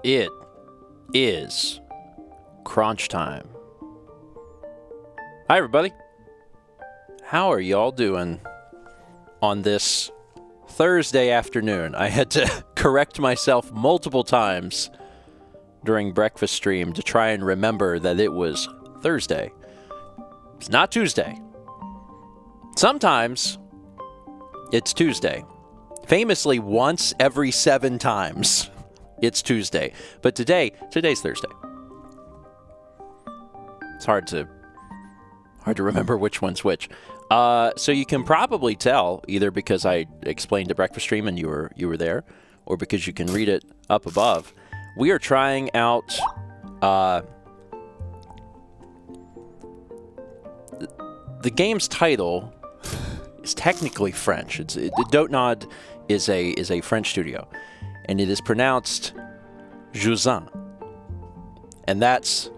It is crunch time. Hi, everybody. How are y'all doing on this Thursday afternoon? I had to correct myself multiple times during breakfast stream to try and remember that it was Thursday. It's not Tuesday. Sometimes it's Tuesday. Famously, once every 7 times, it's Tuesday. But today's Thursday. It's hard to remember which one's which. So you can probably tell either because I explained the breakfast stream and you were there, or because you can read it up above. We are trying out the game's title is technically French. Dotnod is a French studio, and it is pronounced Jusant, and that's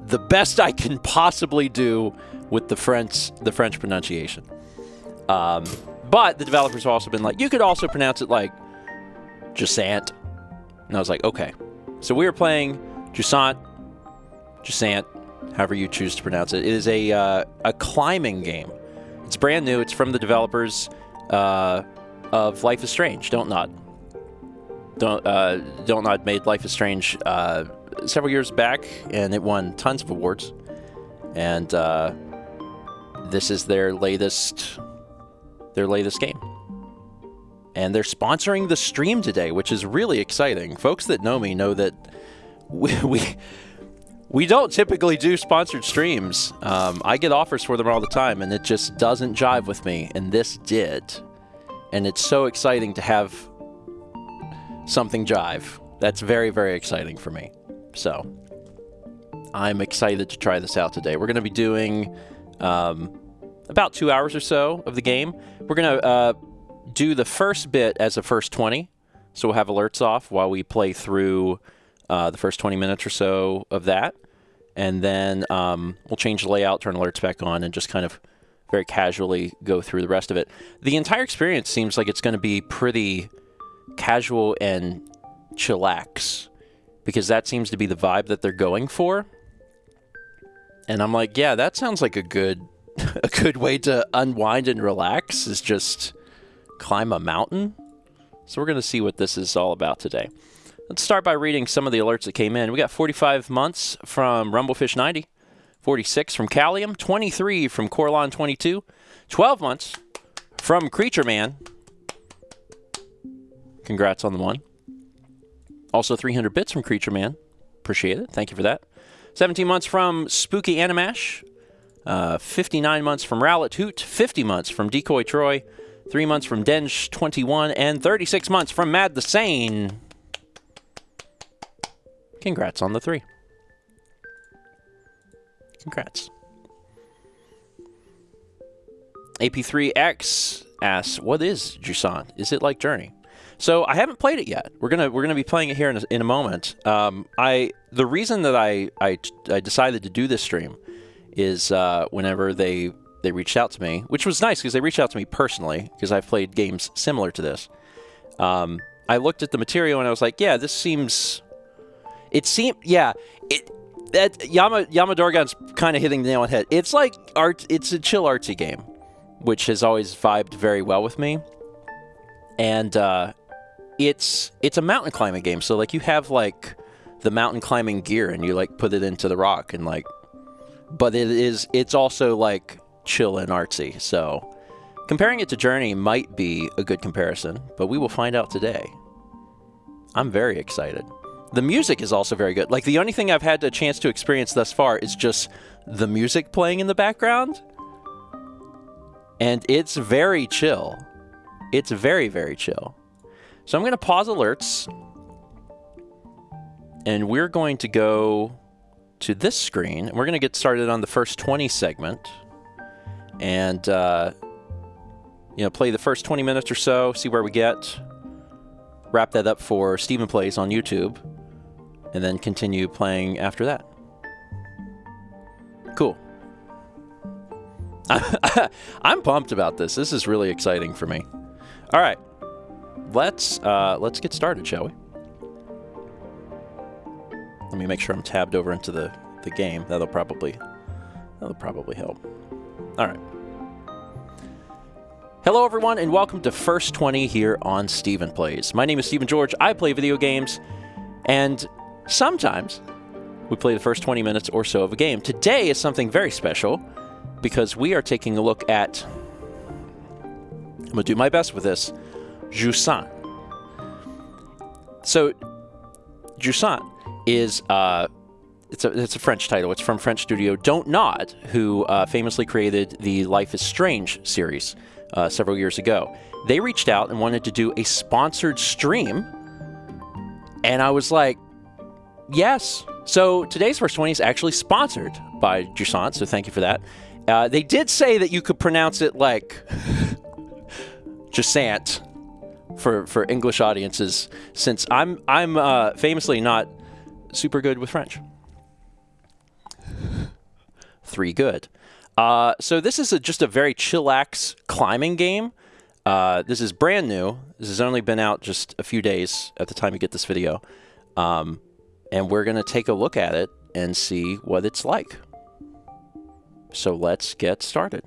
the best I can possibly do with the French pronunciation. But the developers have also been like, you could also pronounce it like Jusant, and I was like, okay. So we are playing Jusant, however you choose to pronounce it. It is a climbing game. It's brand new. It's from the developers of Life is Strange. Dontnod made Life is Strange several years back, and it won tons of awards. And this is their latest game. And they're sponsoring the stream today, which is really exciting. Folks that know me know that we don't typically do sponsored streams. I get offers for them all the time, and it just doesn't jive with me. And this did. And it's so exciting to have something jive. That's very, very exciting for me. So I'm excited to try this out today. We're going to be doing about 2 hours or so of the game. We're going to do the first bit as a first 20. So we'll have alerts off while we play through the first 20 minutes or so of that. And then we'll change the layout, turn alerts back on, and just kind of very casually go through the rest of it. The entire experience seems like it's going to be pretty casual and chillax, because that seems to be the vibe that they're going for. And I'm like, yeah, that sounds like a good way to unwind and relax, is just climb a mountain. So we're going to see what this is all about today. Let's start by reading some of the alerts that came in. We got 45 months from Rumblefish90, 46 from Callium, 23 from Corlon22, 12 months from Creature Man. Congrats on the one. Also 300 bits from Creature Man. Appreciate it. Thank you for that. 17 months from Spooky Animash. 59 months from Rowlet Hoot. 50 months from Decoy Troy. 3 months from Denge21. And 36 months from Mad the Sane. Congrats on the 3. Congrats. AP3X asks, what is Jusant? Is it like Journey? So I haven't played it yet. We're gonna be playing it here in a moment. The reason that I decided to do this stream is whenever they reached out to me, which was nice because they reached out to me personally, because I've played games similar to this. I looked at the material and I was like, yeah, this seems. That Yamadorgan's kind of hitting the nail on the head. It's like art. It's a chill artsy game, which has always vibed very well with me. And it's a mountain climbing game. So like you have like the mountain climbing gear and you like put it into the rock and like, but it's also like chill and artsy. So comparing it to Journey might be a good comparison, but we will find out today. I'm very excited. The music is also very good. Like, the only thing I've had a chance to experience thus far is just the music playing in the background. And it's very chill. It's very, very chill. So I'm going to pause alerts. And we're going to go to this screen. And we're going to get started on the first 20 segment. And, play the first 20 minutes or so, see where we get. Wrap that up for Steven Plays on YouTube. And then continue playing after that. Cool. I'm pumped about this. This is really exciting for me. All right. Let's get started, shall we? Let me make sure I'm tabbed over into the game. That'll probably help. All right. Hello, everyone, and welcome to First 20 here on Stephen Plays. My name is Stephen George. I play video games, and sometimes we play the first 20 minutes or so of a game. Today is something very special because we are taking a look at, I'm going to do my best with this, Jusant. So, Jusant is, it's a French title. It's from French studio Don't Nod, who famously created the Life is Strange series several years ago. They reached out and wanted to do a sponsored stream, and I was like, yes. So today's First 20 is actually sponsored by Jusant, so thank you for that. They did say that you could pronounce it like Jusant for English audiences, since I'm famously not super good with French. 3 good. So this is just a very chillax climbing game. This is brand new. This has only been out just a few days at the time you get this video. And we're going to take a look at it and see what it's like. So let's get started.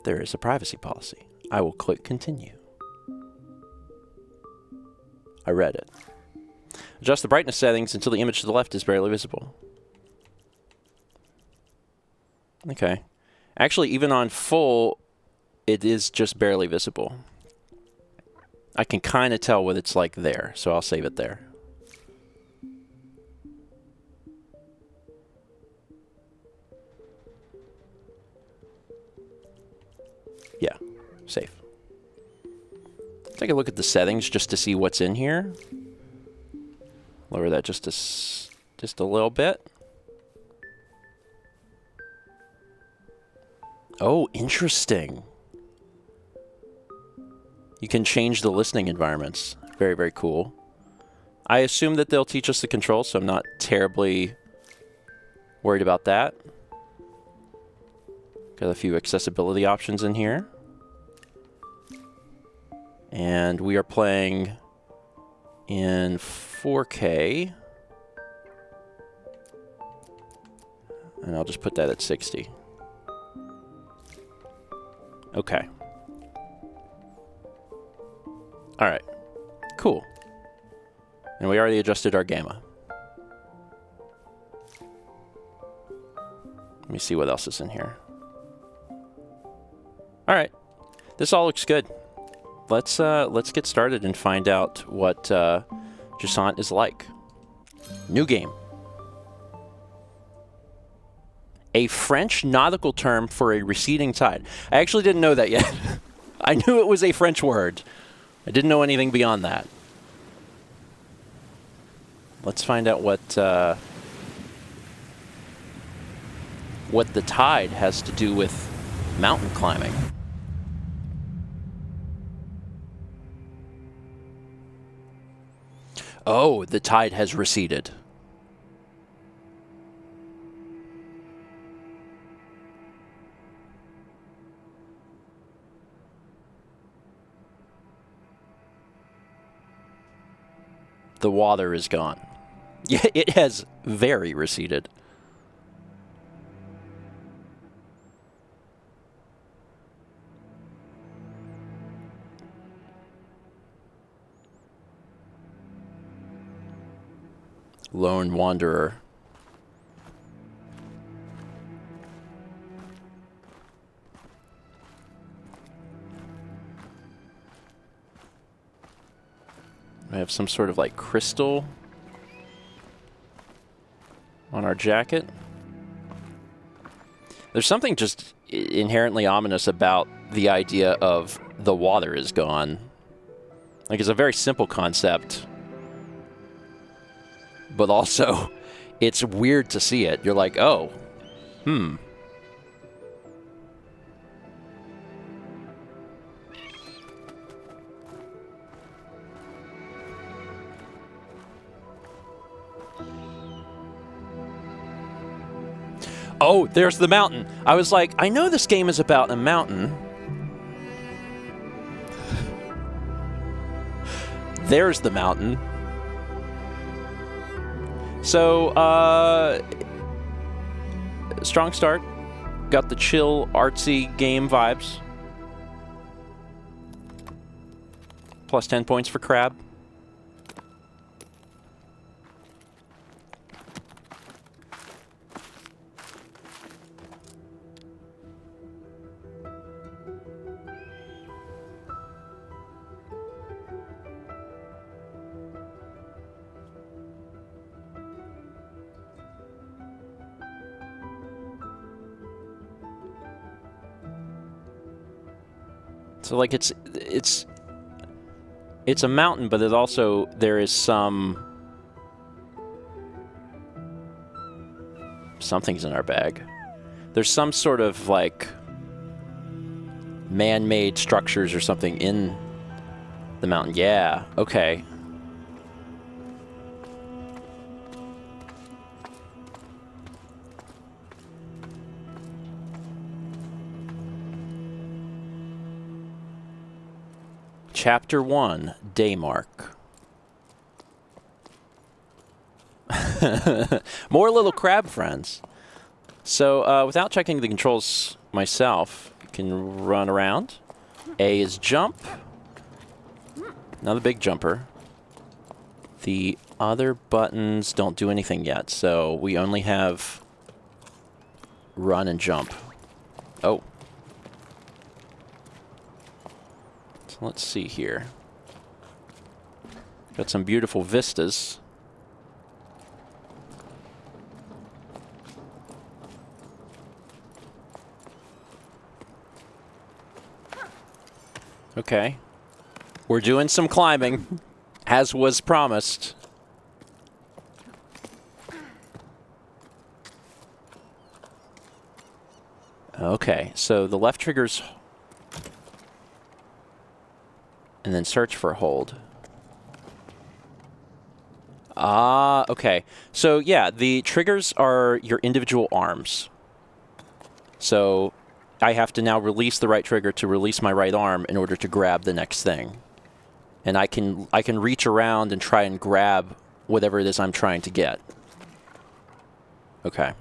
There is a privacy policy. I will click continue. I read it. Adjust the brightness settings until the image to the left is barely visible. Okay. Actually, even on full, it is just barely visible. I can kind of tell what it's like there, so I'll save it there. Yeah, safe. Take a look at the settings just to see what's in here. Lower that just a little bit. Oh, interesting. You can change the listening environments. Very, very cool. I assume that they'll teach us the controls, so I'm not terribly worried about that. Got a few accessibility options in here. And we are playing in 4K. And I'll just put that at 60. Okay. All right. Cool. And we already adjusted our gamma. Let me see what else is in here. All right. This all looks good. Let's get started and find out what Jusant is like. New game. A French nautical term for a receding tide. I actually didn't know that yet. I knew it was a French word. I didn't know anything beyond that. Let's find out what the tide has to do with mountain climbing. Oh, the tide has receded. The water is gone. Yeah, it has very receded. Lone wanderer. I have some sort of like crystal on our jacket. There's something just inherently ominous about the idea of the water is gone. Like, it's a very simple concept, but also it's weird to see it. You're like, oh, Oh, there's the mountain. I was like, I know this game is about a mountain. There's the mountain. So, strong start. Got the chill, artsy game vibes. Plus 10 points for Crab. So like it's a mountain, but it also there is something's in our bag. There's some sort of like man-made structures or something in the mountain. Yeah, okay. Chapter 1, Day Mark. More little crab friends. So, without checking the controls myself, I can run around. A is jump. Another big jumper. The other buttons don't do anything yet, so we only have run and jump. Oh. Let's see here. Got some beautiful vistas. Okay. We're doing some climbing, as was promised. Okay, so the left trigger's... and then search for hold. Ah, okay. So yeah, the triggers are your individual arms. So I have to now release the right trigger to release my right arm in order to grab the next thing. And I can reach around and try and grab whatever it is I'm trying to get. Okay.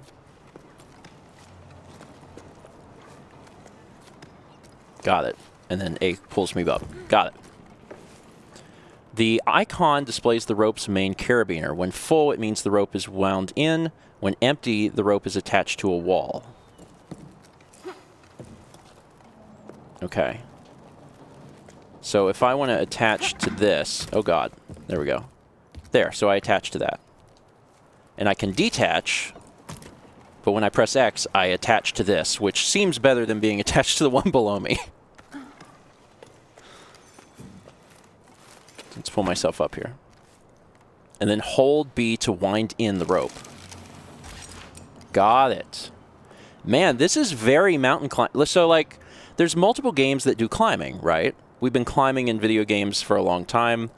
Got it. And then A pulls me up. Got it. The icon displays the rope's main carabiner. When full, it means the rope is wound in. When empty, the rope is attached to a wall. Okay. So if I want to attach to this... oh, God. There we go. There. So I attach to that. And I can detach, but when I press X, I attach to this, which seems better than being attached to the one below me. Let's pull myself up here. And then hold B to wind in the rope. Got it. Man, this is very mountain climb. So, like, there's multiple games that do climbing, right? We've been climbing in video games for a long time.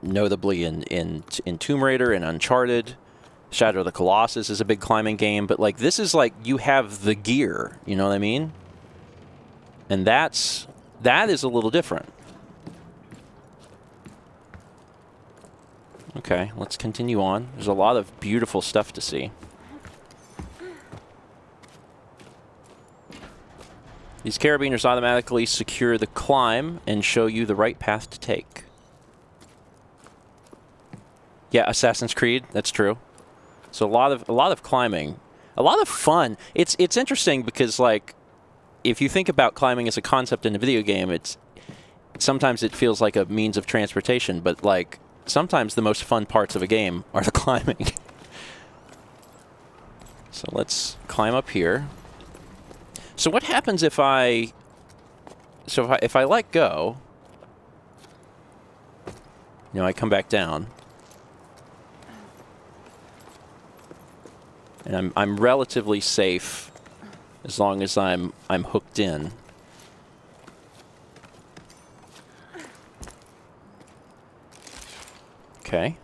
Notably in Tomb Raider and Uncharted. Shadow of the Colossus is a big climbing game. But, like, this is like you have the gear. You know what I mean? And that is a little different. Okay, let's continue on. There's a lot of beautiful stuff to see. These carabiners automatically secure the climb and show you the right path to take. Yeah, Assassin's Creed, that's true. So a lot of climbing, a lot of fun. It's interesting because, like, if you think about climbing as a concept in a video game, sometimes it feels like a means of transportation, but, like, sometimes the most fun parts of a game are the climbing. So let's climb up here. So what happens if I let go, you know, I come back down. And I'm relatively safe as long as I'm hooked in. Okay.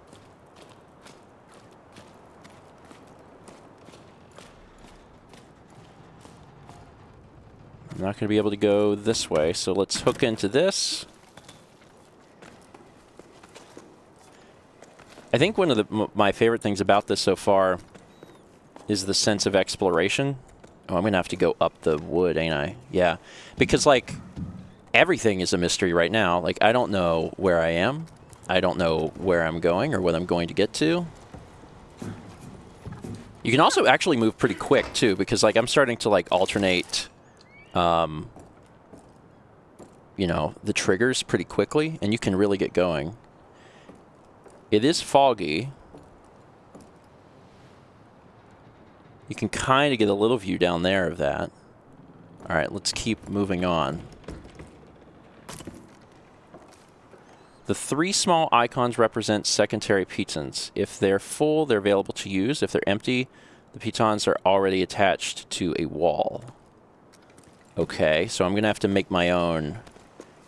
I'm not going to be able to go this way, so let's hook into this. I think one of my favorite things about this so far is the sense of exploration. Oh, I'm going to have to go up the wood, ain't I? Yeah. Because, like, everything is a mystery right now. Like, I don't know where I am. I don't know where I'm going or what I'm going to get to. You can also actually move pretty quick, too, because, like, I'm starting to, like, alternate, you know, the triggers pretty quickly, and you can really get going. It is foggy. You can kind of get a little view down there of that. All right, let's keep moving on. The 3 small icons represent secondary pitons. If they're full, they're available to use. If they're empty, the pitons are already attached to a wall. Okay, so I'm going to have to make my own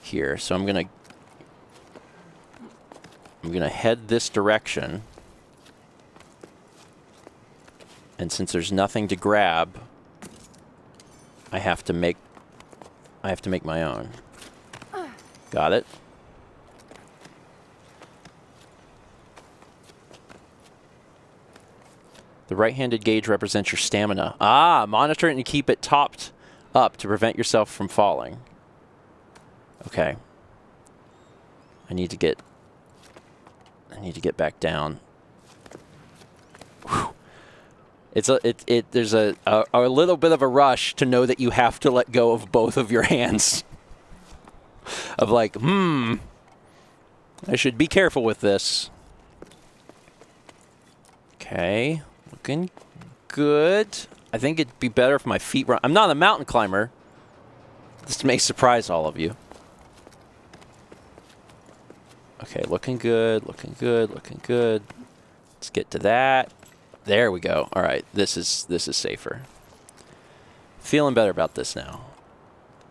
here. So I'm going to head this direction. And since there's nothing to grab, I have to make my own. Got it? The right-handed gauge represents your stamina. Ah, monitor it and keep it topped up to prevent yourself from falling. Okay. I need to get back down. Whew. There's a little bit of a rush to know that you have to let go of both of your hands. Of like, I should be careful with this. Okay, looking good. I think it'd be better if my feet run. I'm not a mountain climber. This may surprise all of you. Okay, looking good, looking good, looking good. Let's get to that. There we go. All right, this is safer. Feeling better about this now.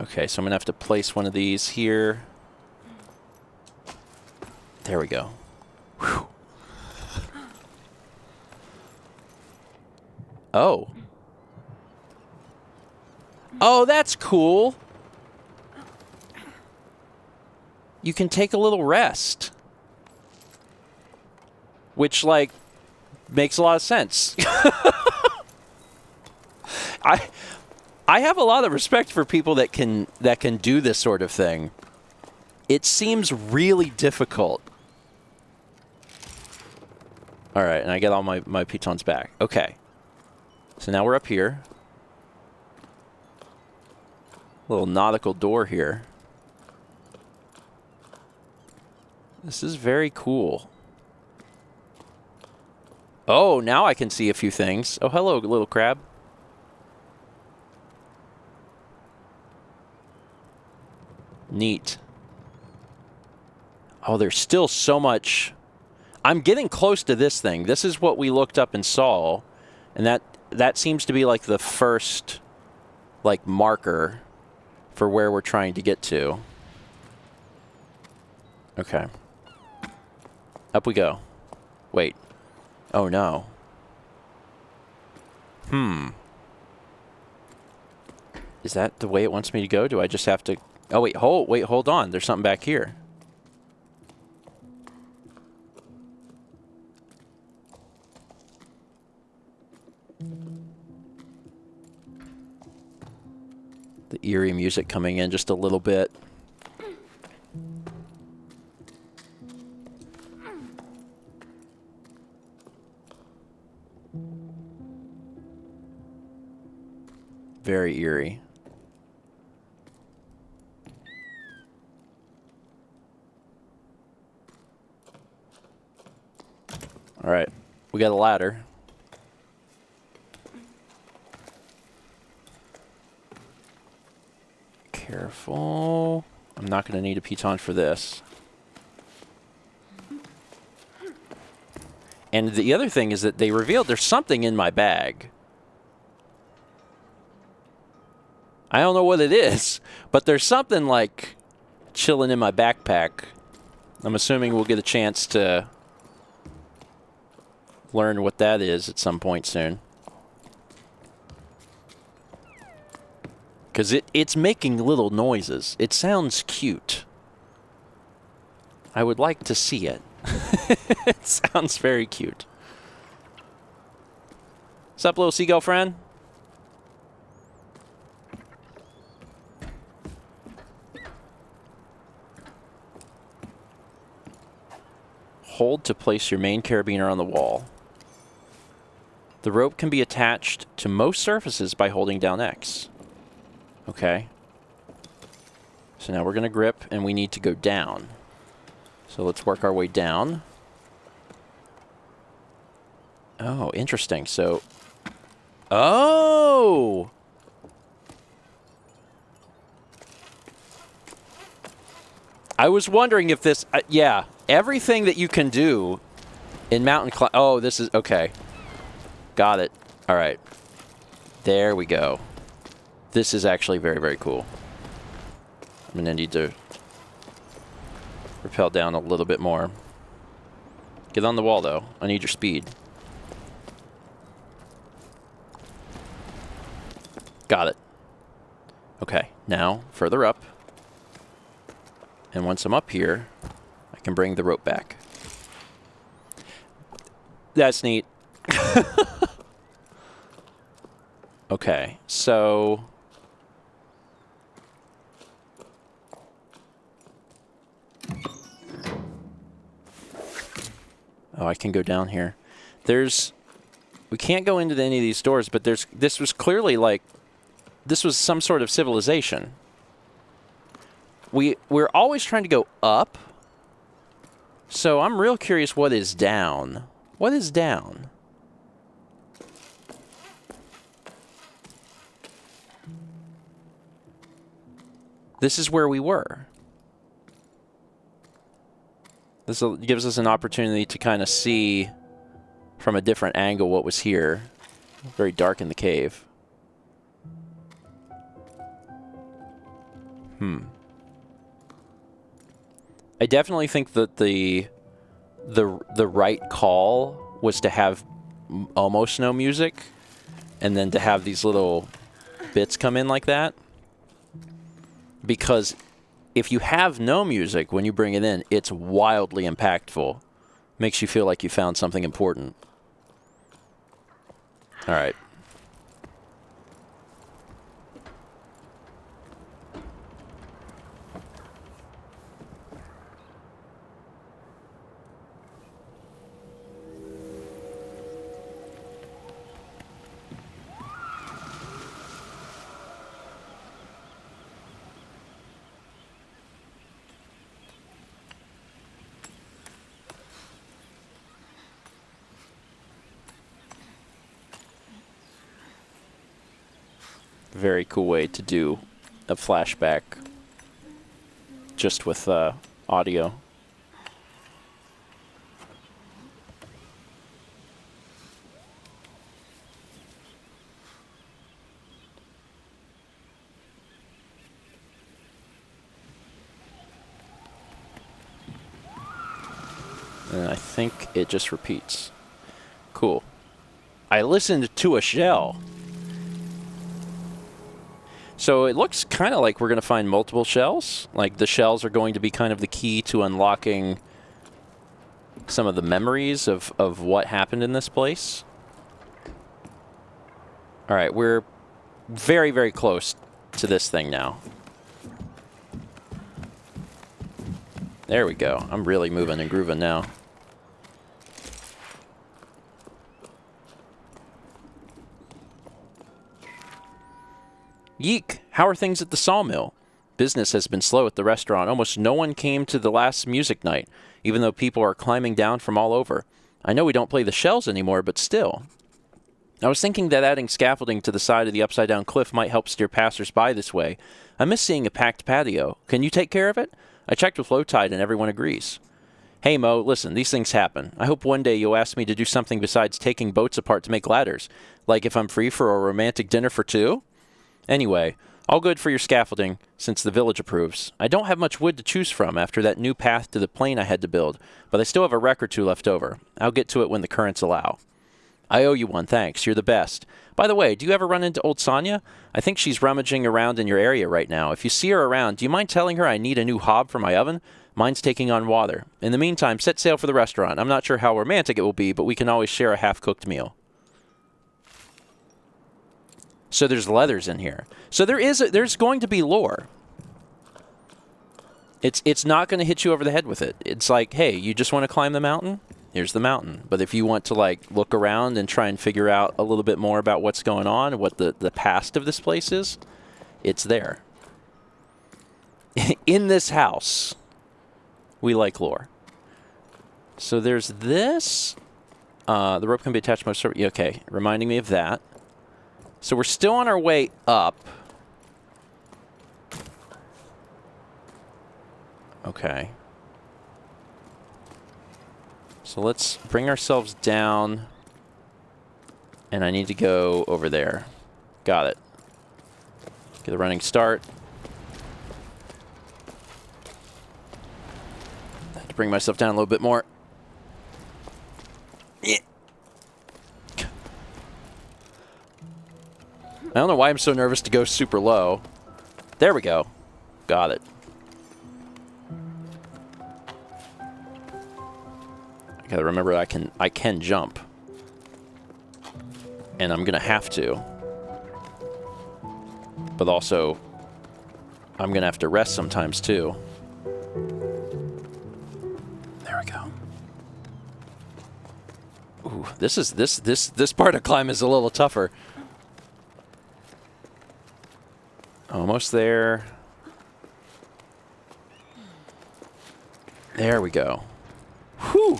Okay, so I'm gonna have to place one of these here. There we go. Whew. Oh. Oh, that's cool. You can take a little rest. Which, like, makes a lot of sense. I have a lot of respect for people that can do this sort of thing. It seems really difficult. All right, and I get all my pitons back. Okay. So now we're up here. Little nautical door here. This is very cool. Oh, now I can see a few things. Oh, hello, little crab. Neat. Oh, there's still so much. I'm getting close to this thing. This is what we looked up and saw. And that seems to be like the first, like, marker for where we're trying to get to. Okay. Up we go. Wait. Oh, no. Is that the way it wants me to go? Do I just have to... Oh, wait, hold on. There's something back here. The eerie music coming in just a little bit. Very eerie. All right, we got a ladder. Careful. I'm not going to need a piton for this. And the other thing is that they revealed there's something in my bag. I don't know what it is, but there's something like chilling in my backpack. I'm assuming we'll get a chance to learn what that is at some point soon. Because it's making little noises. It sounds cute. I would like to see it. It sounds very cute. What's up, little seagull friend? Hold to place your main carabiner on the wall. The rope can be attached to most surfaces by holding down X. Okay. So now we're going to grip, and we need to go down. So let's work our way down. Oh, interesting. So... Oh! I was wondering if this... yeah. Everything that you can do in mountain climb... Oh, this is... Okay. Got it. All right. There we go. This is actually very, very cool. I'm going to need to rappel down a little bit more. Get on the wall, though. I need your speed. Got it. Okay. Now, further up. And once I'm up here... can bring the rope back. That's neat. Okay, so... Oh, I can go down here. There's... We can't go into any of these doors, but there's... This was clearly like... This was some sort of civilization. We're always trying to go up. So I'm real curious what is down. What is down? This is where we were. This gives us an opportunity to kind of see from a different angle what was here. Very dark in the cave. I definitely think that the right call was to have almost no music, and then to have these little bits come in like that. Because if you have no music when you bring it in, it's wildly impactful. Makes you feel like you found something important. All right. Very cool way to do a flashback just with audio. And I think it just repeats. Cool. I listened to a shell. So it looks kind of like we're going to find multiple shells. Like the shells are going to be kind of the key to unlocking some of the memories of what happened in this place. All right, we're very, very close to this thing now. There we go. I'm really moving and grooving now. Yeek! How are things at the sawmill? Business has been slow at the restaurant. Almost no one came to the last music night, even though people are climbing down from all over. I know we don't play the shells anymore, but still. I was thinking that adding scaffolding to the side of the upside-down cliff might help steer passers-by this way. I miss seeing a packed patio. Can you take care of it? I checked with low tide and everyone agrees. Hey, Mo, listen, these things happen. I hope one day you'll ask me to do something besides taking boats apart to make ladders. Like if I'm free for a romantic dinner for two? Anyway, all good for your scaffolding, since the village approves. I don't have much wood to choose from after that new path to the plain I had to build, but I still have a wreck or two left over. I'll get to it when the currents allow. I owe you one, thanks. You're the best. By the way, do you ever run into old Sonia? I think she's rummaging around in your area right now. If you see her around, do you mind telling her I need a new hob for my oven? Mine's taking on water. In the meantime, set sail for the restaurant. I'm not sure how romantic it will be, but we can always share a half-cooked meal. So there's leathers in here. So there's going to be lore. It's not going to hit you over the head with it. It's like, hey, you just want to climb the mountain? Here's the mountain. But if you want to like look around and try and figure out a little bit more about what's going on and what the past of this place is, it's there. In this house, we like lore. So there's this. The rope can be attached most. Okay, reminding me of that. So we're still on our way up. Okay. So let's bring ourselves down. And I need to go over there. Got it. Get the running start. I have to bring myself down a little bit more. Yeah. I don't know why I'm so nervous to go super low. There we go. Got it. I gotta remember I can jump. And I'm gonna have to. But also, I'm gonna have to rest sometimes too. There we go. Ooh, this part of climb is a little tougher. Almost there. There we go. Whew.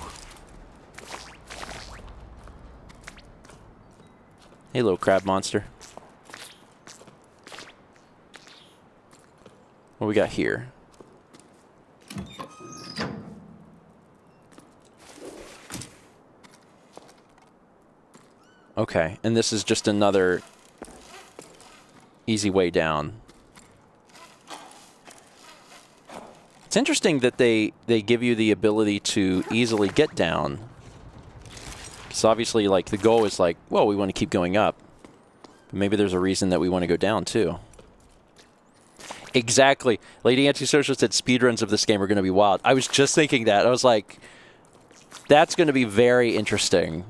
Hey, little crab monster. What we got here? Okay, and this is just another easy way down. It's interesting that they give you the ability to easily get down. Because obviously, like, the goal is like, well, we want to keep going up. But maybe there's a reason that we want to go down, too. Exactly. Lady Antisocial said speedruns of this game are going to be wild. I was just thinking that. I was like, that's going to be very interesting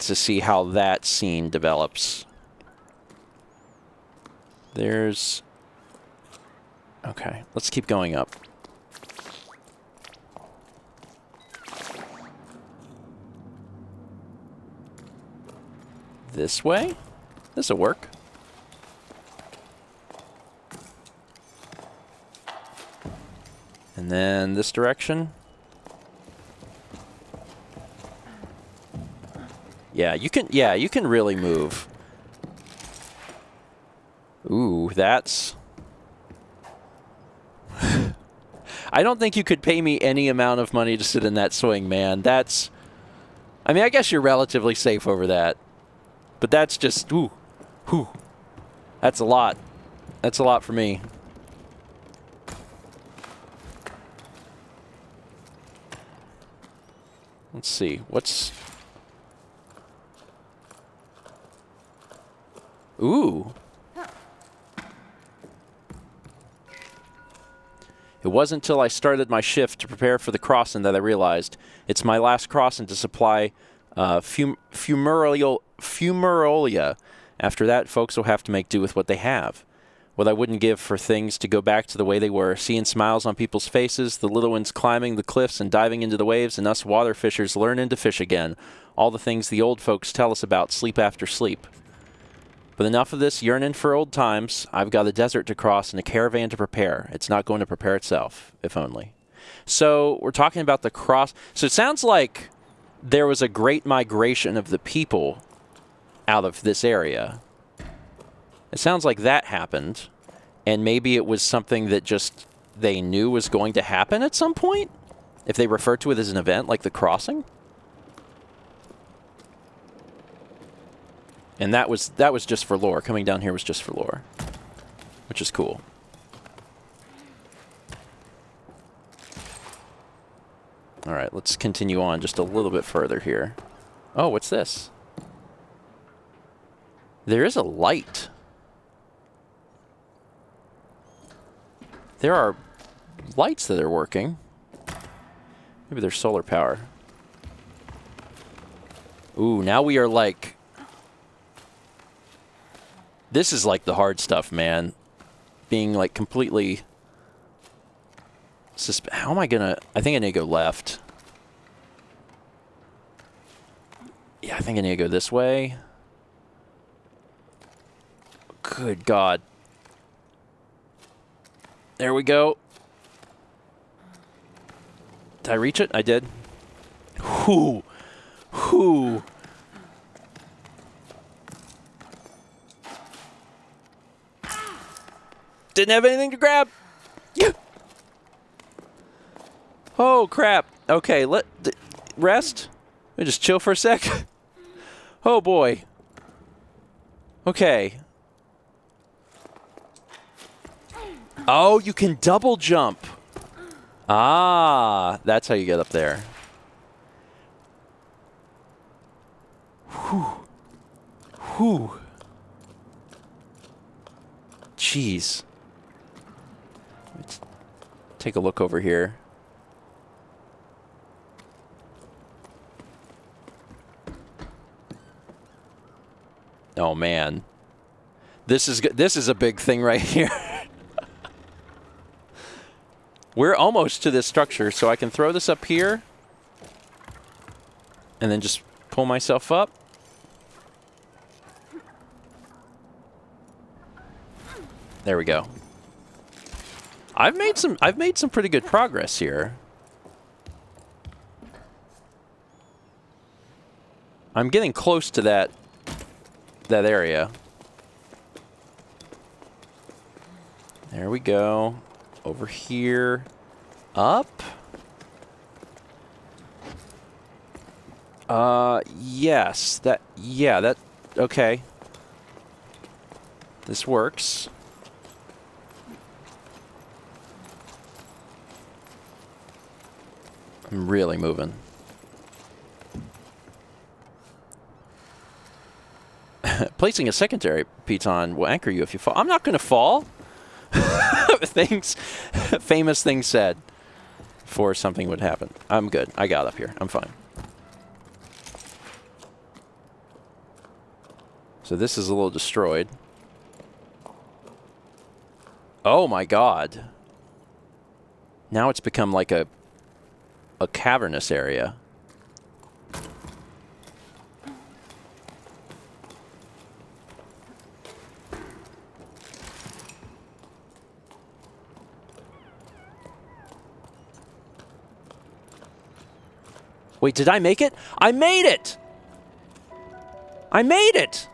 to see how that scene develops. There's... Okay, let's keep going up. This way? This'll work. And then this direction. Yeah, you can really move. Ooh, that's... I don't think you could pay me any amount of money to sit in that swing, man. That's... I mean, I guess you're relatively safe over that. But that's just... Ooh. Whew. That's a lot. That's a lot for me. Let's see. What's... Ooh. It wasn't until I started my shift to prepare for the crossing that I realized it's my last crossing to supply fumarolia. After that, folks will have to make do with what they have. What I wouldn't give for things to go back to the way they were, seeing smiles on people's faces, the little ones climbing the cliffs and diving into the waves, and us water fishers learning to fish again. All the things the old folks tell us about sleep after sleep. But enough of this yearning for old times. I've got a desert to cross and a caravan to prepare. It's not going to prepare itself, if only. So we're talking about the cross. So it sounds like there was a great migration of the people out of this area. It sounds like that happened. And maybe it was something that just they knew was going to happen at some point? If they refer to it as an event like the crossing? And that was just for lore. Coming down here was just for lore, which is cool. All right, let's continue on just a little bit further here. Oh, what's this? There is a light. There are lights that are working. Maybe there's solar power. Ooh, now we are like... This is like the hard stuff, man. Being like completely... How am I gonna... I think I need to go left. Yeah, I think I need to go this way. Good God. There we go. Did I reach it? I did. Whoo! Whoo! Didn't have anything to grab. Yeah. Oh crap! Okay, rest. Let me just chill for a sec. Oh boy. Okay. Oh, you can double jump. Ah, that's how you get up there. Whew. Whew. Jeez. Let's take a look over here. Oh man. This is a big thing right here. We're almost to this structure, so I can throw this up here and then just pull myself up. There we go. I've made some pretty good progress here. I'm getting close to that area. There we go. Over here. Up. Yes. Yeah, okay. This works. I'm really moving. Placing a secondary piton will anchor you if you fall. I'm not going to fall. Famous things said before something would happen. I'm good. I got up here. I'm fine. So this is a little destroyed. Oh my God. Now it's become like a cavernous area. Wait, did I make it? I made it! I made it!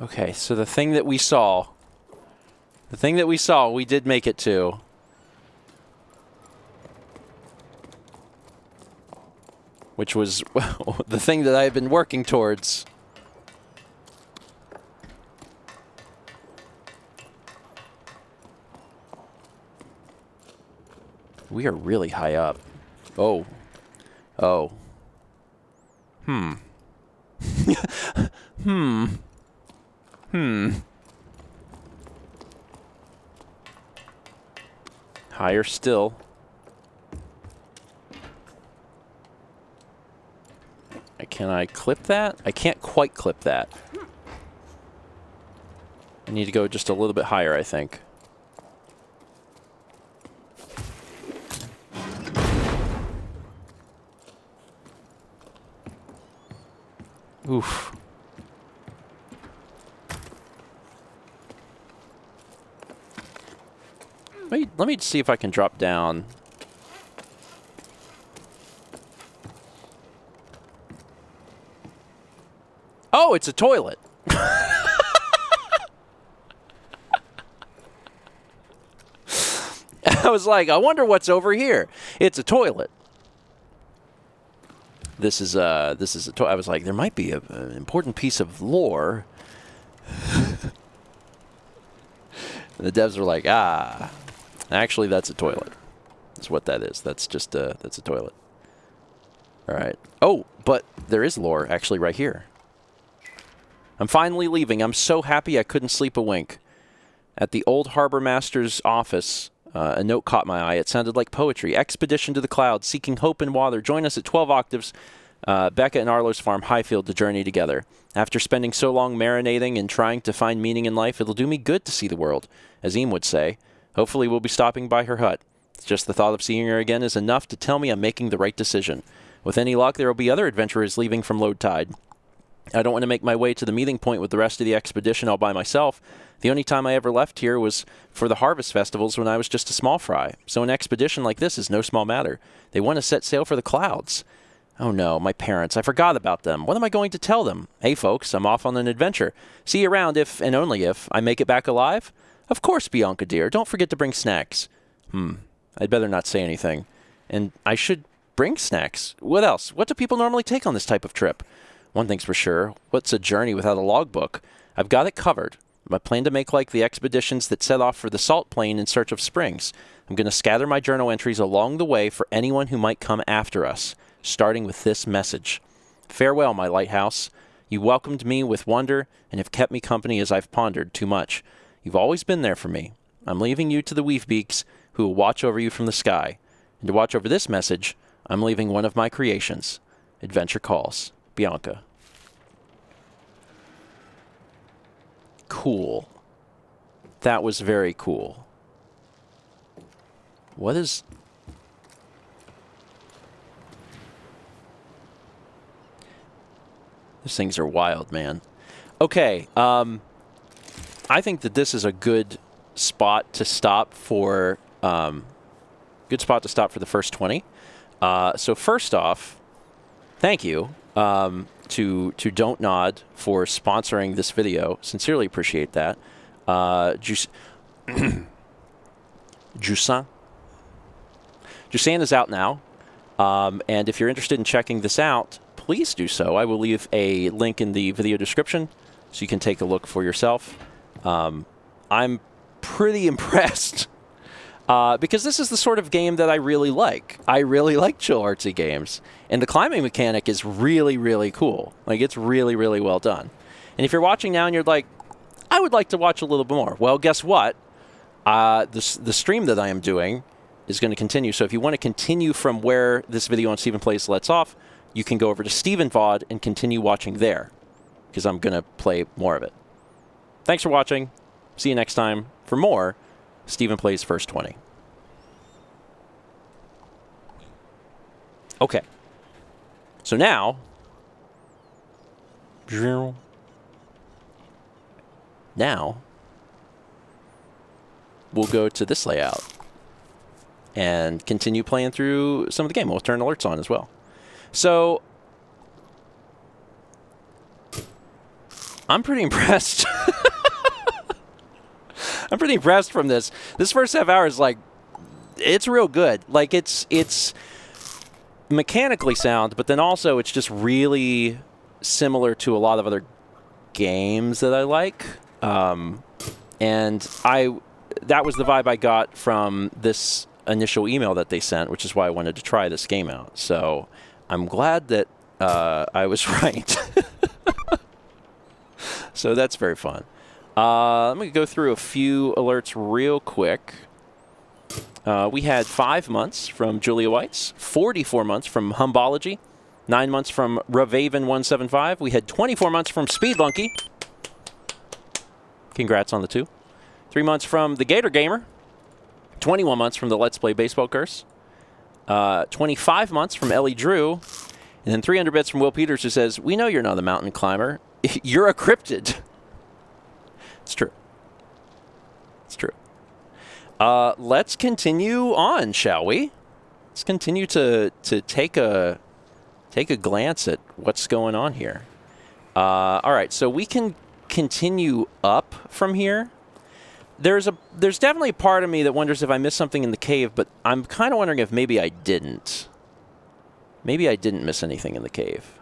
Okay, so the thing that we saw, we did make it to. Which was the thing that I've been working towards. We are really high up. Oh. Oh. Hmm. Hmm. Higher still. Can I clip that? I can't quite clip that. I need to go just a little bit higher, I think. Oof. Let me see if I can drop down. Oh, it's a toilet. I was like, I wonder what's over here. It's a toilet. this is a toy. I was like, there might be an important piece of lore. And the devs were like, actually, that's a toilet. That's what that is. That's just that's a toilet. All right. Oh, but there is lore actually right here. I'm finally leaving. I'm so happy I couldn't sleep a wink. At the old harbor master's office, a note caught my eye. It sounded like poetry. Expedition to the clouds, seeking hope and water. Join us at 12 octaves, Becca and Arlo's farm, Highfield, to journey together. After spending so long marinating and trying to find meaning in life, it'll do me good to see the world, as Eam would say. Hopefully we'll be stopping by her hut. Just the thought of seeing her again is enough to tell me I'm making the right decision. With any luck, there will be other adventurers leaving from low tide. I don't want to make my way to the meeting point with the rest of the expedition all by myself. The only time I ever left here was for the harvest festivals when I was just a small fry. So an expedition like this is no small matter. They want to set sail for the clouds. Oh no, my parents. I forgot about them. What am I going to tell them? Hey folks, I'm off on an adventure. See you around if, and only if, I make it back alive? Of course, Bianca dear. Don't forget to bring snacks. I'd better not say anything. And I should bring snacks. What else? What do people normally take on this type of trip? One thing's for sure. What's a journey without a logbook? I've got it covered. I plan to make like the expeditions that set off for the salt plain in search of springs. I'm going to scatter my journal entries along the way for anyone who might come after us, starting with this message. Farewell, my lighthouse. You welcomed me with wonder and have kept me company as I've pondered too much. You've always been there for me. I'm leaving you to the Weefbeaks, who will watch over you from the sky. And to watch over this message, I'm leaving one of my creations. Adventure calls. Bianca. Cool. That was very cool. What is... These things are wild, man. Okay, I think that this is a good spot to stop for... good spot to stop for the first 20. So first off, thank you to Don't Nod for sponsoring this video. Sincerely appreciate that. Jusant. Jusant is out now. And if you're interested in checking this out, please do so. I will leave a link in the video description so you can take a look for yourself. I'm pretty impressed because this is the sort of game that I really like. I really like chill artsy games. And the climbing mechanic is really, really cool. Like, it's really, really well done. And if you're watching now and you're like, I would like to watch a little bit more. Well, guess what? The stream that I am doing is going to continue. So if you want to continue from where this video on Stephen Plays lets off, you can go over to Stephen VOD and continue watching there, because I'm going to play more of it. Thanks for watching. See you next time for more Stephen Plays First 20. Okay. So now we'll go to this layout and continue playing through some of the game. We'll turn alerts on as well. So I'm pretty impressed. I'm pretty impressed from this. This first half hour is like, it's real good. Like, it's mechanically sound, but then also it's just really similar to a lot of other games that I like. And that was the vibe I got from this initial email that they sent, which is why I wanted to try this game out. So I'm glad that I was right. So that's very fun. Let me go through a few alerts real quick. We had 5 months from Julia Whites, 44 months from Humbology, 9 months from Ravaven175. We had 24 months from Speedlunky. Congrats on the 2. 3 months from the Gator Gamer. 21 months from the Let's Play Baseball Curse. 25 months from Ellie Drew. And then 300 bits from Will Peters, who says, we know you're not a mountain climber. You're a cryptid. It's true. It's true. Let's continue on, shall we? Let's continue to take a glance at what's going on here. All right, so we can continue up from here. There's definitely a part of me that wonders if I missed something in the cave, but I'm kind of wondering if maybe I didn't. Maybe I didn't miss anything in the cave.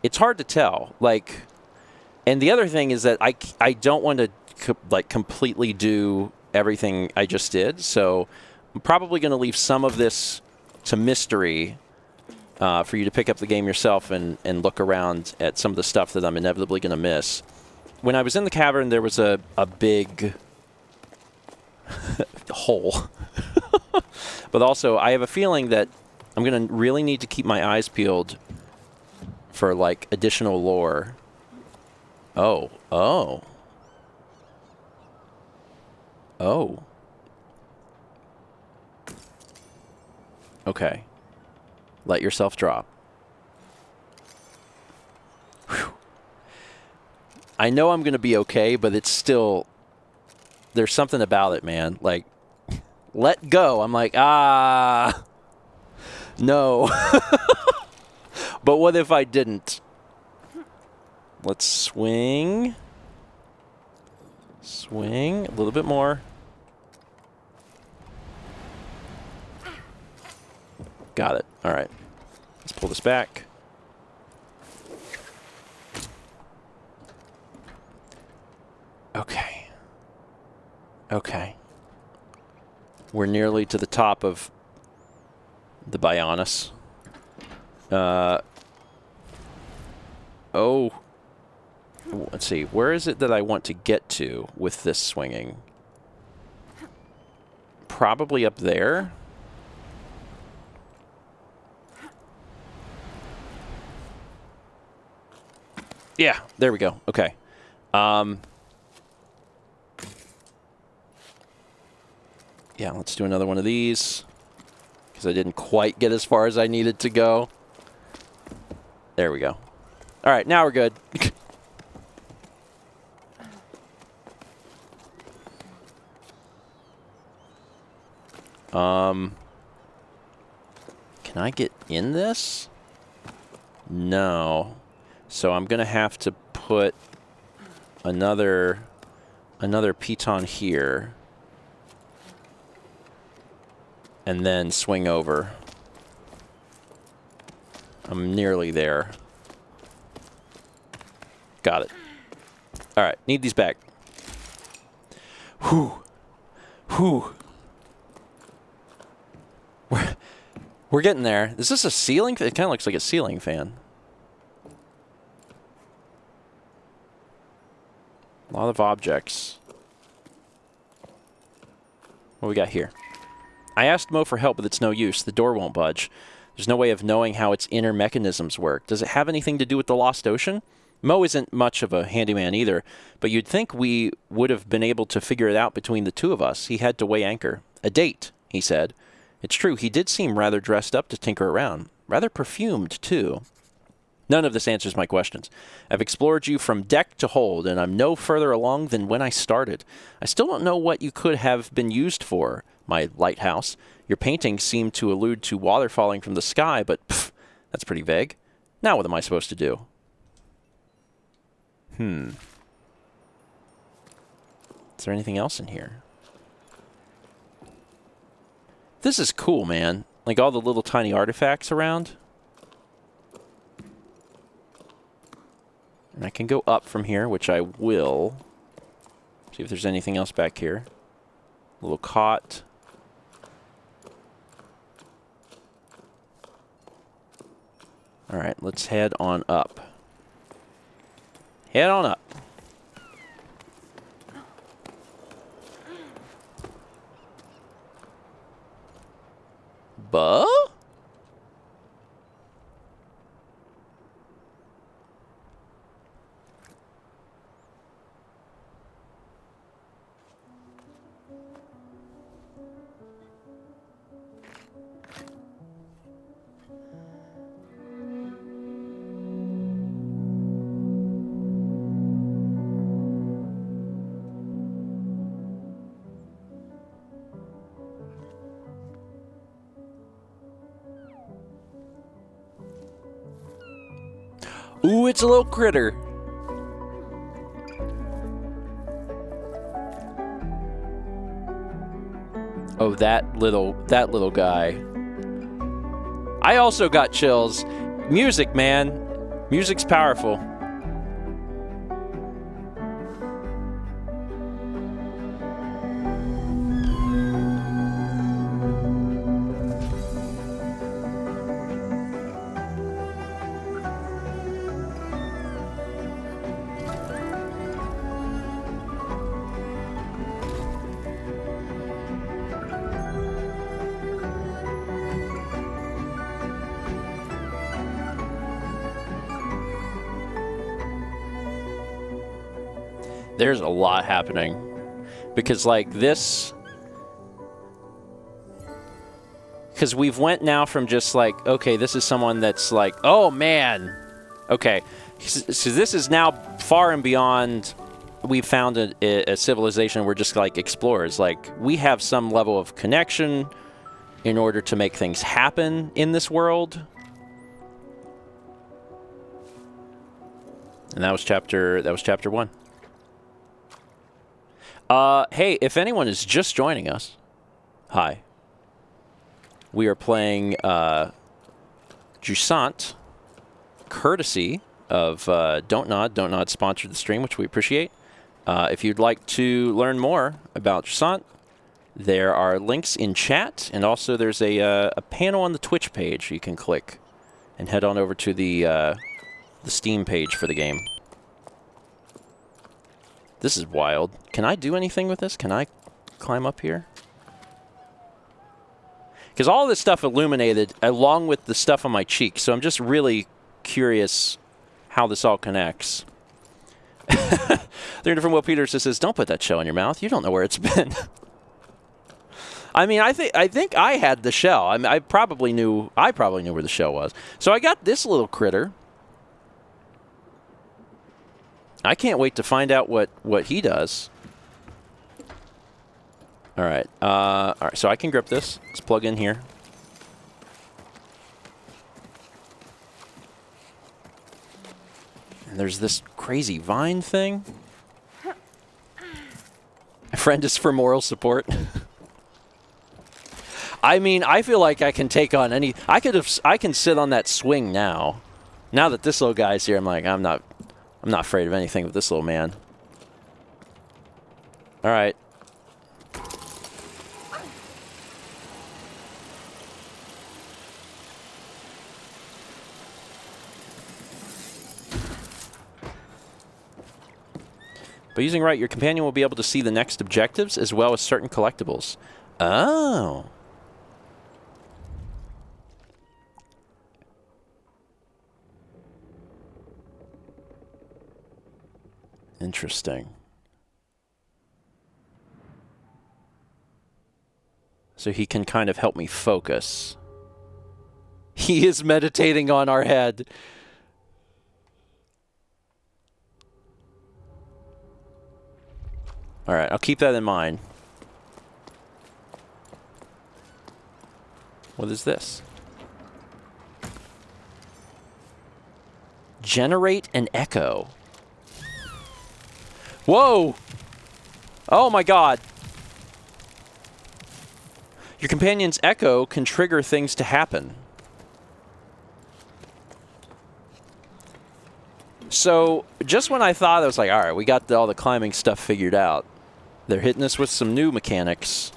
It's hard to tell. Like, and the other thing is that I don't want to like completely do everything I just did. So I'm probably going to leave some of this to mystery for you to pick up the game yourself and look around at some of the stuff that I'm inevitably going to miss. When I was in the cavern, there was a big hole. But also, I have a feeling that I'm going to really need to keep my eyes peeled for, like, additional lore. Oh. Oh. Oh. Okay. Let yourself drop. Whew. I know I'm going to be okay, but it's still... There's something about it, man. Like, let go. I'm like, ah... No. But what if I didn't? Let's swing. Swing. A little bit more. Got it. All right. Let's pull this back. Okay. Okay. We're nearly to the top of the Bionis. Oh. Let's see. Where is it that I want to get to with this swinging? Probably up there. Yeah, there we go. Okay. Yeah, let's do another one of these. Because I didn't quite get as far as I needed to go. There we go. All right, now we're good. Can I get in this? No. So I'm going to have to put another piton here. And then swing over. I'm nearly there. Got it. All right, need these back. Whew. Whew. We're getting there. Is this a ceiling? It kind of looks like a ceiling fan. A lot of objects. What we got here? I asked Mo for help, but it's no use. The door won't budge. There's no way of knowing how its inner mechanisms work. Does it have anything to do with the Lost Ocean? Mo isn't much of a handyman either, but you'd think we would have been able to figure it out between the two of us. He had to weigh anchor. A date, he said. It's true, he did seem rather dressed up to tinker around. Rather perfumed, too. None of this answers my questions. I've explored you from deck to hold, and I'm no further along than when I started. I still don't know what you could have been used for, my lighthouse. Your paintings seem to allude to water falling from the sky, but pff, that's pretty vague. Now what am I supposed to do? Is there anything else in here? This is cool, man. Like all the little tiny artifacts around. And I can go up from here, which I will. See if there's anything else back here. A little cot. All right, let's head on up. Head on up. Buh? Ooh, it's a little critter. Oh, that little guy. I also got chills. Music, man. Music's powerful. There's a lot happening because like this, because we've went now from just like, okay, this is someone that's like, oh man, okay, so this is now far and beyond. We've found a civilization. We're just like explorers. Like we have some level of connection in order to make things happen in this world. And that was chapter 1. Hey, if anyone is just joining us, hi. We are playing Jusant, courtesy of Don't Nod sponsored the stream, which we appreciate. If you'd like to learn more about Jusant, there are links in chat, and also there's a panel on the Twitch page you can click and head on over to the Steam page for the game. This is wild. Can I do anything with this? Can I climb up here? Because all this stuff illuminated along with the stuff on my cheek, so I'm just really curious how this all connects. They're from Will Peters says, "Don't put that shell in your mouth. You don't know where it's been." I mean, I think I had the shell. I mean, I probably knew where the shell was. So I got this little critter. I can't wait to find out what he does. All right. All right. So I can grip this. Let's plug in here. And there's this crazy vine thing. A friend is for moral support. I mean, I feel like I can take on any. I can sit on that swing now. Now that this little guy's here, I'm like, I'm not afraid of anything with this little man. All right. By using right, your companion will be able to see the next objectives as well as certain collectibles. Oh. Interesting. So he can kind of help me focus. He is meditating on our head. All right, I'll keep that in mind. What is this? Generate an echo. Whoa! Oh my god. Your companion's echo can trigger things to happen. So, just when I thought, I was like, alright, we got all the climbing stuff figured out. They're hitting us with some new mechanics.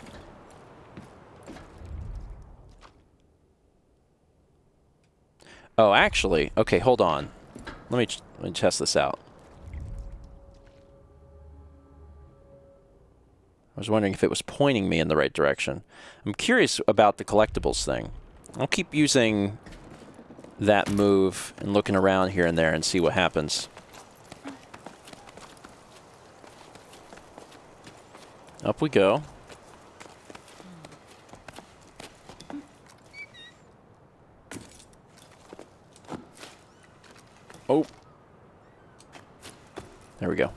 Oh, actually, okay, hold on. Let me test this out. I was wondering if it was pointing me in the right direction. I'm curious about the collectibles thing. I'll keep using that move and looking around here and there and see what happens. Up we go. Oh. There we go.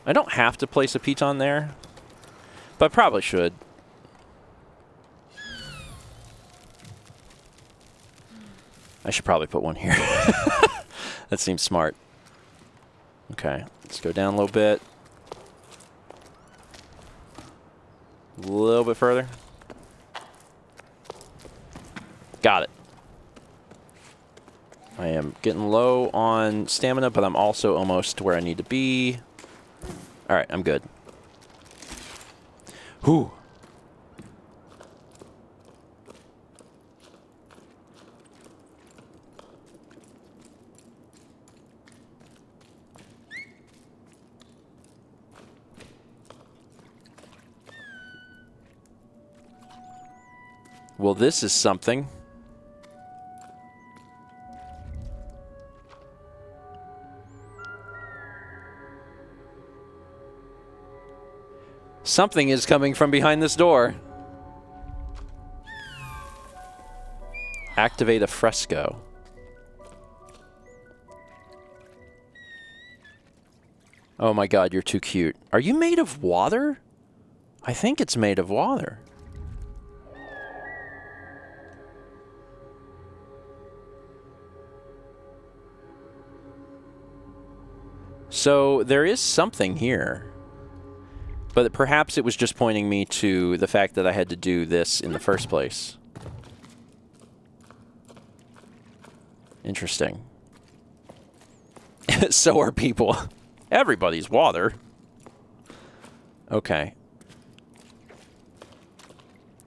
I don't have to place a piton there, but I probably should. I should probably put one here. That seems smart. Okay, let's go down a little bit. A little bit further. Got it. I am getting low on stamina, but I'm also almost where I need to be. All right, I'm good. Whew. Well, this is something. Something is coming from behind this door. Activate a fresco. Oh my god, you're too cute. Are you made of water? I think it's made of water. So there is something here. But perhaps it was just pointing me to the fact that I had to do this in the first place. Interesting. So are people. Everybody's water. Okay.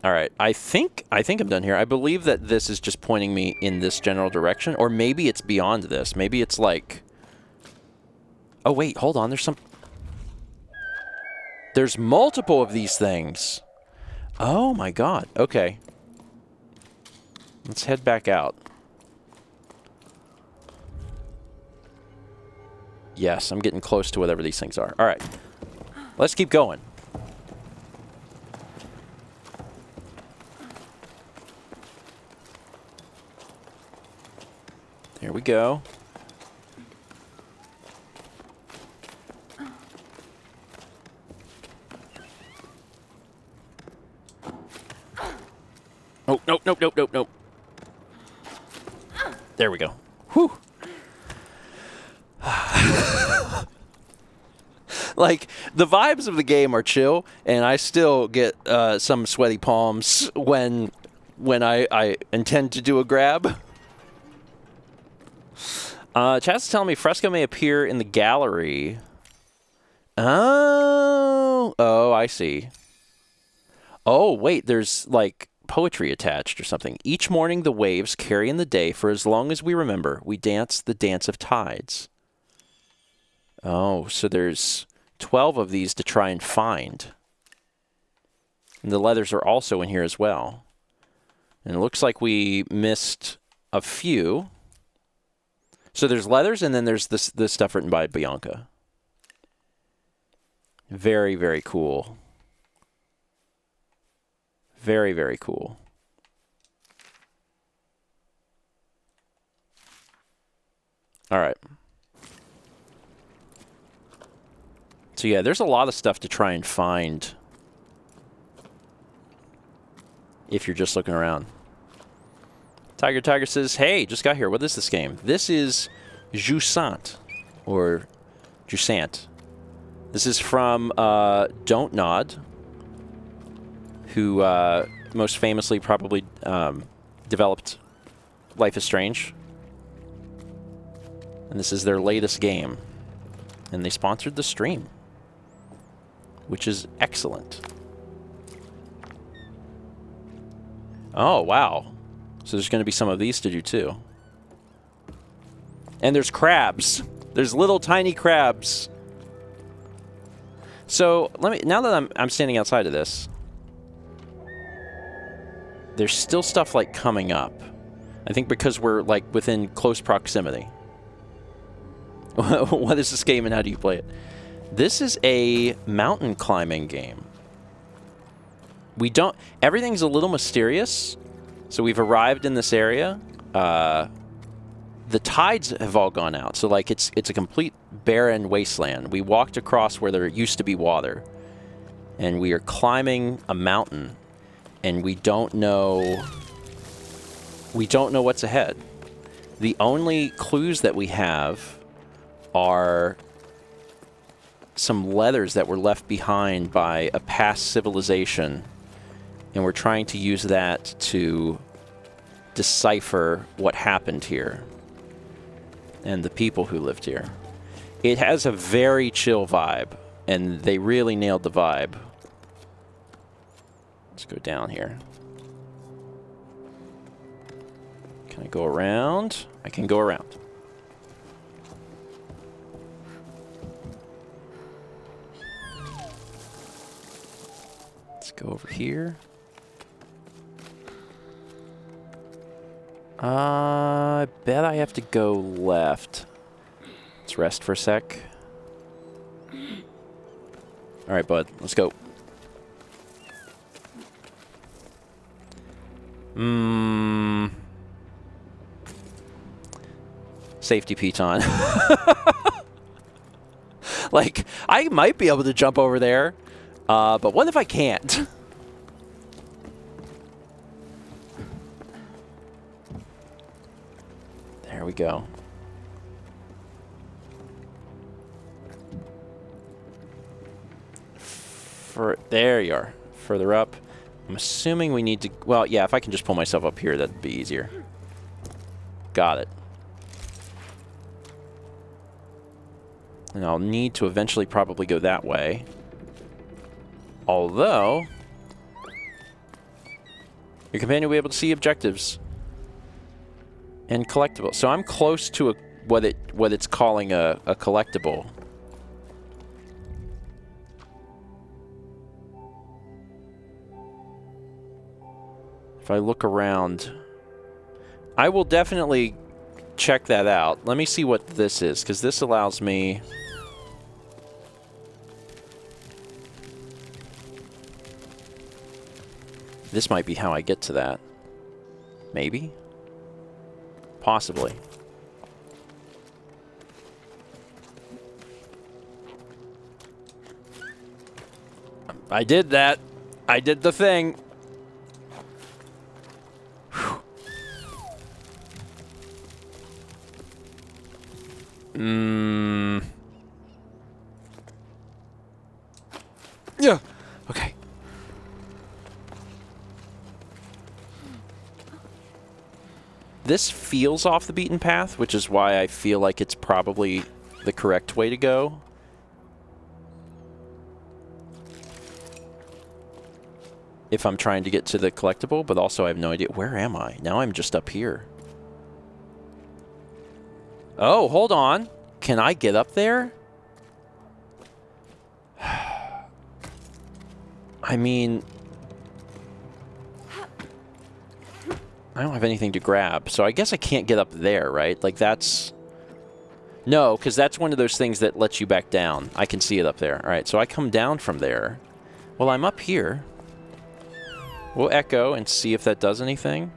All right. I think I'm done here. I believe that this is just pointing me in this general direction, or maybe it's beyond this. Maybe it's like. Oh wait, hold on. There's multiple of these things. Oh my god. Okay. Let's head back out. Yes, I'm getting close to whatever these things are. All right. Let's keep going. Here we go. Oh, nope, nope, nope, nope, nope. There we go. Whew. Like, the vibes of the game are chill, and I still get some sweaty palms when I intend to do a grab. Chat's telling me fresco may appear in the gallery. Oh, I see. Oh, wait, there's, like, poetry attached or something. Each morning the waves carry in the day for as long as we remember. We dance the dance of tides. Oh, so there's 12 of these to try and find. And the leathers are also in here as well. And it looks like we missed a few. So there's leathers, and then there's this stuff written by Bianca. Very, very cool. Very, very cool. All right. So yeah, there's a lot of stuff to try and find if you're just looking around. Tiger says, hey, just got here. What is this game? This is Jusant, or Jusant. This is from Don't Nod, who most famously probably developed Life is Strange. And this is their latest game. And they sponsored the stream, which is excellent. Oh, wow. So there's going to be some of these to do, too. And there's crabs. There's little tiny crabs. So, now that I'm standing outside of this, there's still stuff, like, coming up. I think because we're, like, within close proximity. What is this game and how do you play it? This is a mountain climbing game. Everything's a little mysterious. So we've arrived in this area. The tides have all gone out. So like it's a complete barren wasteland. We walked across where there used to be water. And we are climbing a mountain. And we don't know what's ahead. The only clues that we have are some leathers that were left behind by a past civilization, and we're trying to use that to decipher what happened here and the people who lived here. It has a very chill vibe, and they really nailed the vibe. Let's go down here. Can I go around? I can go around. Let's go over here. I bet I have to go left. Let's rest for a sec. All right, bud. Let's go. Safety piton. Like, I might be able to jump over there, but what if I can't? There we go. There you are. Further up. I'm assuming we need to... Well, yeah, if I can just pull myself up here, that'd be easier. Got it. And I'll need to eventually probably go that way. Although... your companion will be able to see objectives. And collectibles. So I'm close to what it's calling a collectible. If I look around, I will definitely check that out. Let me see what this is, because this allows me... This might be how I get to that. Maybe? Possibly. I did that. I did the thing. Yeah. Okay. This feels off the beaten path, which is why I feel like it's probably the correct way to go. If I'm trying to get to the collectible, but also I have no idea. Where am I? Now I'm just up here. Oh, hold on. Can I get up there? I mean... I don't have anything to grab, so I guess I can't get up there, right? Like, that's... No, because that's one of those things that lets you back down. I can see it up there. All right, so I come down from there. Well, I'm up here. We'll echo and see if that does anything.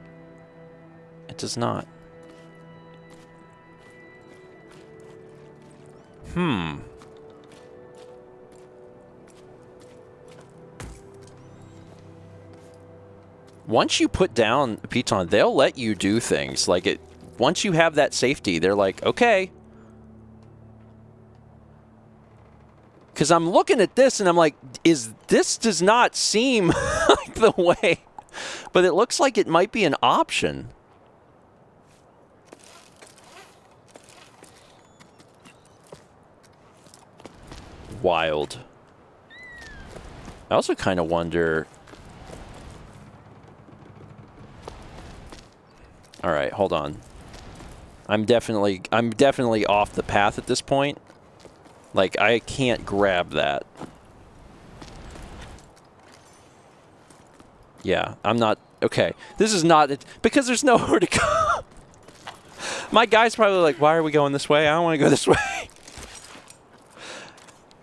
It does not. Once you put down a piton, they'll let you do things. Like, it. Once you have that safety, they're like, okay. Because I'm looking at this and I'm like, this does not seem like the way. But it looks like it might be an option. Wild. I also kind of wonder... All right, hold on. I'm definitely off the path at this point. Like, I can't grab that. Yeah, I'm not... Okay, this is not... Because there's nowhere to go. My guy's probably like, why are we going this way? I don't want to go this way.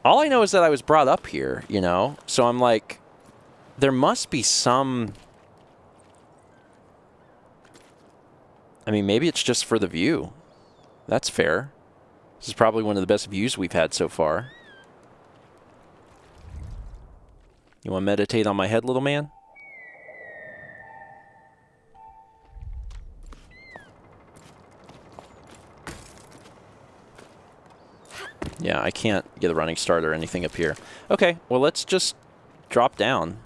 All I know is that I was brought up here, you know? So I'm like, there must be some... I mean, maybe it's just for the view. That's fair. This is probably one of the best views we've had so far. You want to meditate on my head, little man? Yeah, I can't get a running start or anything up here. Okay, well, let's just drop down.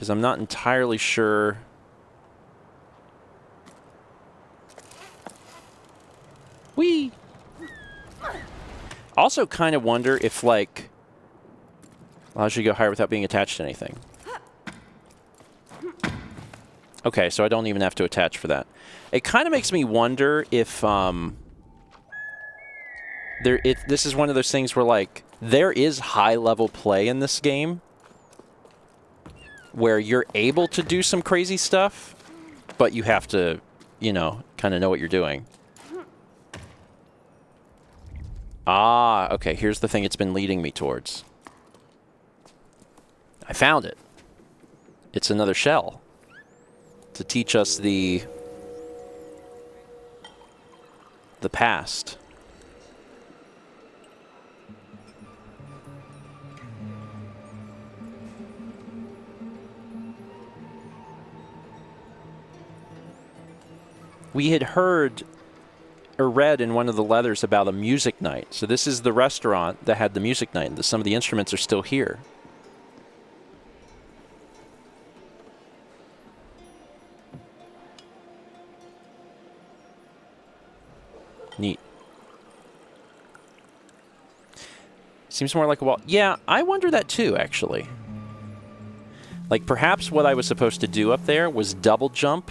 because I'm not entirely sure. Whee! Also kind of wonder if, like, allows you to go higher without being attached to anything. Okay, so I don't even have to attach for that. It kind of makes me wonder if this is one of those things where, like, there is high-level play in this game where you're able to do some crazy stuff, but you have to, you know, kind of know what you're doing. Ah, okay, here's the thing it's been leading me towards. I found it. It's another shell to teach us the past. We had heard or read in one of the letters about a music night. So this is the restaurant that had the music night. And some of the instruments are still here. Neat. Seems more like a wall. Yeah, I wonder that too, actually. Like, perhaps what I was supposed to do up there was double jump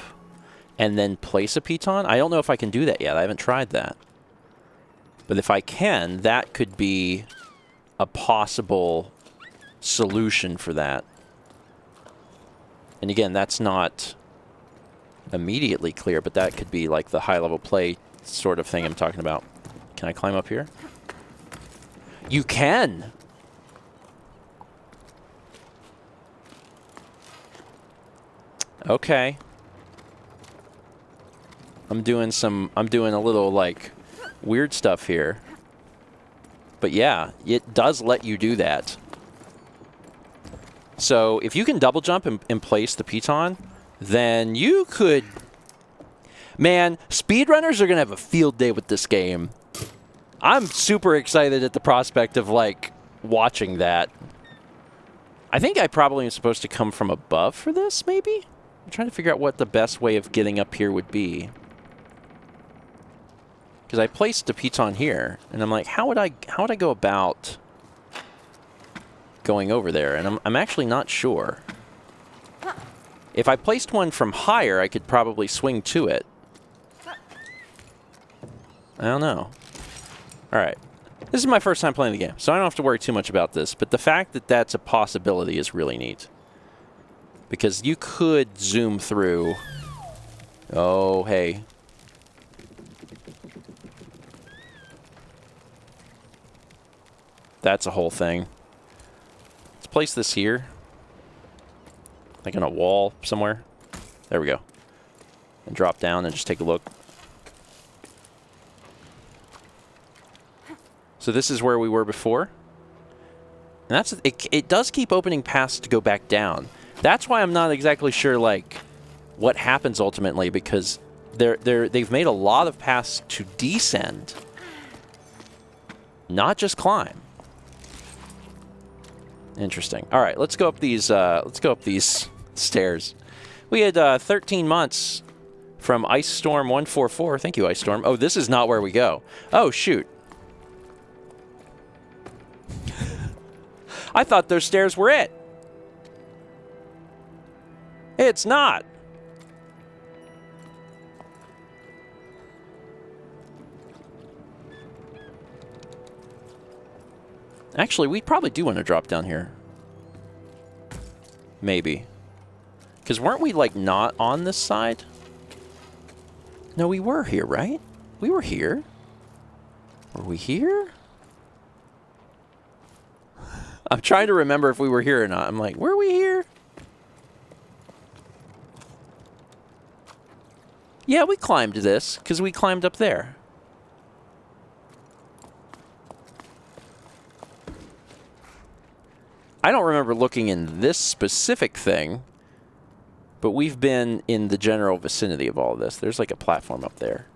and then place a piton. I don't know if I can do that yet. I haven't tried that. But if I can, that could be a possible solution for that. And again, that's not immediately clear, but that could be like the high-level play sort of thing I'm talking about. Can I climb up here? You can! Okay. I'm doing a little, like, weird stuff here. But yeah, it does let you do that. So if you can double jump and place the piton, then you could... Man, speedrunners are going to have a field day with this game. I'm super excited at the prospect of, like, watching that. I think I probably am supposed to come from above for this, maybe? I'm trying to figure out what the best way of getting up here would be. Because I placed a piton here, and I'm like, how would I go about going over there? And I'm actually not sure. If I placed one from higher, I could probably swing to it. I don't know. All right. This is my first time playing the game, so I don't have to worry too much about this. But the fact that that's a possibility is really neat. Because you could zoom through. Oh, hey. That's a whole thing. Let's place this here. Like on a wall somewhere. There we go. And drop down and just take a look. So this is where we were before. And that's it does keep opening paths to go back down. That's why I'm not exactly sure, like, what happens ultimately, because they've made a lot of paths to descend, not just climb. Interesting. All right, let's go up these stairs. We had 13 months from Ice Storm 144. Thank you, Ice Storm. Oh, this is not where we go. Oh, shoot. I thought those stairs were it. It's not. Actually, we probably do want to drop down here. Maybe. Because weren't we, like, not on this side? No, we were here, right? We were here. Were we here? I'm trying to remember if we were here or not. I'm like, were we here? Yeah, we climbed this, because we climbed up there. I don't remember looking in this specific thing, but we've been in the general vicinity of all of this. There's like a platform up there.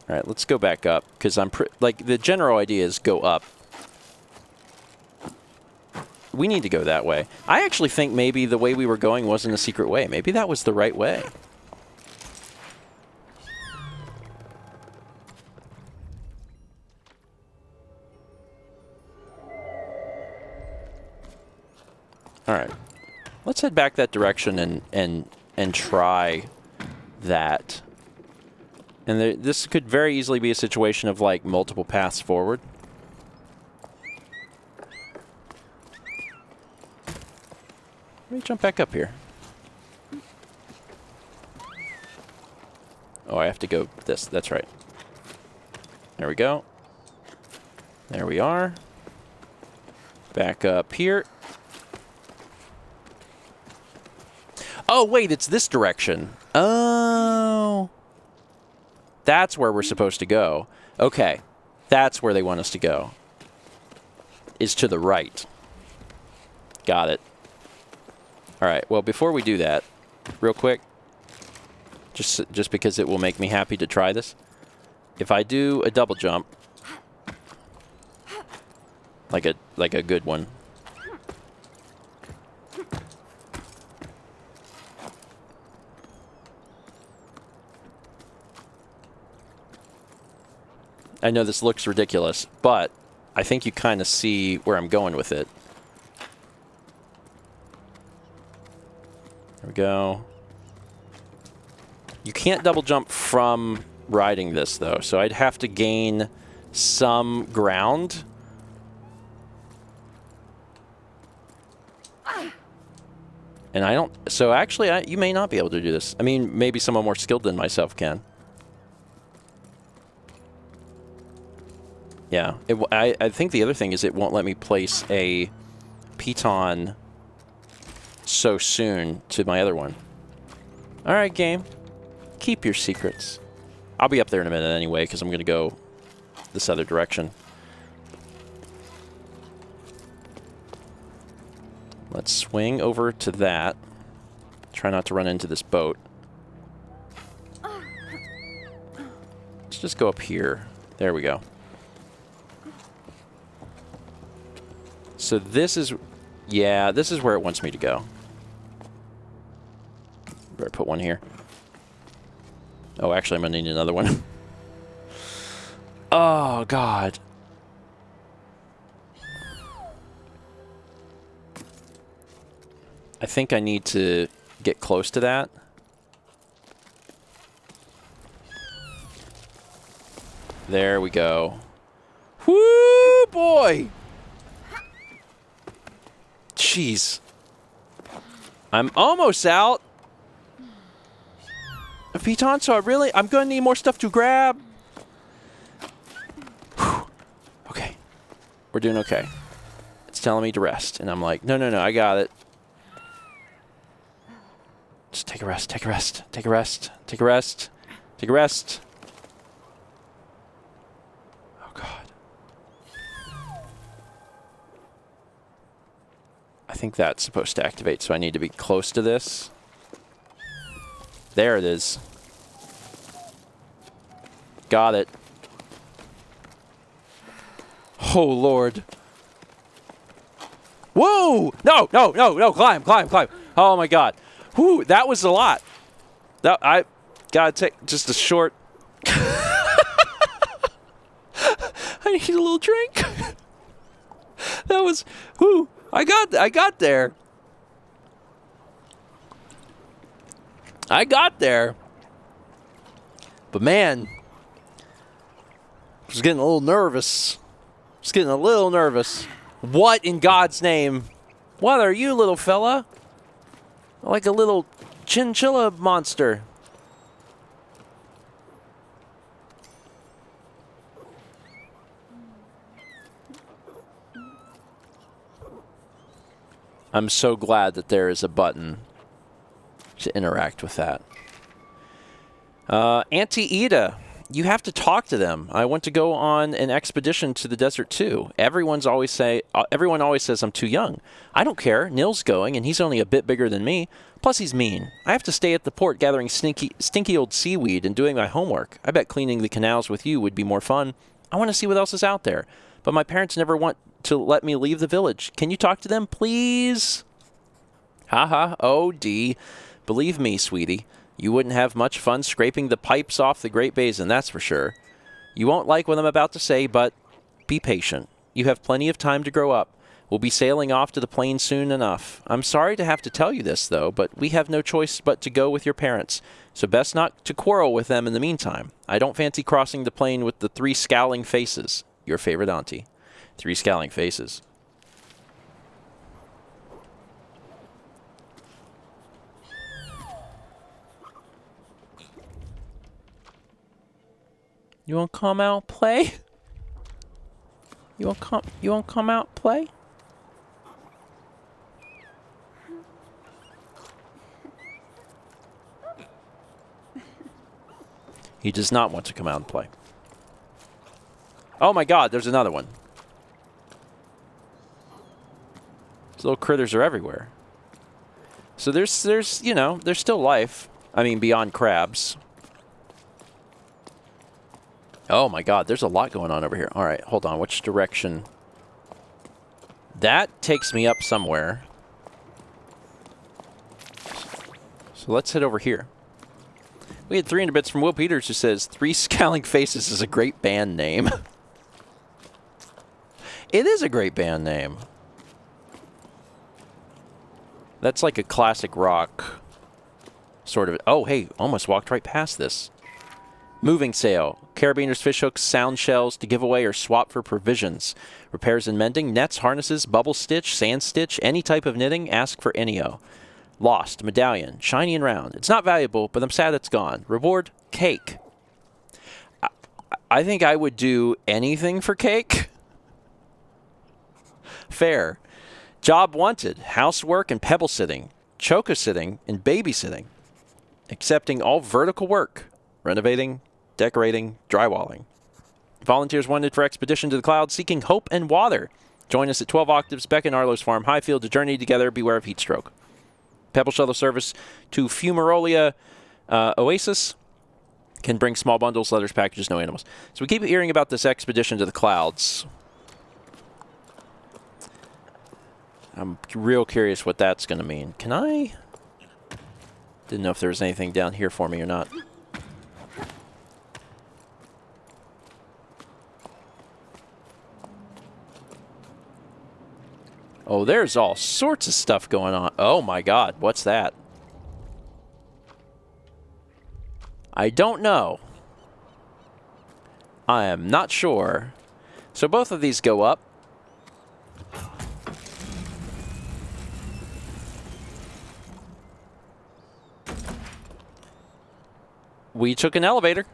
All right, let's go back up, because I'm like, the general idea is go up. we need to go that way. I actually think maybe the way we were going wasn't a secret way. Maybe that was the right way. All right. Let's head back that direction and try that. And this could very easily be a situation of like multiple paths forward. Let me jump back up here. Oh, I have to go this. That's right. There we go. There we are. Back up here. Oh, wait, it's this direction. Oh. That's where we're supposed to go. Okay. That's where they want us to go. Is to the right. Got it. All right, well, before we do that, real quick, just because it will make me happy to try this, if I do a double jump, like a good one, I know this looks ridiculous, but I think you kind of see where I'm going with it. There we go. You can't double jump from riding this, though, so I'd have to gain some ground. And I don't... So actually, you may not be able to do this. I mean, maybe someone more skilled than myself can. Yeah. I think the other thing is it won't let me place a piton so soon to my other one. All right, game. Keep your secrets. I'll be up there in a minute anyway because I'm going to go this other direction. Let's swing over to that. Try not to run into this boat. Let's just go up here. There we go. So this is... Yeah, this is where it wants me to go. Better put one here. Oh, actually, I'm going to need another one. Oh, God. I think I need to get close to that. There we go. Woo, boy! Jeez. I'm almost out of piton, so I'm going to need more stuff to grab. Whew. Okay. We're doing okay. It's telling me to rest, and I'm like, no, I got it. Just take a rest, take a rest, take a rest, take a rest, take a rest. Oh, God. I think that's supposed to activate, so I need to be close to this. There it is. Got it. Oh, Lord. Whoa! No, climb. Oh, my God. Whew, that was a lot. I gotta take just a short... I need a little drink. That was... Whew, I got there. I got there. But man, I was getting a little nervous. What in God's name? What are you, little fella? Like a little chinchilla monster. I'm so glad that there is a button to interact with that. Auntie Ida, you have to talk to them. I want to go on an expedition to the desert too. Everyone always says I'm too young. I don't care. Nil's going, and he's only a bit bigger than me. Plus, he's mean. I have to stay at the port gathering stinky old seaweed and doing my homework. I bet cleaning the canals with you would be more fun. I want to see what else is out there. But my parents never want to let me leave the village. Can you talk to them, please? Haha, OD. Believe me, sweetie, you wouldn't have much fun scraping the pipes off the Great Basin, that's for sure. You won't like what I'm about to say, but be patient. You have plenty of time to grow up. We'll be sailing off to the plains soon enough. I'm sorry to have to tell you this, though, but we have no choice but to go with your parents, so best not to quarrel with them in the meantime. I don't fancy crossing the plain with the 3 scowling faces. Your favorite auntie. 3 scowling faces. You won't come out play? You won't come out play? He does not want to come out and play. Oh my god, there's another one. These little critters are everywhere. So there's, you know, there's still life. I mean, beyond crabs. Oh my god, there's a lot going on over here. All right, hold on. Which direction? That takes me up somewhere. So let's head over here. We had 300 bits from Will Peters, who says, 3 Scowling Faces is a great band name. It is a great band name. That's like a classic rock sort of. Oh, hey, almost walked right past this. Moving sail. Carabiners, fishhooks, sound shells to give away or swap for provisions. Repairs and mending, nets, harnesses, bubble stitch, sand stitch, any type of knitting, ask for Enio. Lost, medallion, shiny and round. It's not valuable, but I'm sad it's gone. Reward, cake. I think I would do anything for cake. Fair. Job wanted, housework and pebble sitting, choco sitting and babysitting. Accepting all vertical work, renovating, decorating, drywalling. Volunteers wanted for expedition to the clouds, seeking hope and water. Join us at 12 Octaves, Beck and Arlo's Farm, Highfield, to journey together, beware of heat stroke. Pebble shuttle service to Fumarolia Oasis. Can bring small bundles, letters, packages, no animals. So we keep hearing about this expedition to the clouds. I'm real curious what that's going to mean. Can I? Didn't know if there was anything down here for me or not. Oh, there's all sorts of stuff going on. Oh my god, what's that? I don't know. I am not sure. So both of these go up. We took an elevator.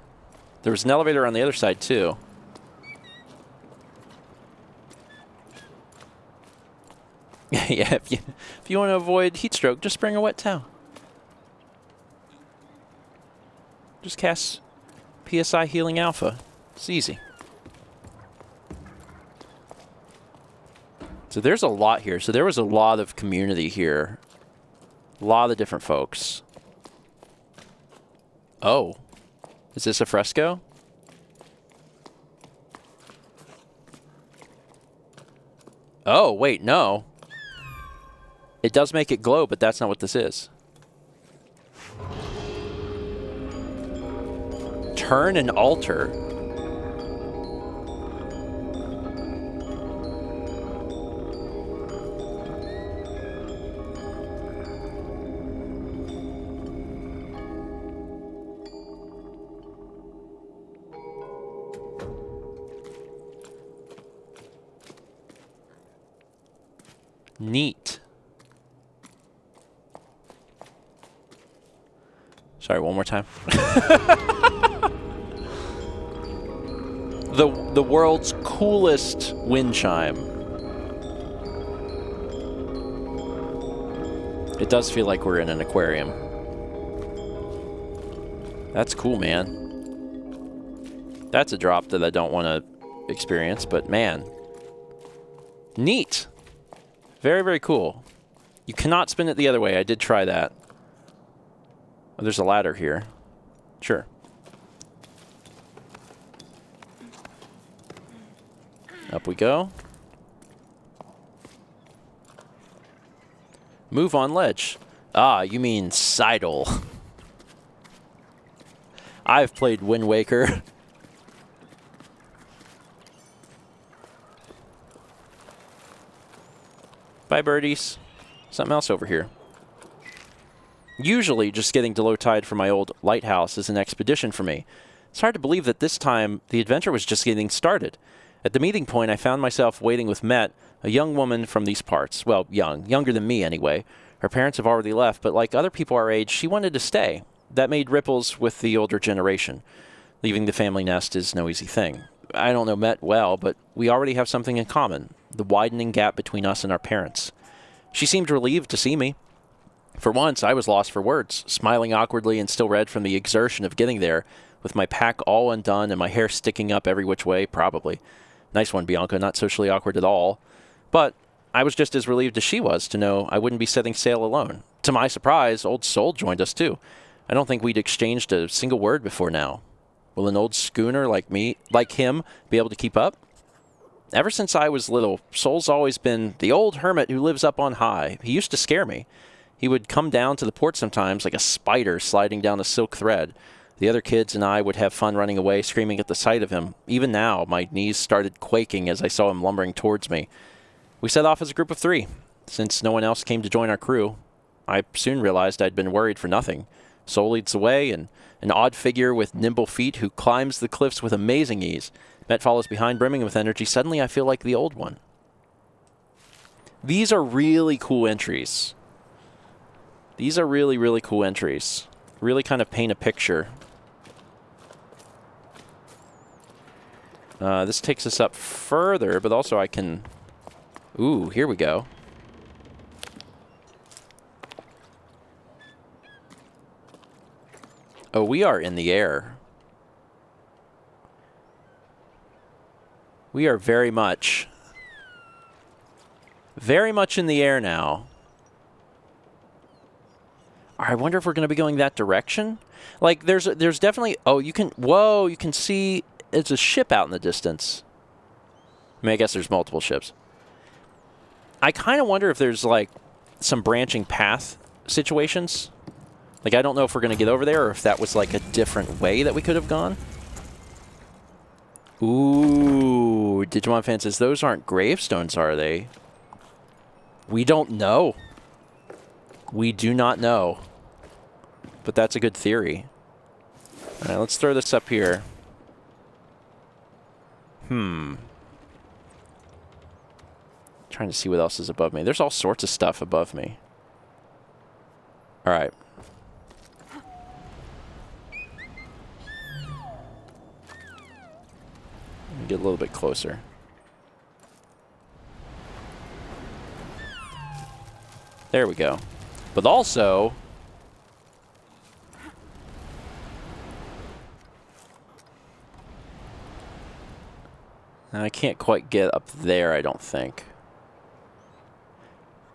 There was an elevator on the other side too. Yeah, if you want to avoid heat stroke, just bring a wet towel. Just cast PSI Healing Alpha. It's easy. So there's a lot here. So there was a lot of community here. A lot of different folks. Oh. Is this a fresco? Oh, wait, no. It does make it glow, but that's not what this is. Turn and alter. Neat. Sorry, one more time. The world's coolest wind chime. It does feel like we're in an aquarium. That's cool, man. That's a drop that I don't want to experience, but man. Neat. Very, very cool. You cannot spin it the other way. I did try that. Oh, there's a ladder here. Sure. Up we go. Move on ledge. Ah, you mean Seidel. I've played Wind Waker. Bye, birdies. Something else over here. Usually, just getting to low tide from my old lighthouse is an expedition for me. It's hard to believe that this time the adventure was just getting started. At the meeting point, I found myself waiting with Met, a young woman from these parts. Well, younger than me anyway. Her parents have already left, but like other people our age, she wanted to stay. That made ripples with the older generation. Leaving the family nest is no easy thing. I don't know Met well, but we already have something in common, the widening gap between us and our parents. She seemed relieved to see me. For once, I was lost for words, smiling awkwardly and still red from the exertion of getting there, with my pack all undone and my hair sticking up every which way, probably. Nice one, Bianca, not socially awkward at all. But I was just as relieved as she was to know I wouldn't be setting sail alone. To my surprise, Old Soul joined us too. I don't think we'd exchanged a single word before now. Will an old schooner like him, be able to keep up? Ever since I was little, Soul's always been the old hermit who lives up on high. He used to scare me. He would come down to the port sometimes like a spider sliding down a silk thread. The other kids and I would have fun running away, screaming at the sight of him. Even now, my knees started quaking as I saw him lumbering towards me. We set off as a group of 3. Since no one else came to join our crew, I soon realized I'd been worried for nothing. Soul leads the way, and an odd figure with nimble feet who climbs the cliffs with amazing ease. Met follows behind, brimming with energy. Suddenly, I feel like the old one. These are really cool entries. These are really, really cool entries. Really kind of paint a picture. This takes us up further, but also I can... Ooh, here we go. Oh, we are in the air. We are very much in the air now. I wonder if we're going to be going that direction. Like, there's definitely... Oh, you can... Whoa, you can see... It's a ship out in the distance. I mean, I guess there's multiple ships. I kind of wonder if there's, like, some branching path situations. Like, I don't know if we're going to get over there or if that was, like, a different way that we could have gone. Ooh, Digimon fan says, those aren't gravestones, are they? We don't know. We do not know. But that's a good theory. All right, let's throw this up here. Trying to see what else is above me. There's all sorts of stuff above me. All right. Let me get a little bit closer. There we go. But also... I can't quite get up there, I don't think.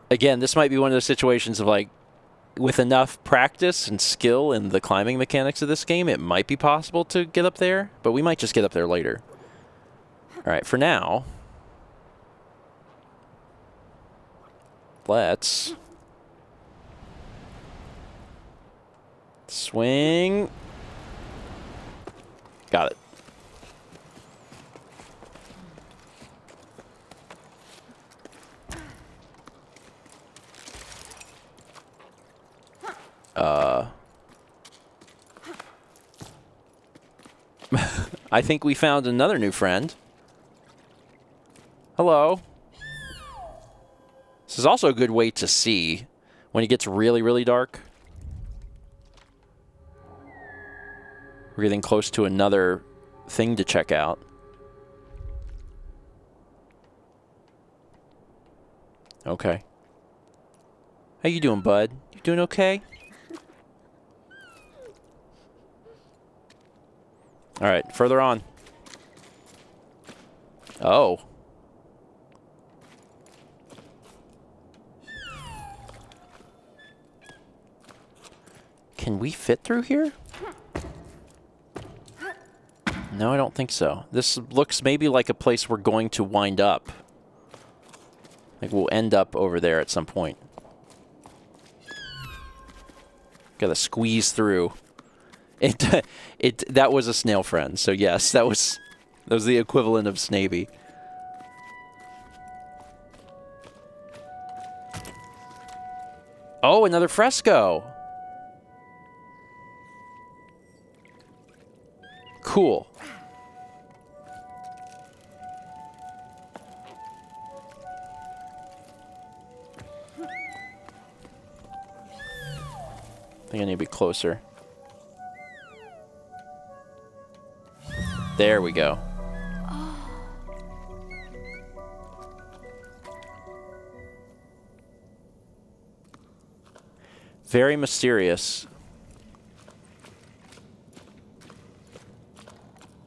Again, this might be one of those situations of, like, with enough practice and skill in the climbing mechanics of this game, it might be possible to get up there, but we might just get up there later. All right, for now, let's swing. Got it. I think we found another new friend. Hello. This is also a good way to see when it gets really, really dark. We're getting close to another thing to check out. Okay. How you doing, bud? You doing okay? All right, further on. Oh. Can we fit through here? No, I don't think so. This looks maybe like a place we're going to wind up. Like we'll end up over there at some point. Gotta squeeze through. That was a snail friend, so yes, that was the equivalent of Snavy. Oh, another fresco. Cool. I think I need to be closer. There we go. Very mysterious.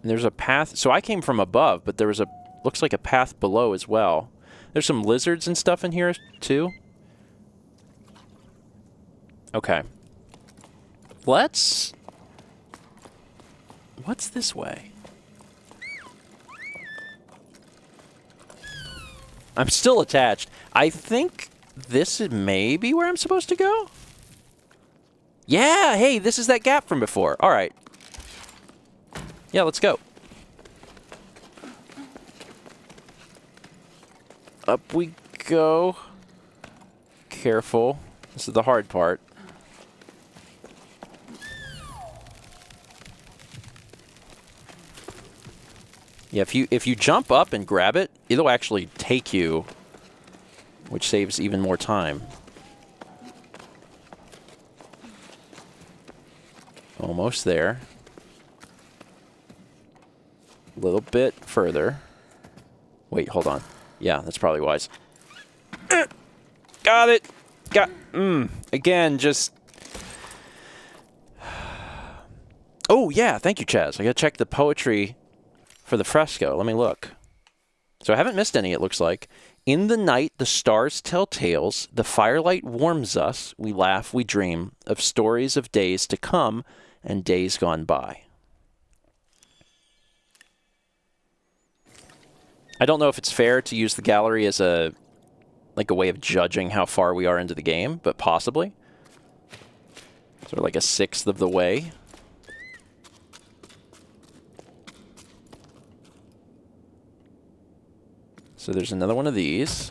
And there's a path. So I came from above, but there was looks like a path below as well. There's some lizards and stuff in here too. Okay. What's this way? I'm still attached. I think this is maybe where I'm supposed to go. Yeah, hey, this is that gap from before. All right. Yeah, let's go. Up we go. Careful. This is the hard part. Yeah, if you jump up and grab it, it'll actually take you, which saves even more time. Almost there. A little bit further. Wait, hold on. Yeah, that's probably wise. Got it. Again, just... Oh, yeah, thank you, Chaz. I gotta check the poetry for the fresco. Let me look. So I haven't missed any, it looks like. In the night, the stars tell tales. The firelight warms us. We laugh, we dream of stories of days to come and days gone by. I don't know if it's fair to use the gallery as a way of judging how far we are into the game, but possibly. Sort of like a sixth of the way. So there's another one of these.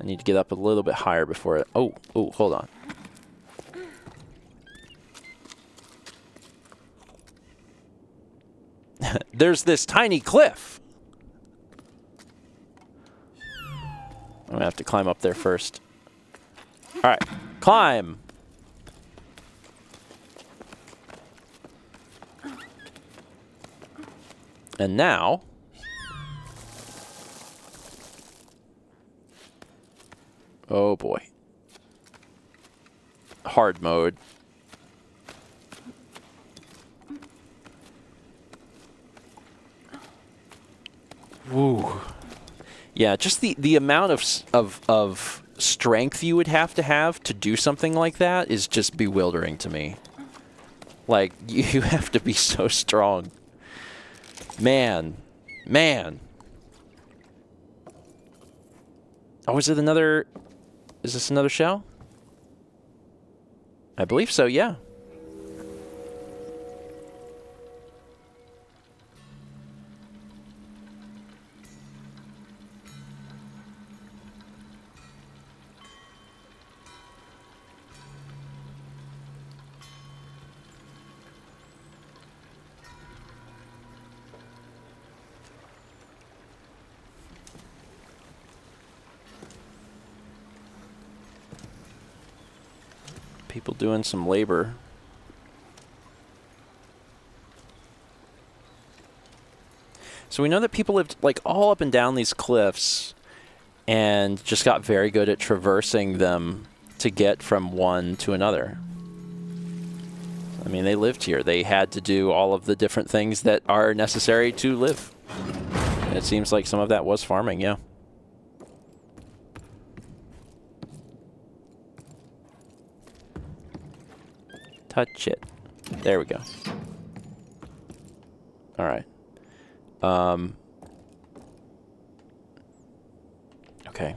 I need to get up a little bit higher before it... Oh, hold on. There's this tiny cliff. I'm going to have to climb up there first. All right, climb. And now... Oh boy. Hard mode. Woo. Yeah, just the amount of strength you would have to do something like that is just bewildering to me. Like, you have to be so strong. Man. Oh, is this another shell? I believe so, yeah. People doing some labor. So we know that people lived like all up and down these cliffs and just got very good at traversing them to get from one to another. I mean, they lived here. They had to do all of the different things that are necessary to live. And it seems like some of that was farming, yeah. Touch it. There we go. All right. Okay.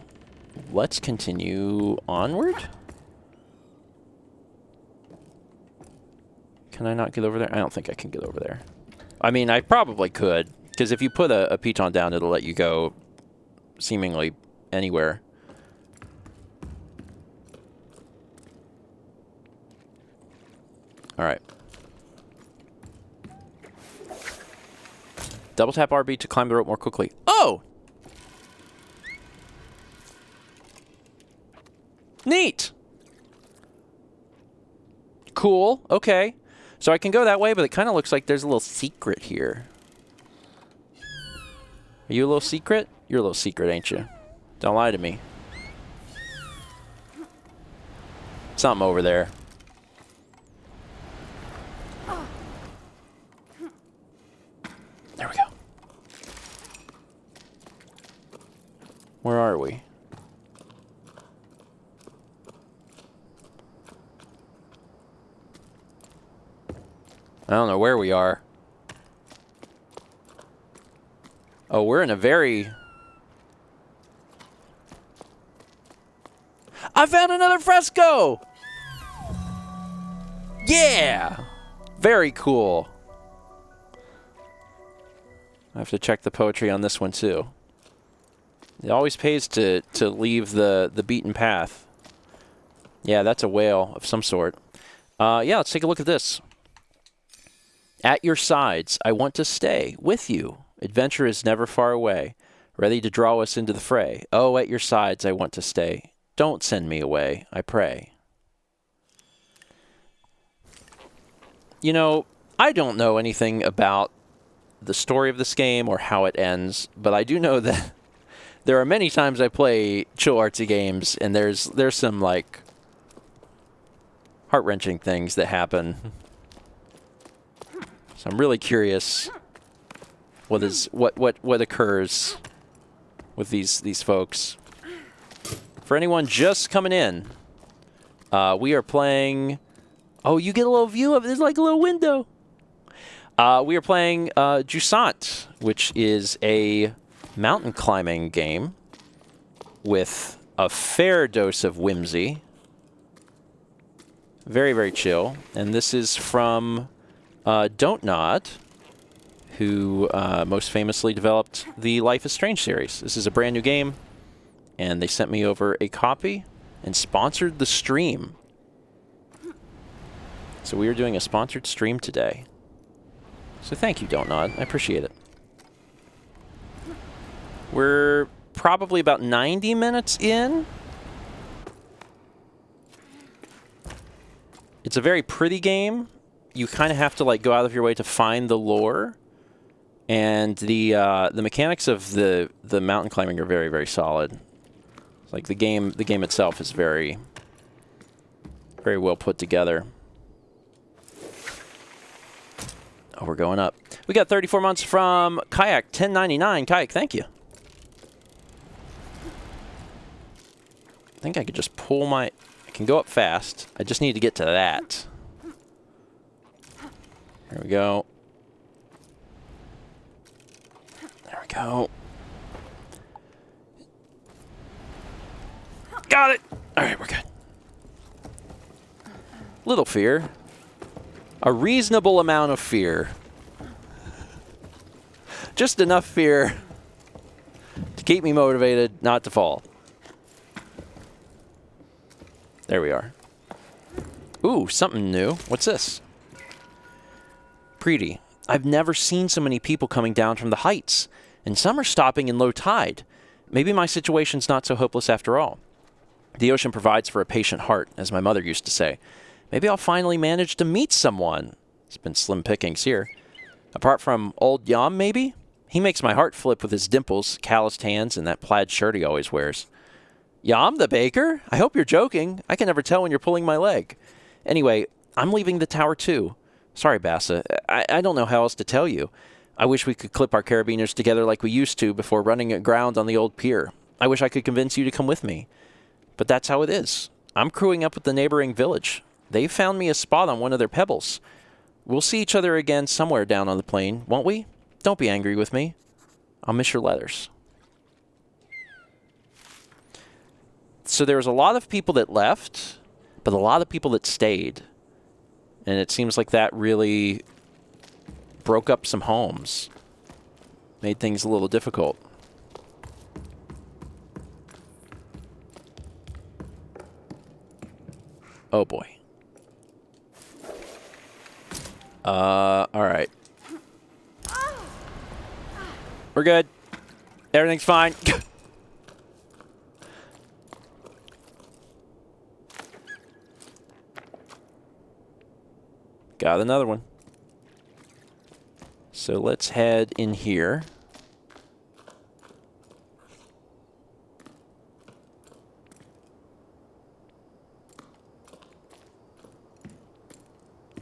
Let's continue onward. Can I not get over there? I don't think I can get over there. I mean, I probably could, because if you put a piton down, it'll let you go seemingly anywhere. All right. Double tap RB to climb the rope more quickly. Oh! Neat! Cool. Okay. So I can go that way, but it kind of looks like there's a little secret here. Are you a little secret? You're a little secret, ain't you? Don't lie to me. Something over there. There we go. Where are we? I don't know where we are. Oh, we're in a very... I found another fresco! Yeah! Very cool. I have to check the poetry on this one, too. It always pays to leave the beaten path. Yeah, that's a whale of some sort. Yeah, let's take a look at this. At your sides, I want to stay with you. Adventure is never far away, ready to draw us into the fray. Oh, at your sides, I want to stay. Don't send me away, I pray. You know, I don't know anything about the story of this game or how it ends, but I do know that there are many times I play chill artsy games, and there's some, like, heart-wrenching things that happen. So I'm really curious what occurs with these folks. For anyone just coming in, we are playing. Oh, you get a little view of it. There's like a little window. We are playing Jusant, which is a mountain climbing game with a fair dose of whimsy. Very, very chill. And this is from Don't Nod, who most famously developed the Life is Strange series. This is a brand new game, and they sent me over a copy and sponsored the stream. So we are doing a sponsored stream today. So thank you, Don't Nod. I appreciate it. We're probably about 90 minutes in. It's a very pretty game. You kind of have to like go out of your way to find the lore, and the mechanics of the mountain climbing are very, very solid. Like the game itself is very, very well put together. Oh, we're going up. We got 34 months from Kayak 1099. Kayak, thank you. I think I could just pull my... I can go up fast. I just need to get to that. There we go. There we go. Got it! Alright, we're good. Little fear. A reasonable amount of fear. Just enough fear to keep me motivated not to fall. There we are. Ooh, something new. What's this? Pretty. I've never seen so many people coming down from the heights, and some are stopping in low tide. Maybe my situation's not so hopeless after all. The ocean provides for a patient heart, as my mother used to say. Maybe I'll finally manage to meet someone. It's been slim pickings here. Apart from old Yam, maybe? He makes my heart flip with his dimples, calloused hands, and that plaid shirt he always wears. Yam, the baker? I hope you're joking. I can never tell when you're pulling my leg. Anyway, I'm leaving the tower too. Sorry, Bassa. I don't know how else to tell you. I wish we could clip our carabiners together like we used to before running aground on the old pier. I wish I could convince you to come with me. But that's how it is. I'm crewing up with the neighboring village. They found me a spot on one of their pebbles. We'll see each other again somewhere down on the plain, won't we? Don't be angry with me. I'll miss your letters. So there was a lot of people that left, but a lot of people that stayed. And it seems like that really broke up some homes. Made things a little difficult. Oh boy. Alright. We're good. Everything's fine. Got another one. So let's head in here.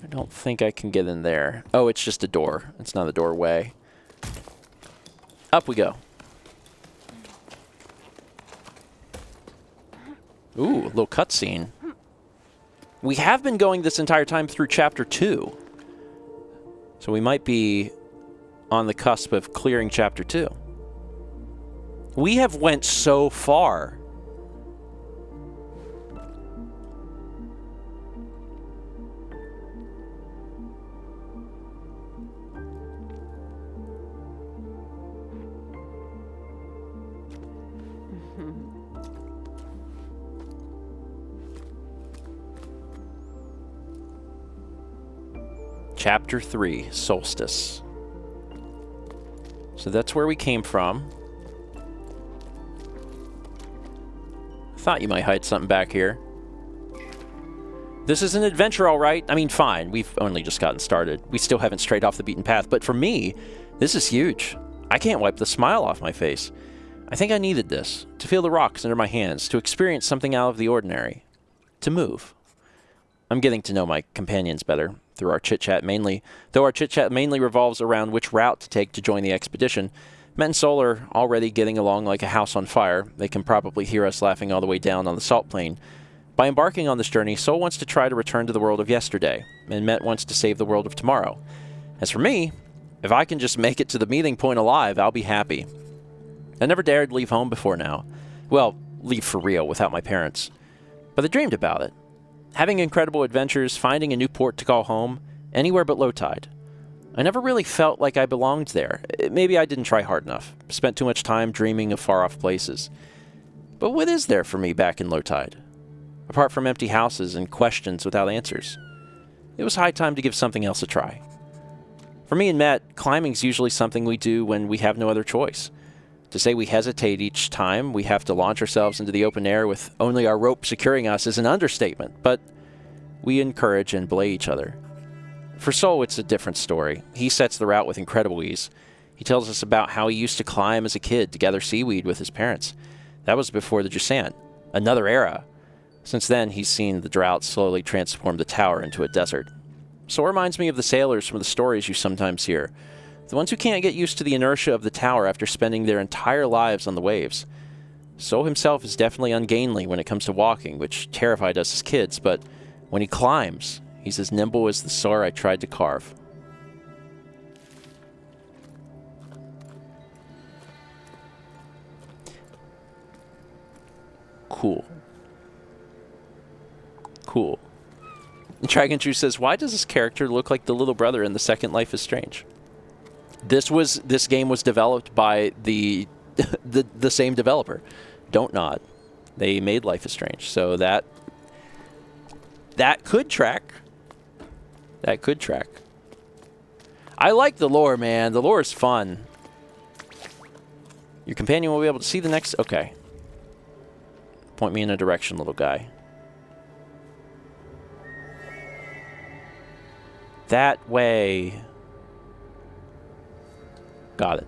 I don't think I can get in there. Oh, it's just a door. It's not a doorway. Up we go. Ooh, a little cutscene. We have been going this entire time through Chapter 2. So we might be on the cusp of clearing Chapter 2. We have went so far. Chapter 3, Solstice. So that's where we came from. Thought you might hide something back here. This is an adventure, all right. I mean, fine. We've only just gotten started. We still haven't strayed off the beaten path. But for me, this is huge. I can't wipe the smile off my face. I think I needed this. To feel the rocks under my hands. To experience something out of the ordinary. To move. I'm getting to know my companions better. Through our chit-chat mainly. Though our chit-chat mainly revolves around which route to take to join the expedition, Met and Sol are already getting along like a house on fire. They can probably hear us laughing all the way down on the salt plain. By embarking on this journey, Sol wants to try to return to the world of yesterday, and Met wants to save the world of tomorrow. As for me, if I can just make it to the meeting point alive, I'll be happy. I never dared leave home before now. Well, leave for real without my parents. But I dreamed about it. Having incredible adventures, finding a new port to call home, anywhere but low tide. I never really felt like I belonged there. Maybe I didn't try hard enough. Spent too much time dreaming of far-off places. But what is there for me back in low tide? Apart from empty houses and questions without answers. It was high time to give something else a try. For me and Matt, climbing's usually something we do when we have no other choice. To say we hesitate each time we have to launch ourselves into the open air with only our rope securing us is an understatement, but we encourage and belay each other. For Sol, it's a different story. He sets the route with incredible ease. He tells us about how he used to climb as a kid to gather seaweed with his parents. That was before the Jusant, another era. Since then, he's seen the drought slowly transform the tower into a desert. Sol reminds me of the sailors from the stories you sometimes hear. The ones who can't get used to the inertia of the tower after spending their entire lives on the waves. Sol himself is definitely ungainly when it comes to walking, which terrified us as kids, but when he climbs, he's as nimble as the sword I tried to carve. Cool. Cool. Dragon Juice says, why does this character look like the little brother in the second Life is Strange? This game was developed by the same developer. Don't nod. They made Life is Strange, so that could track. That could track. I like the lore, man. The lore is fun. Your companion will be able to see the next... Okay. Point me in a direction, little guy. That way. Got it.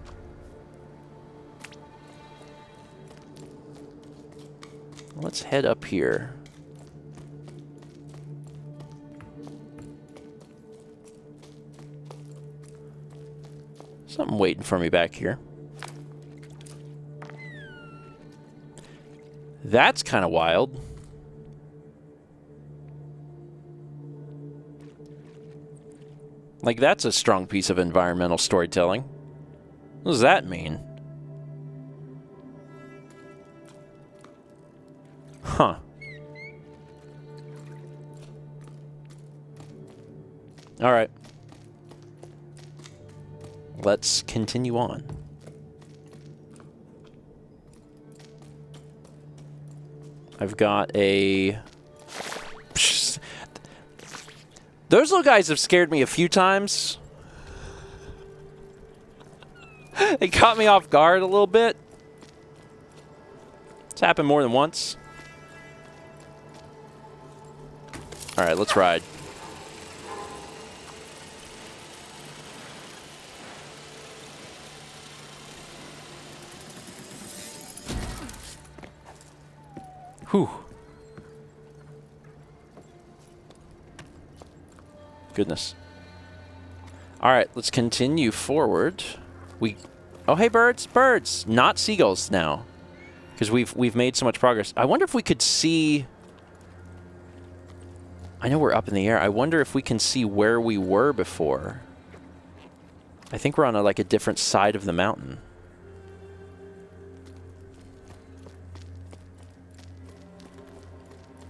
Let's head up here. Something waiting for me back here. That's kind of wild. Like, that's a strong piece of environmental storytelling. What does that mean? Huh. All right. Let's continue on. I've got a... Those little guys have scared me a few times. They caught me off guard a little bit. It's happened more than once. All right, let's ride. Whew. Goodness. All right, let's continue forward. Oh, hey, birds, birds, not seagulls now, because we've made so much progress. I wonder if we could see. I know we're up in the air. I wonder if we can see where we were before. I think we're on like a different side of the mountain.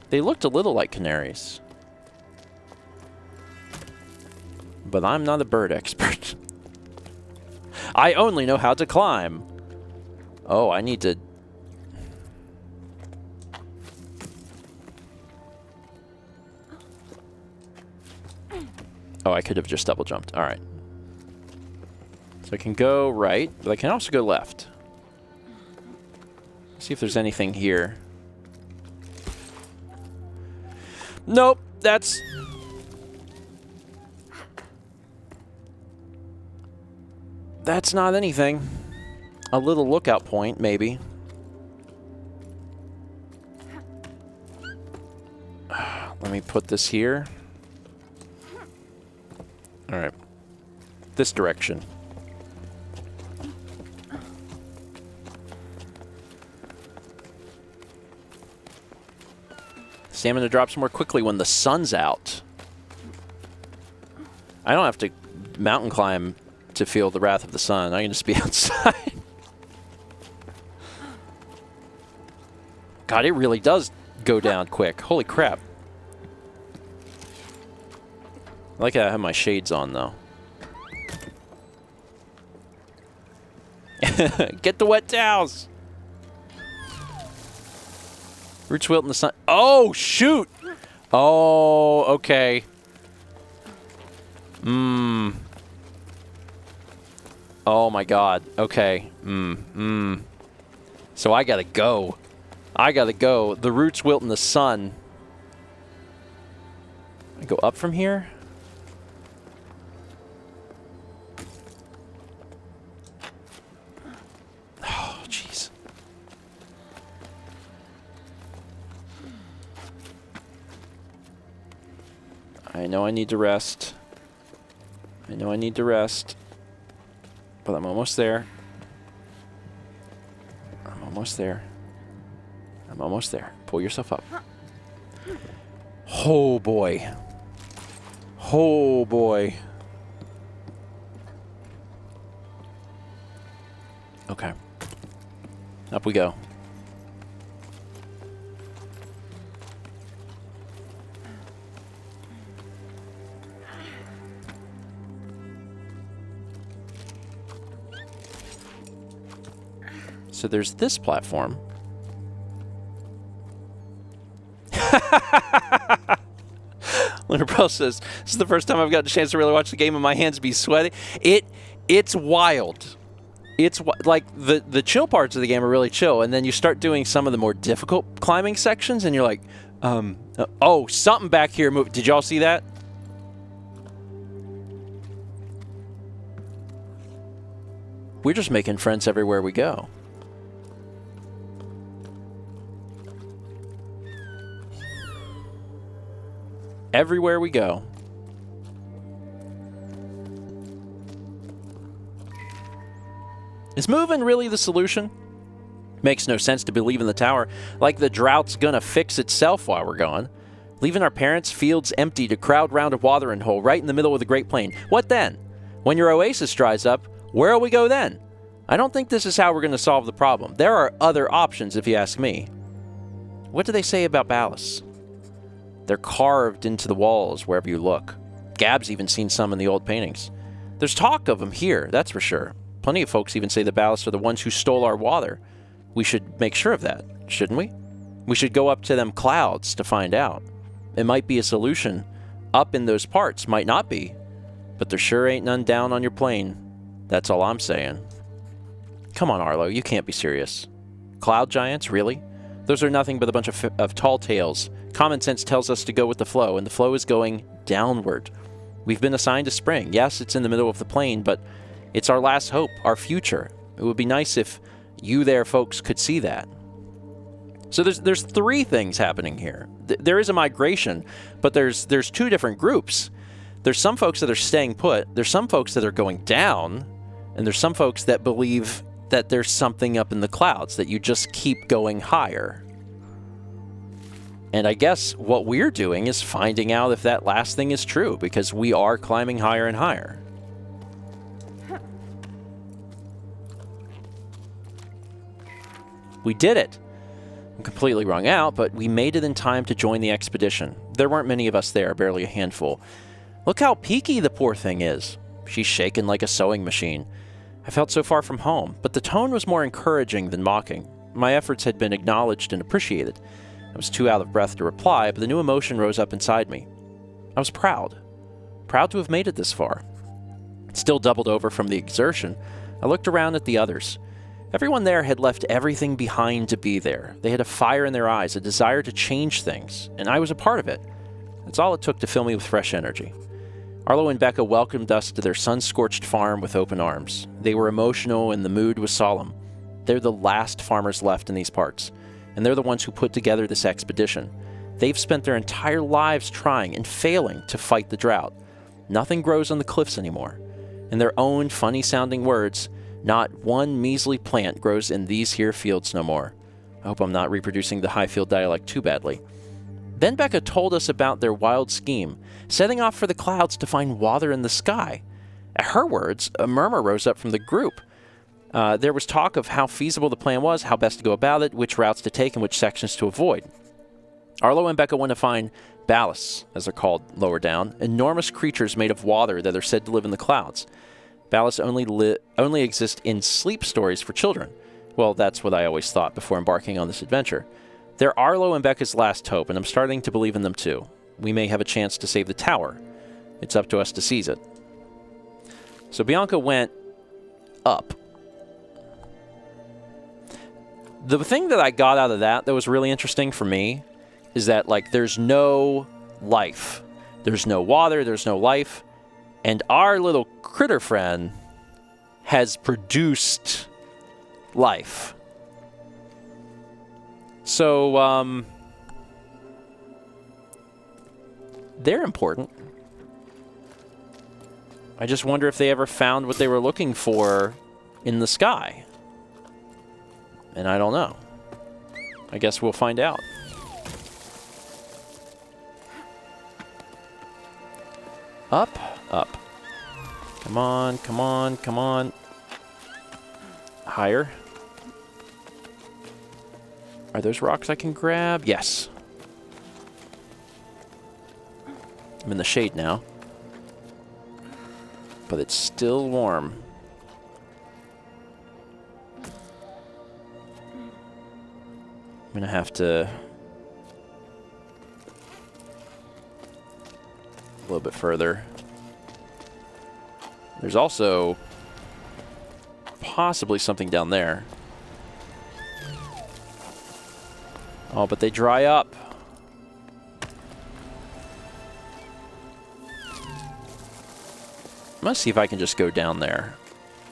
They looked a little like canaries. But I'm not a bird expert. I only know how to climb. Oh, I need to... Oh, I could have just double jumped. All right. So I can go right, but I can also go left. See if there's anything here. Nope, that's... That's not anything. A little lookout point, maybe. Let me put this here. All right. This direction. Stamina drops more quickly when the sun's out. I don't have to mountain climb to feel the wrath of the sun. I can just be outside. God, it really does go down quick. Holy crap. I like how I have my shades on, though. Get the wet towels. Roots wilt in the sun. Oh, shoot. Oh, okay. Oh, my God. Okay. So I gotta go. I gotta go. The roots wilt in the sun. I go up from here? Oh, jeez. I know I need to rest. I know I need to rest. But I'm almost there. I'm almost there. I'm almost there. Pull yourself up. Oh, boy. Oh, boy. Okay. Up we go. So there's this platform. Lunar Bro says, this is the first time I've gotten a chance to really watch the game and my hands be sweaty. It's wild. It's like the chill parts of the game are really chill, and then you start doing some of the more difficult climbing sections, and you're like, oh, something back here moved. Did y'all see that? We're just making friends everywhere we go. Everywhere we go. Is moving really the solution? Makes no sense to believe in the tower. Like the drought's gonna fix itself while we're gone. Leaving our parents' fields empty to crowd round a watering hole right in the middle of the Great Plain. What then? When your oasis dries up, where'll we go then? I don't think this is how we're gonna solve the problem. There are other options if you ask me. What do they say about ballasts? They're carved into the walls wherever you look. Gab's even seen some in the old paintings. There's talk of them here, that's for sure. Plenty of folks even say the Ballasts are the ones who stole our water. We should make sure of that, shouldn't we? We should go up to them clouds to find out. It might be a solution. Up in those parts might not be. But there sure ain't none down on your plane. That's all I'm saying. Come on, Arlo, you can't be serious. Cloud giants, really? Those are nothing but a bunch of tall tales. Common sense tells us to go with the flow, and the flow is going downward. We've been assigned to spring. Yes, it's in the middle of the plane, but it's our last hope, our future. It would be nice if you there folks could see that. So there's three things happening here. There is a migration, but there's two different groups. There's some folks that are staying put, there's some folks that are going down, and there's some folks that believe that there's something up in the clouds, that you just keep going higher. And I guess what we're doing is finding out if that last thing is true, because we are climbing higher and higher. We did it! I'm completely wrung out, but we made it in time to join the expedition. There weren't many of us there, barely a handful. Look how peaky the poor thing is. She's shaken like a sewing machine. I felt so far from home, but the tone was more encouraging than mocking. My efforts had been acknowledged and appreciated. I was too out of breath to reply, but the new emotion rose up inside me. I was proud. Proud to have made it this far. Still doubled over from the exertion, I looked around at the others. Everyone there had left everything behind to be there. They had a fire in their eyes, a desire to change things, and I was a part of it. That's all it took to fill me with fresh energy. Arlo and Becca welcomed us to their sun-scorched farm with open arms. They were emotional and the mood was solemn. They're the last farmers left in these parts, and they're the ones who put together this expedition. They've spent their entire lives trying and failing to fight the drought. Nothing grows on the cliffs anymore. In their own funny-sounding words, not one measly plant grows in these here fields no more. I hope I'm not reproducing the Highfield dialect too badly. Then Becca told us about their wild scheme, setting off for the clouds to find water in the sky. At her words, a murmur rose up from the group. There was talk of how feasible the plan was, how best to go about it, which routes to take and which sections to avoid. Arlo and Becca went to find ballasts, as they're called lower down, enormous creatures made of water that are said to live in the clouds. Ballasts only exist in sleep stories for children. Well, that's what I always thought before embarking on this adventure. They're Arlo and Becca's last hope, and I'm starting to believe in them too. We may have a chance to save the tower. It's up to us to seize it. So Bianca went up. The thing that I got out of that was really interesting for me is that, like, there's no life. There's no water, there's no life. And our little critter friend has produced life. So, they're important. I just wonder if they ever found what they were looking for in the sky. And I don't know. I guess we'll find out. Up, up. Come on, come on, come on. Higher. Are those rocks I can grab? Yes. I'm in the shade now. But it's still warm. I'm gonna have to... a little bit further. There's also possibly something down there. Oh, but they dry up. I'm gonna see if I can just go down there,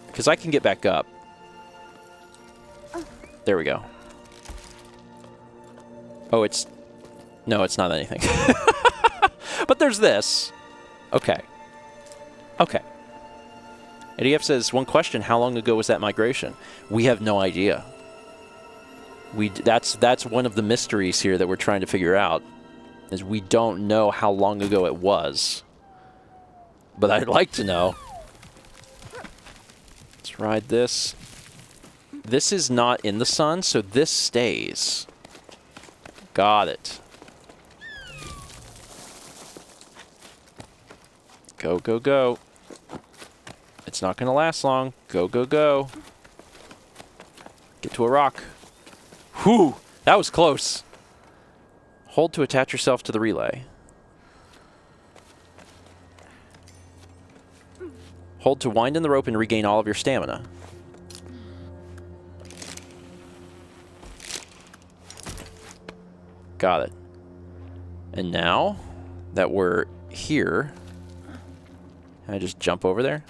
because I can get back up. There we go. Oh, it's... no, it's not anything. But there's this. Okay. Okay. ADF says, one question, how long ago was that migration? We have no idea. That's one of the mysteries here that we're trying to figure out, is we don't know how long ago it was. But I'd like to know. Let's ride this. This is not in the sun, so this stays. Got it. Go, go, go. It's not going to last long. Go, go, go. Get to a rock. Whew! That was close. Hold to attach yourself to the relay. Hold to wind in the rope and regain all of your stamina. Got it. And now that we're here, can I just jump over there?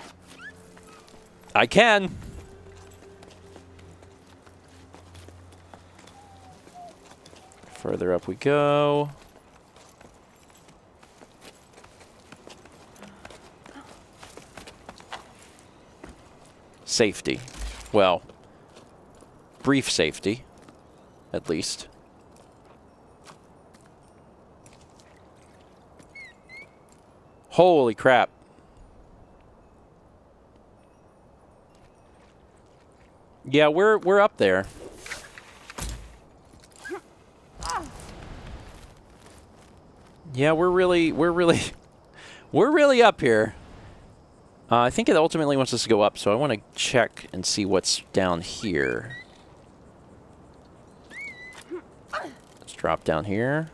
I can! Further up we go. Safety. Well, brief safety, at least. Holy crap. Yeah, we're up there. Yeah, we're really up here. I think it ultimately wants us to go up, so I want to check and see what's down here. Let's drop down here.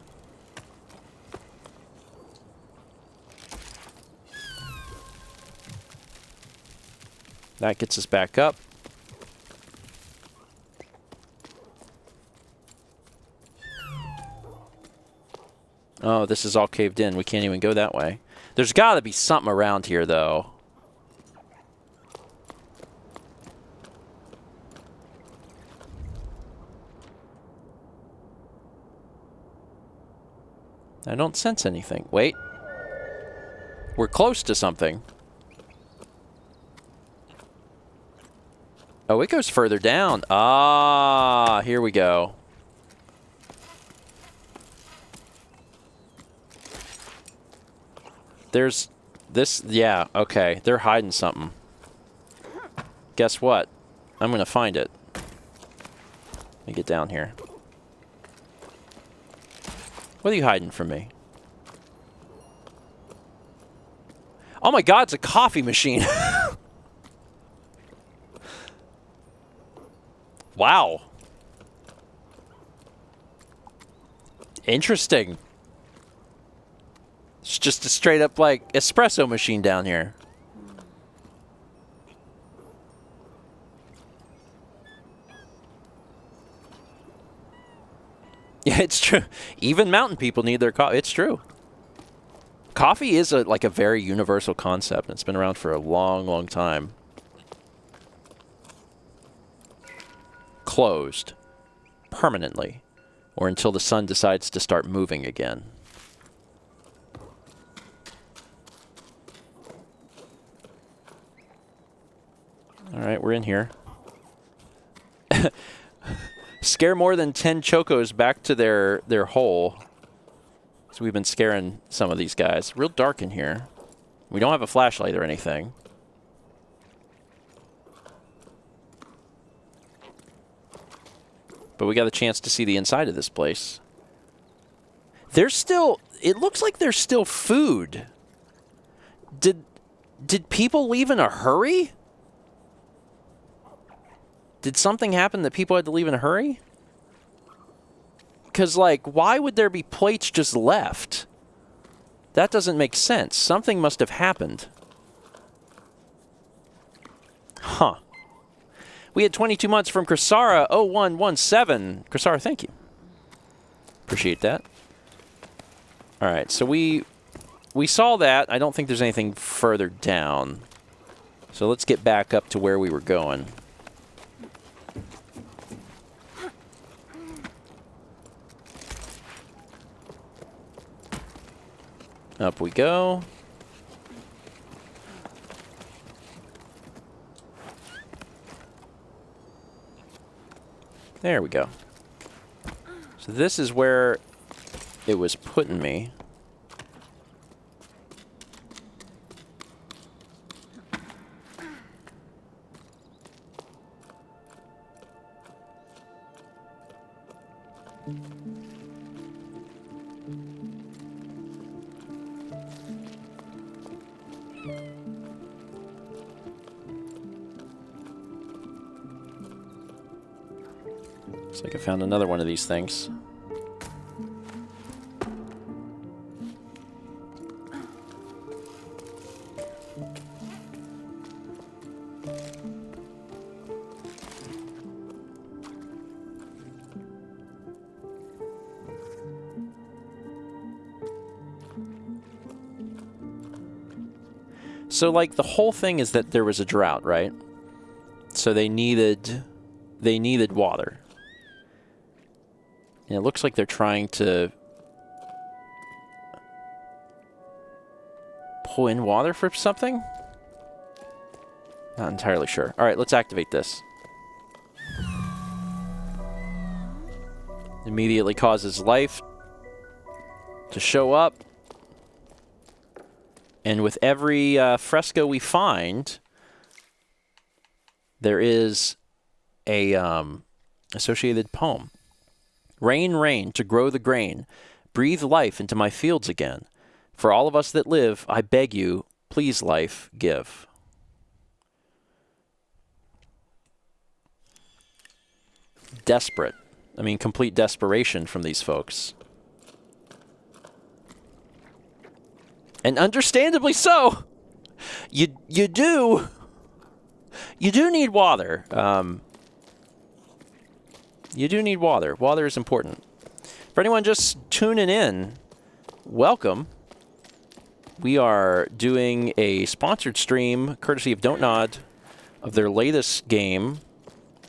That gets us back up. Oh, this is all caved in. We can't even go that way. There's got to be something around here, though. I don't sense anything. Wait. We're close to something. Oh, it goes further down. Ah, here we go. There's this, yeah, okay. They're hiding something. Guess what? I'm going to find it. Let me get down here. What are you hiding from me? Oh my god, it's a coffee machine. Wow. Interesting. It's just a straight up, like, espresso machine down here. Yeah, it's true. Even mountain people need their coffee. It's true. Coffee is like a very universal concept. It's been around for a long, long time. Closed. Permanently. Or until the sun decides to start moving again. Alright, we're in here. Scare more than 10 chocos back to their hole. So we've been scaring some of these guys. Real dark in here. We don't have a flashlight or anything. But we got a chance to see the inside of this place. There's still... It looks like there's still food. Did people leave in a hurry? Did something happen that people had to leave in a hurry? Because, like, why would there be plates just left? That doesn't make sense. Something must have happened. Huh. We had 22 months from Crisara 0117. Crisara, thank you. Appreciate that. All right, so we saw that. I don't think there's anything further down. So let's get back up to where we were going. Up we go. There we go. So this is where it was putting me. Looks like I found another one of these things. So, like, the whole thing is that there was a drought, right? So they needed water. And it looks like they're trying to pull in water for something? Not entirely sure. All right, let's activate this. Immediately causes life to show up. And with every fresco we find, there is a associated poem. Rain, rain, to grow the grain, breathe life into my fields again. For all of us that live, I beg you, please life give. Desperate. I mean, complete desperation from these folks. And understandably so. You do need water. You do need water. Water is important. For anyone just tuning in, welcome. We are doing a sponsored stream, courtesy of Don't Nod, of their latest game,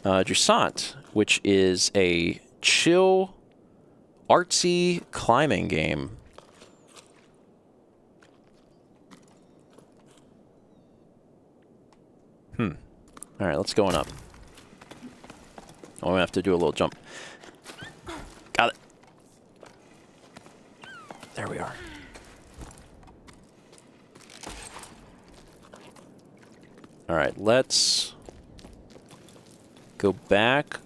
Jusant, which is a chill, artsy climbing game. All right, let's go on up. Oh, I'm going to have to do a little jump. Got it. There we are. All right, let's go back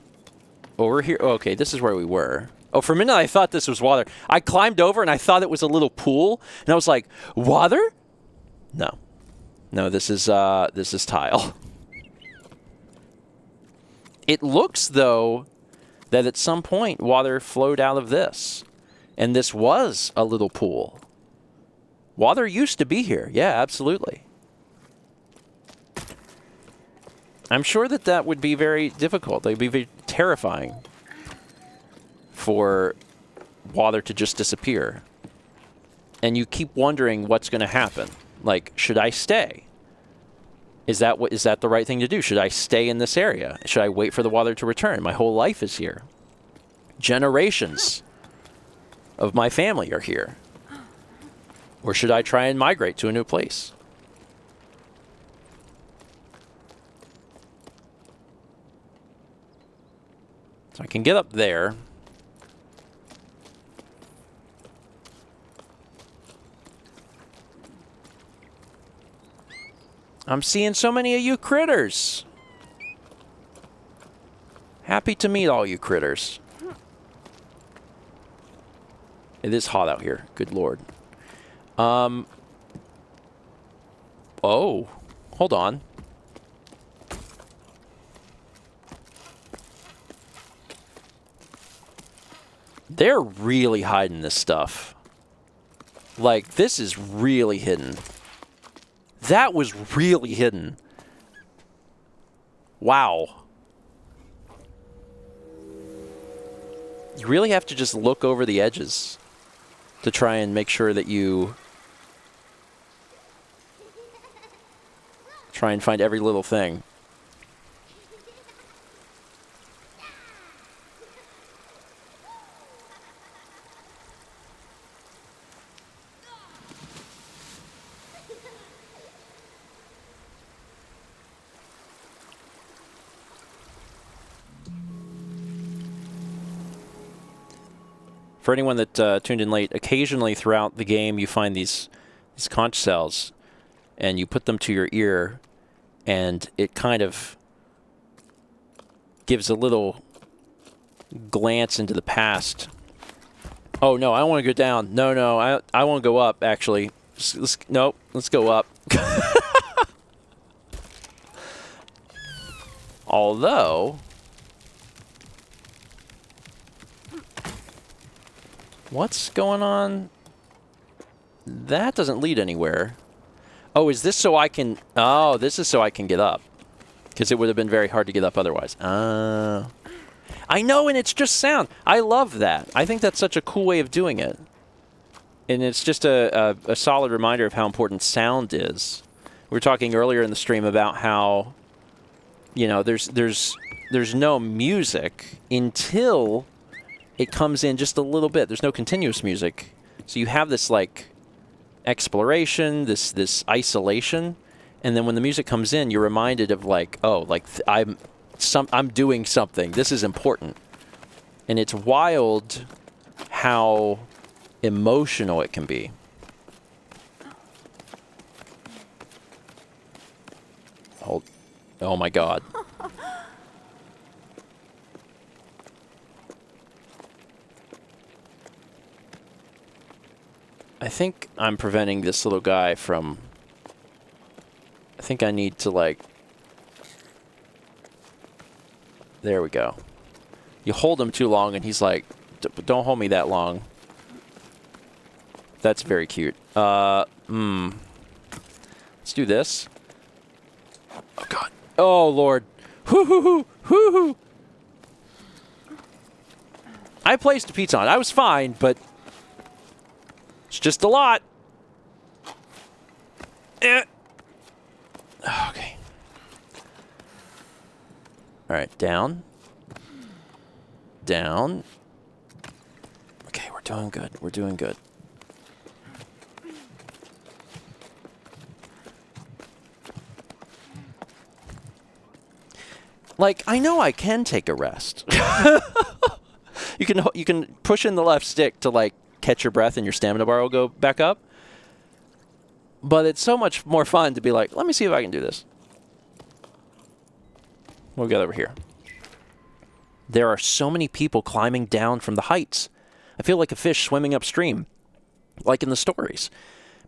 over here. Oh, okay, this is where we were. Oh, for a minute I thought this was water. I climbed over and I thought it was a little pool, and I was like, water? No. No, this is tile. It looks, though, that at some point water flowed out of this. And this was a little pool. Water used to be here. Yeah, absolutely. I'm sure that that would be very difficult. It would be very terrifying for water to just disappear. And you keep wondering what's going to happen. Like, should I stay? Is that the right thing to do? Should I stay in this area? Should I wait for the water to return? My whole life is here. Generations of my family are here. Or should I try and migrate to a new place? So I can get up there. I'm seeing so many of you critters. Happy to meet all you critters. It is hot out here. Good Lord. Oh, hold on. They're really hiding this stuff. Like, this is really hidden. That was really hidden. Wow. You really have to just look over the edges to try and make sure that you try and find every little thing. For anyone that tuned in late, occasionally throughout the game you find these conch cells, and you put them to your ear, and it kind of gives a little glance into the past. Oh no, I want to go down. No, I want to go up. Actually, nope. Let's go up. Although What's going on? That doesn't lead anywhere. Oh, is this so I can... Oh, this is so I can get up. Because it would have been very hard to get up otherwise. I know, and it's just sound. I love that. I think that's such a cool way of doing it. And it's just a solid reminder of how important sound is. We were talking earlier in the stream about how, you know, there's no music until it comes in just a little bit. There's no continuous music. So you have this, like, exploration, this isolation, and then when the music comes in, you're reminded of, like, oh, like, I'm doing something. This is important. And it's wild how emotional it can be. Hold. Oh my God. I think I'm preventing this little guy from... I think I need to, like... There we go. You hold him too long and he's like, don't hold me that long. That's very cute. Let's do this. Oh, God. Oh, Lord. Hoo-hoo-hoo. Hoo-hoo. I placed a pizza on. I was fine, but it's just a lot. Okay. All right, down. Down. Okay, we're doing good. We're doing good. Like, I know I can take a rest. You can push in the left stick to, like, catch your breath and your stamina bar will go back up. But it's so much more fun to be like, let me see if I can do this. What we got over here? There are so many people climbing down from the heights. I feel like a fish swimming upstream, like in the stories.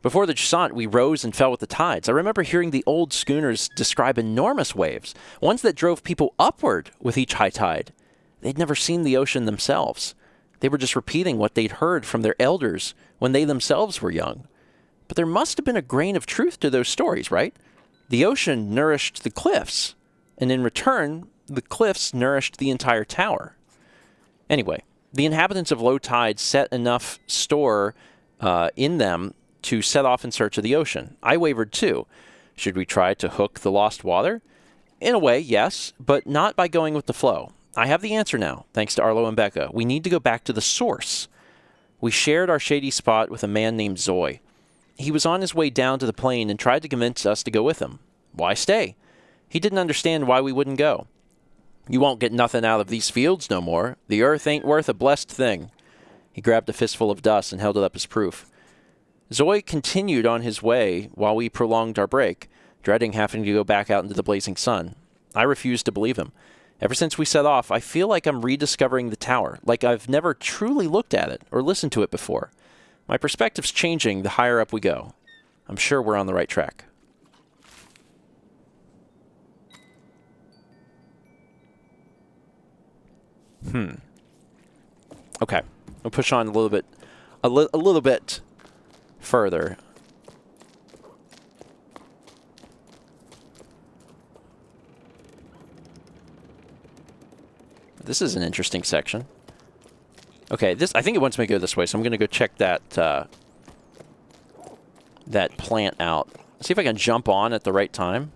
Before the Jusant, we rose and fell with the tides. I remember hearing the old schooners describe enormous waves, ones that drove people upward with each high tide. They'd never seen the ocean themselves. They were just repeating what they'd heard from their elders when they themselves were young. But there must have been a grain of truth to those stories, right? The ocean nourished the cliffs, and in return, the cliffs nourished the entire tower. Anyway, the inhabitants of low tide set enough store in them to set off in search of the ocean. I wavered too. Should we try to hook the lost water? In a way, yes, but not by going with the flow. I have the answer now, thanks to Arlo and Becca. We need to go back to the source. We shared our shady spot with a man named Zoe. He was on his way down to the plain and tried to convince us to go with him. Why stay? He didn't understand why we wouldn't go. You won't get nothing out of these fields no more. The earth ain't worth a blessed thing. He grabbed a fistful of dust and held it up as proof. Zoe continued on his way while we prolonged our break, dreading having to go back out into the blazing sun. I refused to believe him. Ever since we set off, I feel like I'm rediscovering the tower, like I've never truly looked at it or listened to it before. My perspective's changing the higher up we go. I'm sure we're on the right track. Okay. I'll push on a little bit further. This is an interesting section. Okay, I think it wants me to go this way, so I'm going to go check that that plant out. See if I can jump on at the right time.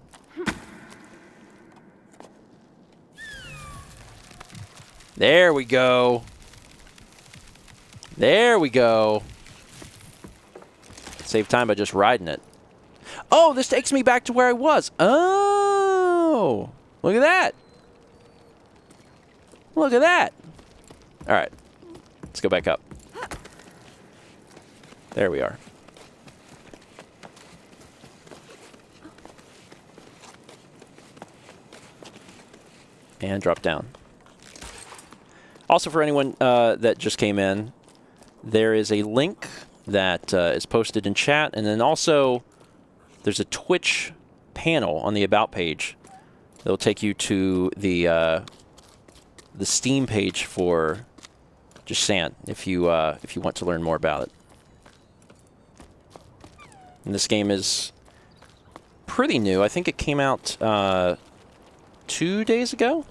There we go. There we go. Save time by just riding it. Oh, this takes me back to where I was. Oh, look at that. Look at that. All right. Let's go back up. There we are. And drop down. Also, for anyone that just came in, there is a link that is posted in chat, and then also there's a Twitch panel on the About page that'll take you to the Steam page for Jusant, if you want to learn more about it. And this game is pretty new. I think it came out 2 days ago.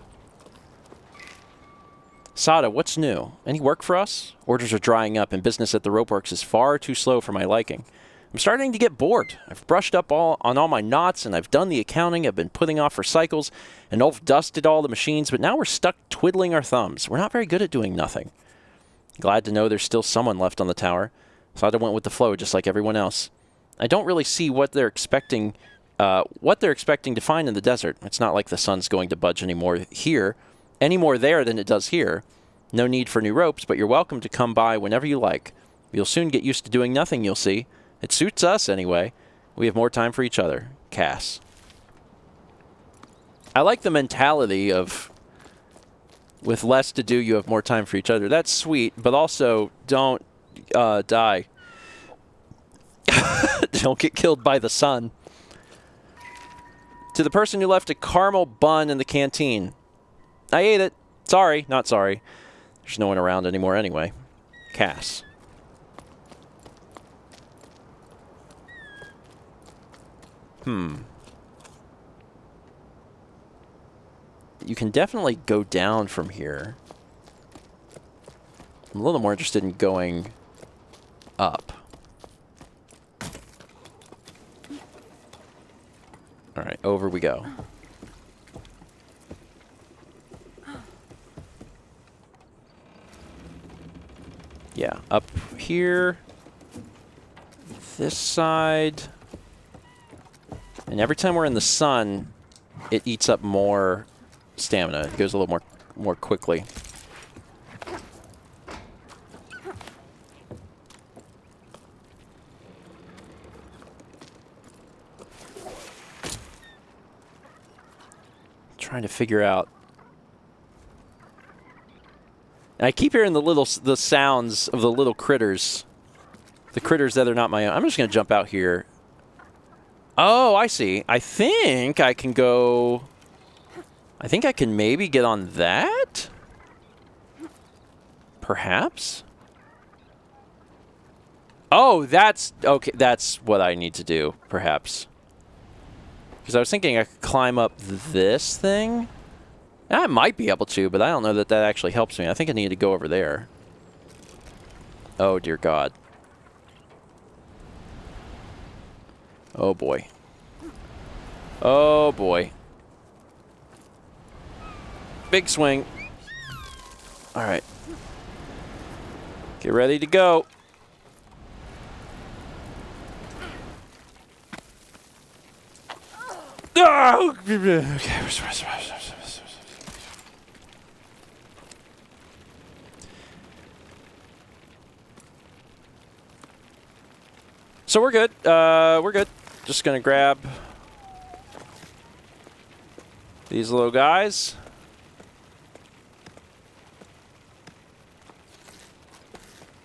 Sada, what's new? Any work for us? Orders are drying up, and business at the Ropeworks is far too slow for my liking. I'm starting to get bored. I've brushed up on all my knots, and I've done the accounting. I've been putting off for cycles, and Ulf dusted all the machines, but now we're stuck twiddling our thumbs. We're not very good at doing nothing. Glad to know there's still someone left on the tower. Sada went with the flow, just like everyone else. I don't really see what they're expecting to find in the desert. It's not like the sun's going to budge any more there than it does here. No need for new ropes, but you're welcome to come by whenever you like. You'll soon get used to doing nothing, you'll see. It suits us, anyway. We have more time for each other. Cass. I like the mentality of, with less to do, you have more time for each other. That's sweet, but also don't die. Don't get killed by the sun. To the person who left a caramel bun in the canteen. I ate it. Sorry, not sorry. There's no one around anymore anyway. Cass. You can definitely go down from here. I'm a little more interested in going up. All right, over we go. Yeah, up here. This side. And every time we're in the sun, it eats up more stamina. It goes a little more quickly. Trying to figure out. And I keep hearing the sounds of the little critters. The critters that are not my own. I'm just going to jump out here. Oh, I see. I think I can go... I think I can maybe get on that? Perhaps? Oh, that's... Okay, that's what I need to do, perhaps. Because I was thinking I could climb up this thing. I might be able to, but I don't know that that actually helps me. I think I need to go over there. Oh, dear God. Oh, boy. Oh, boy. Big swing. All right. Get ready to go. Oh! Okay. So we're good. We're good. Just gonna grab these little guys.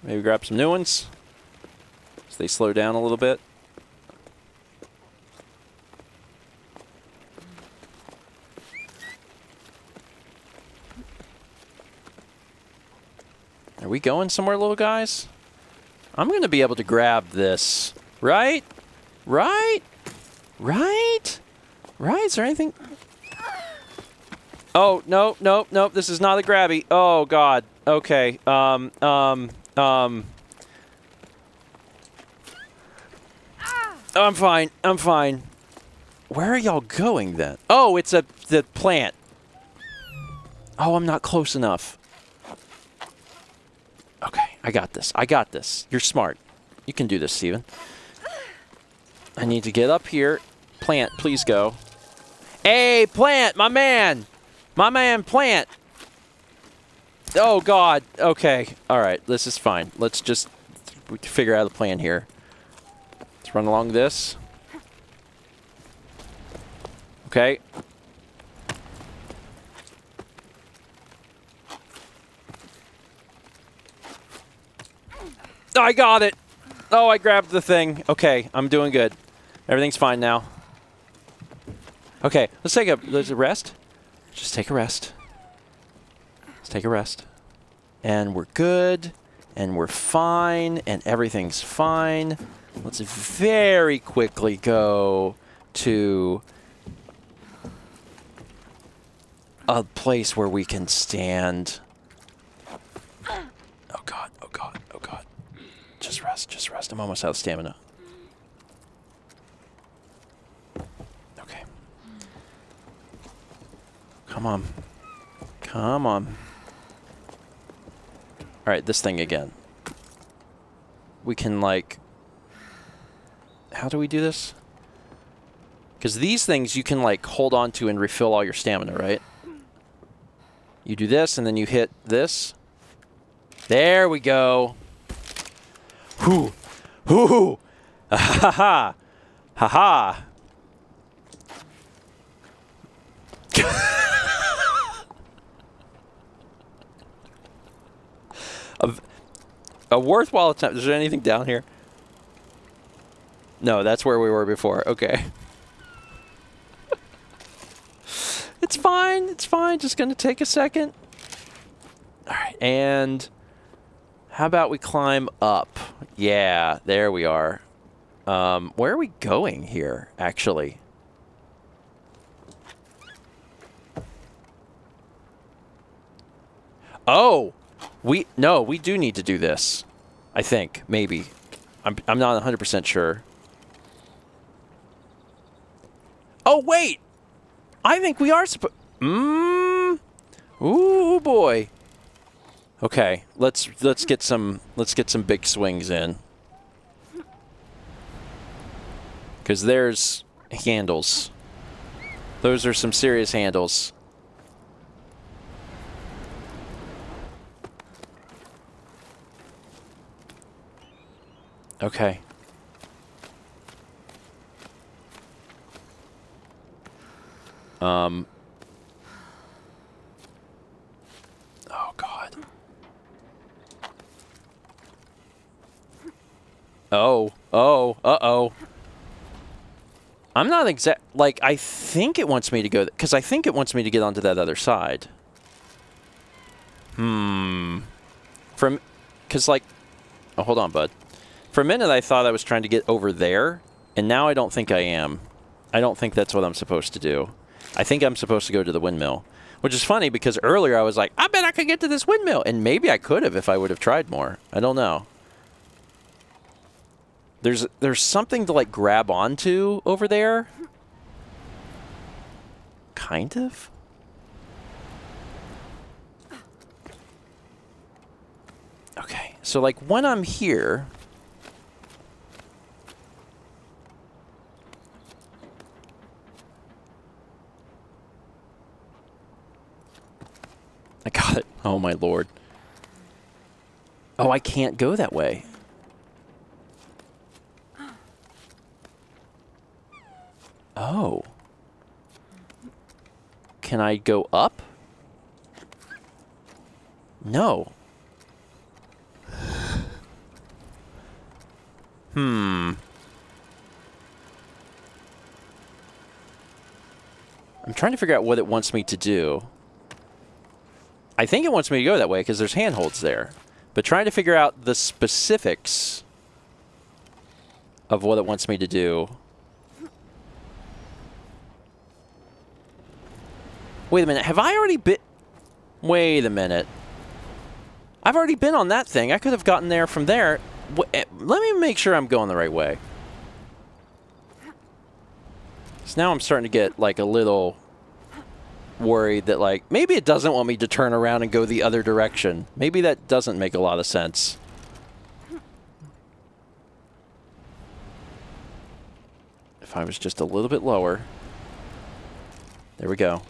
Maybe grab some new ones so they slow down a little bit. Are we going somewhere, little guys? I'm going to be able to grab this, right? Right? Right? Right? Is there anything? Oh, no, no, no. This is not a grabby. Oh, God. Okay. I'm fine. I'm fine. Where are y'all going, then? Oh, it's the plant. Oh, I'm not close enough. Okay, I got this. I got this. You're smart. You can do this, Steven. I need to get up here. Plant, please go. Hey, Plant, my man. My man, Plant. Oh, God. Okay. All right, this is fine. Let's just figure out the plan here. Let's run along this. Okay. I got it. Oh, I grabbed the thing. Okay, I'm doing good. Everything's fine now. Okay, let's take a rest. Just take a rest. Let's take a rest. And we're good. And we're fine. And everything's fine. Let's very quickly go to a place where we can stand. Oh god, oh god, oh god. Just rest, just rest. I'm almost out of stamina. Okay. Come on. Come on. Alright, this thing again. We can, like... How do we do this? Because these things you can, like, hold on to and refill all your stamina, right? You do this, and then you hit this. There we go. Whoo! Whoo! Ha ha! Ha ha! A worthwhile attempt. Is there anything down here? No, that's where we were before. Okay. It's fine. It's fine. Just going to take a second. All right. And how about we climb up? Yeah, there we are. Where are we going here, actually? Oh! We do need to do this. I think. Maybe. I'm not 100% sure. Oh, wait! I think we are supposed... Ooh, boy. Okay, let's get some big swings in. Because there's handles. Those are some serious handles. Okay. Oh, God. Oh. Oh. Uh-oh. I'm not exact... Like, I think it wants me to go... Because I think it wants me to get onto that other side. From... Because, like... Oh, hold on, bud. For a minute, I thought I was trying to get over there, and now I don't think I am. I don't think that's what I'm supposed to do. I think I'm supposed to go to the windmill, which is funny because earlier I was like, I bet I could get to this windmill, and maybe I could have if I would have tried more. I don't know. There's something to, like, grab onto over there. Kind of. Okay, so, like, when I'm here... I got it. Oh, my Lord. Oh, I can't go that way. Oh. Can I go up? No. I'm trying to figure out what it wants me to do. I think it wants me to go that way because there's handholds there. But trying to figure out the specifics of what it wants me to do. Wait a minute. Have I already been... Wait a minute. I've already been on that thing. I could have gotten there from there. Let me make sure I'm going the right way. So now I'm starting to get, like, a little... worried that, like, maybe it doesn't want me to turn around and go the other direction. Maybe that doesn't make a lot of sense. If I was just a little bit lower. There we go.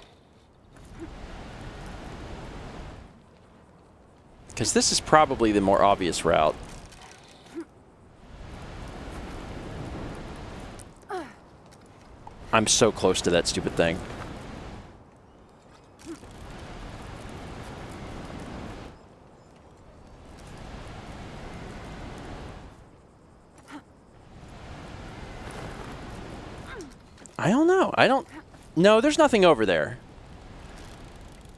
Because this is probably the more obvious route. I'm so close to that stupid thing. I don't know. I don't... No, there's nothing over there.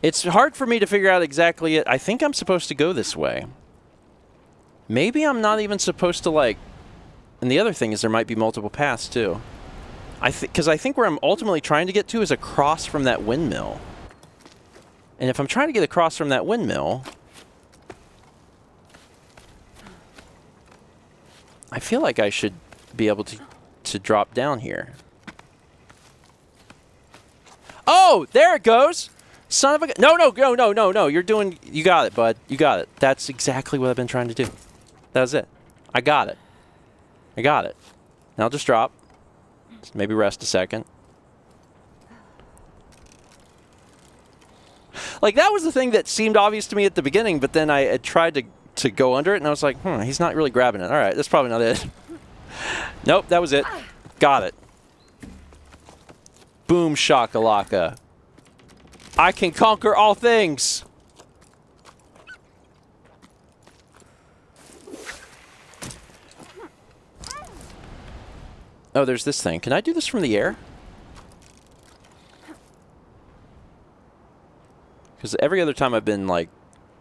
It's hard for me to figure out exactly it. I think I'm supposed to go this way. Maybe I'm not even supposed to, like... And the other thing is there might be multiple paths, too. Because I think where I'm ultimately trying to get to is across from that windmill. And if I'm trying to get across from that windmill... I feel like I should be able to drop down here. Oh, there it goes! Son of a... No. You're doing... You got it, bud. You got it. That's exactly what I've been trying to do. That was it. I got it. I got it. Now I'll just drop. Just maybe rest a second. Like, that was the thing that seemed obvious to me at the beginning, but then I had tried to go under it, and I was like, he's not really grabbing it. All right, that's probably not it. Nope, that was it. Got it. Boom shakalaka. I can conquer all things. Oh, there's this thing. Can I do this from the air? Because every other time I've been, like,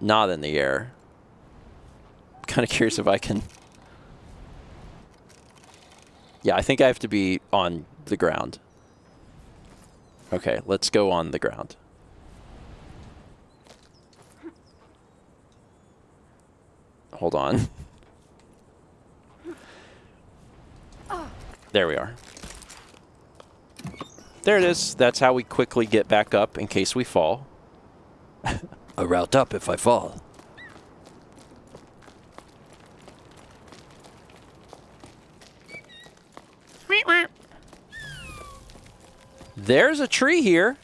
not in the air. I'm kind of curious if I can... Yeah, I think I have to be on the ground. Okay, let's go on the ground. Hold on. There we are. There it is. That's how we quickly get back up in case we fall. A route up if I fall. There's a tree here.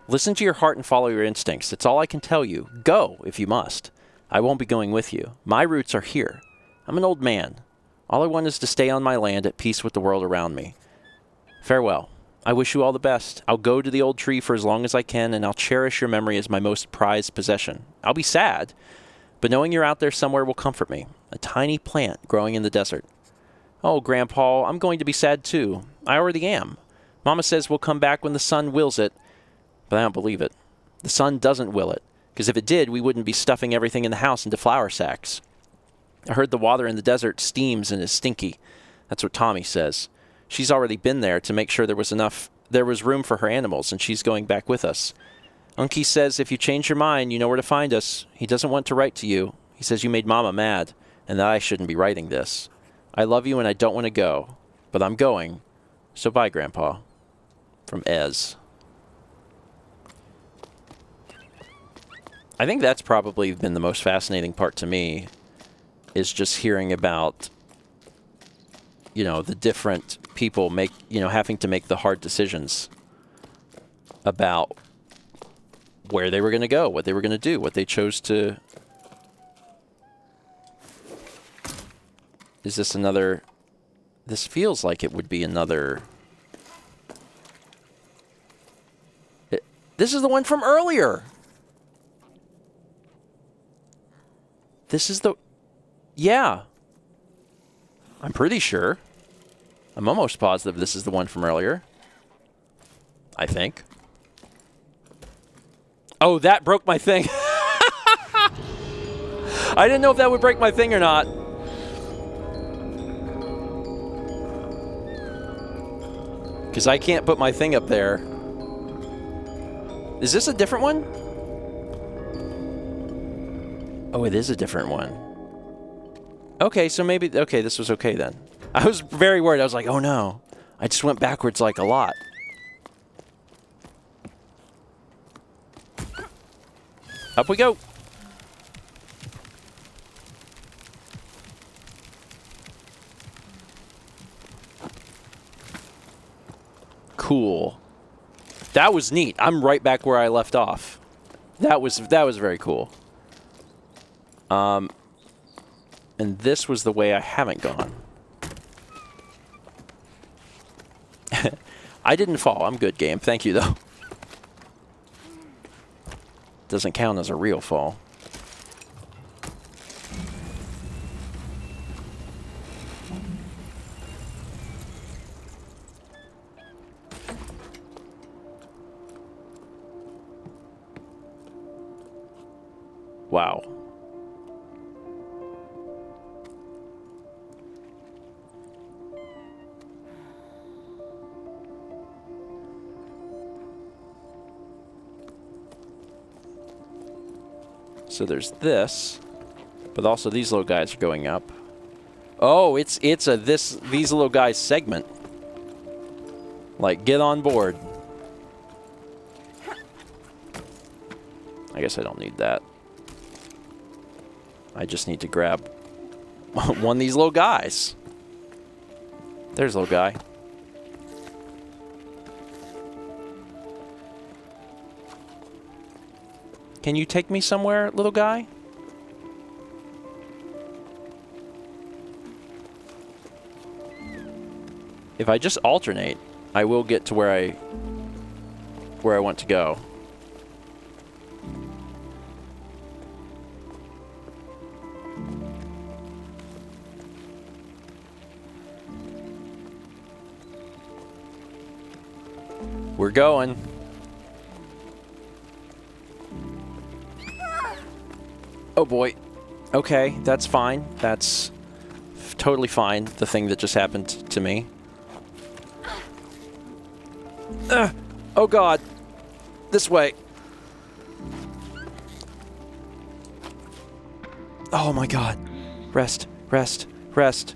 Listen to your heart and follow your instincts. It's all I can tell you. Go, if you must. I won't be going with you. My roots are here. I'm an old man. All I want is to stay on my land at peace with the world around me. Farewell. I wish you all the best. I'll go to the old tree for as long as I can, and I'll cherish your memory as my most prized possession. I'll be sad, but knowing you're out there somewhere will comfort me. A tiny plant growing in the desert. Oh, Grandpa, I'm going to be sad too. I already am. Mama says we'll come back when the sun wills it, but I don't believe it. The sun doesn't will it, because if it did, we wouldn't be stuffing everything in the house into flour sacks. I heard the water in the desert steams and is stinky. That's what Tommy says. She's already been there to make sure there was room for her animals, and she's going back with us. Unky says if you change your mind, you know where to find us. He doesn't want to write to you. He says you made Mama mad, and that I shouldn't be writing this. I love you and I don't want to go, but I'm going. So bye, Grandpa. From Ez. I think that's probably been the most fascinating part to me, is just hearing about, the different people having to make the hard decisions about where they were going to go, what they were going to do, what they chose to... Is this another... This feels like it would be another... This is the one from earlier! This is the... Yeah. I'm pretty sure. I'm almost positive this is the one from earlier. I think. Oh, that broke my thing. I didn't know if that would break my thing or not. Because I can't put my thing up there. Is this a different one? Oh, it is a different one. Okay, so maybe... Okay, this was okay then. I was very worried. I was like, oh no. I just went backwards like a lot. Up we go. Cool. That was neat. I'm right back where I left off. That was very cool. And this was the way I haven't gone. I didn't fall. I'm good, game. Thank you, though. Doesn't count as a real fall. Wow. So there's this, but also these little guys are going up. Oh, it's a these little guys segment. Like, get on board. I guess I don't need that. I just need to grab one of these little guys. There's a little guy. Can you take me somewhere, little guy? If I just alternate, I will get to where I want to go. We're going. Oh boy. Okay, that's fine. That's totally fine, the thing that just happened to me. Oh god. This way. Oh my god. Rest, rest, rest.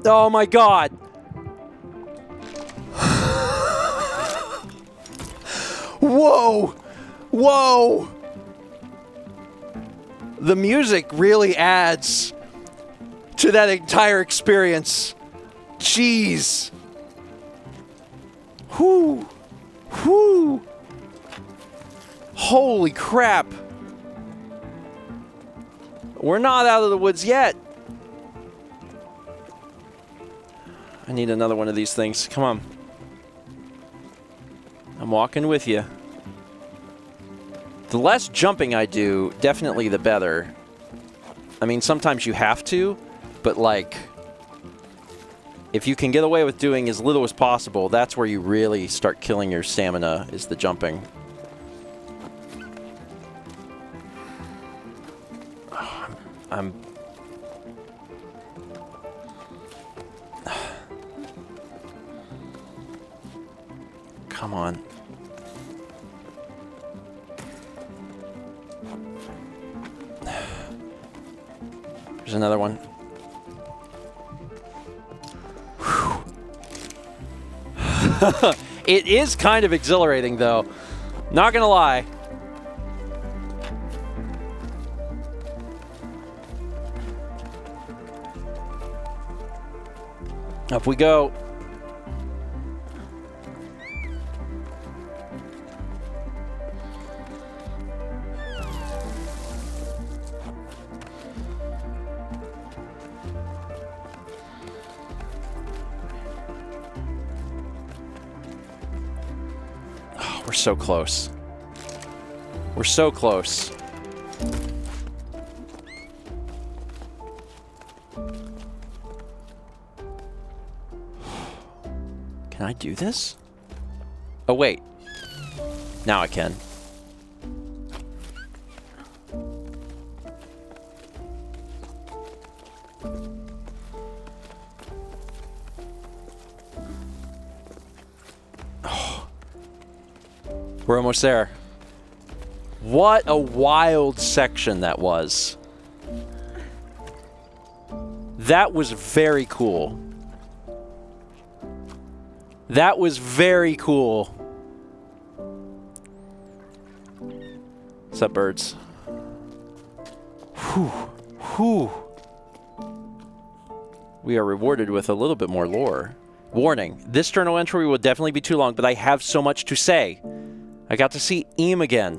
Oh my god! Whoa! Whoa! The music really adds to that entire experience. Jeez. Whoo! Whoo! Holy crap! We're not out of the woods yet. I need another one of these things. Come on. I'm walking with you. The less jumping I do, definitely the better. I mean, sometimes you have to, but like, if you can get away with doing as little as possible, that's where you really start killing your stamina, is the jumping. I'm... Come on. There's another one. It is kind of exhilarating, though. Not gonna lie. Up we go. Oh, we're so close. We're so close. Can I do this? Oh, wait. Now I can. Oh. We're almost there. What a wild section that was. That was very cool. That was very cool. What's up, birds? Whew. Whew. We are rewarded with a little bit more lore. Warning, this journal entry will definitely be too long, but I have so much to say. I got to see Eam again.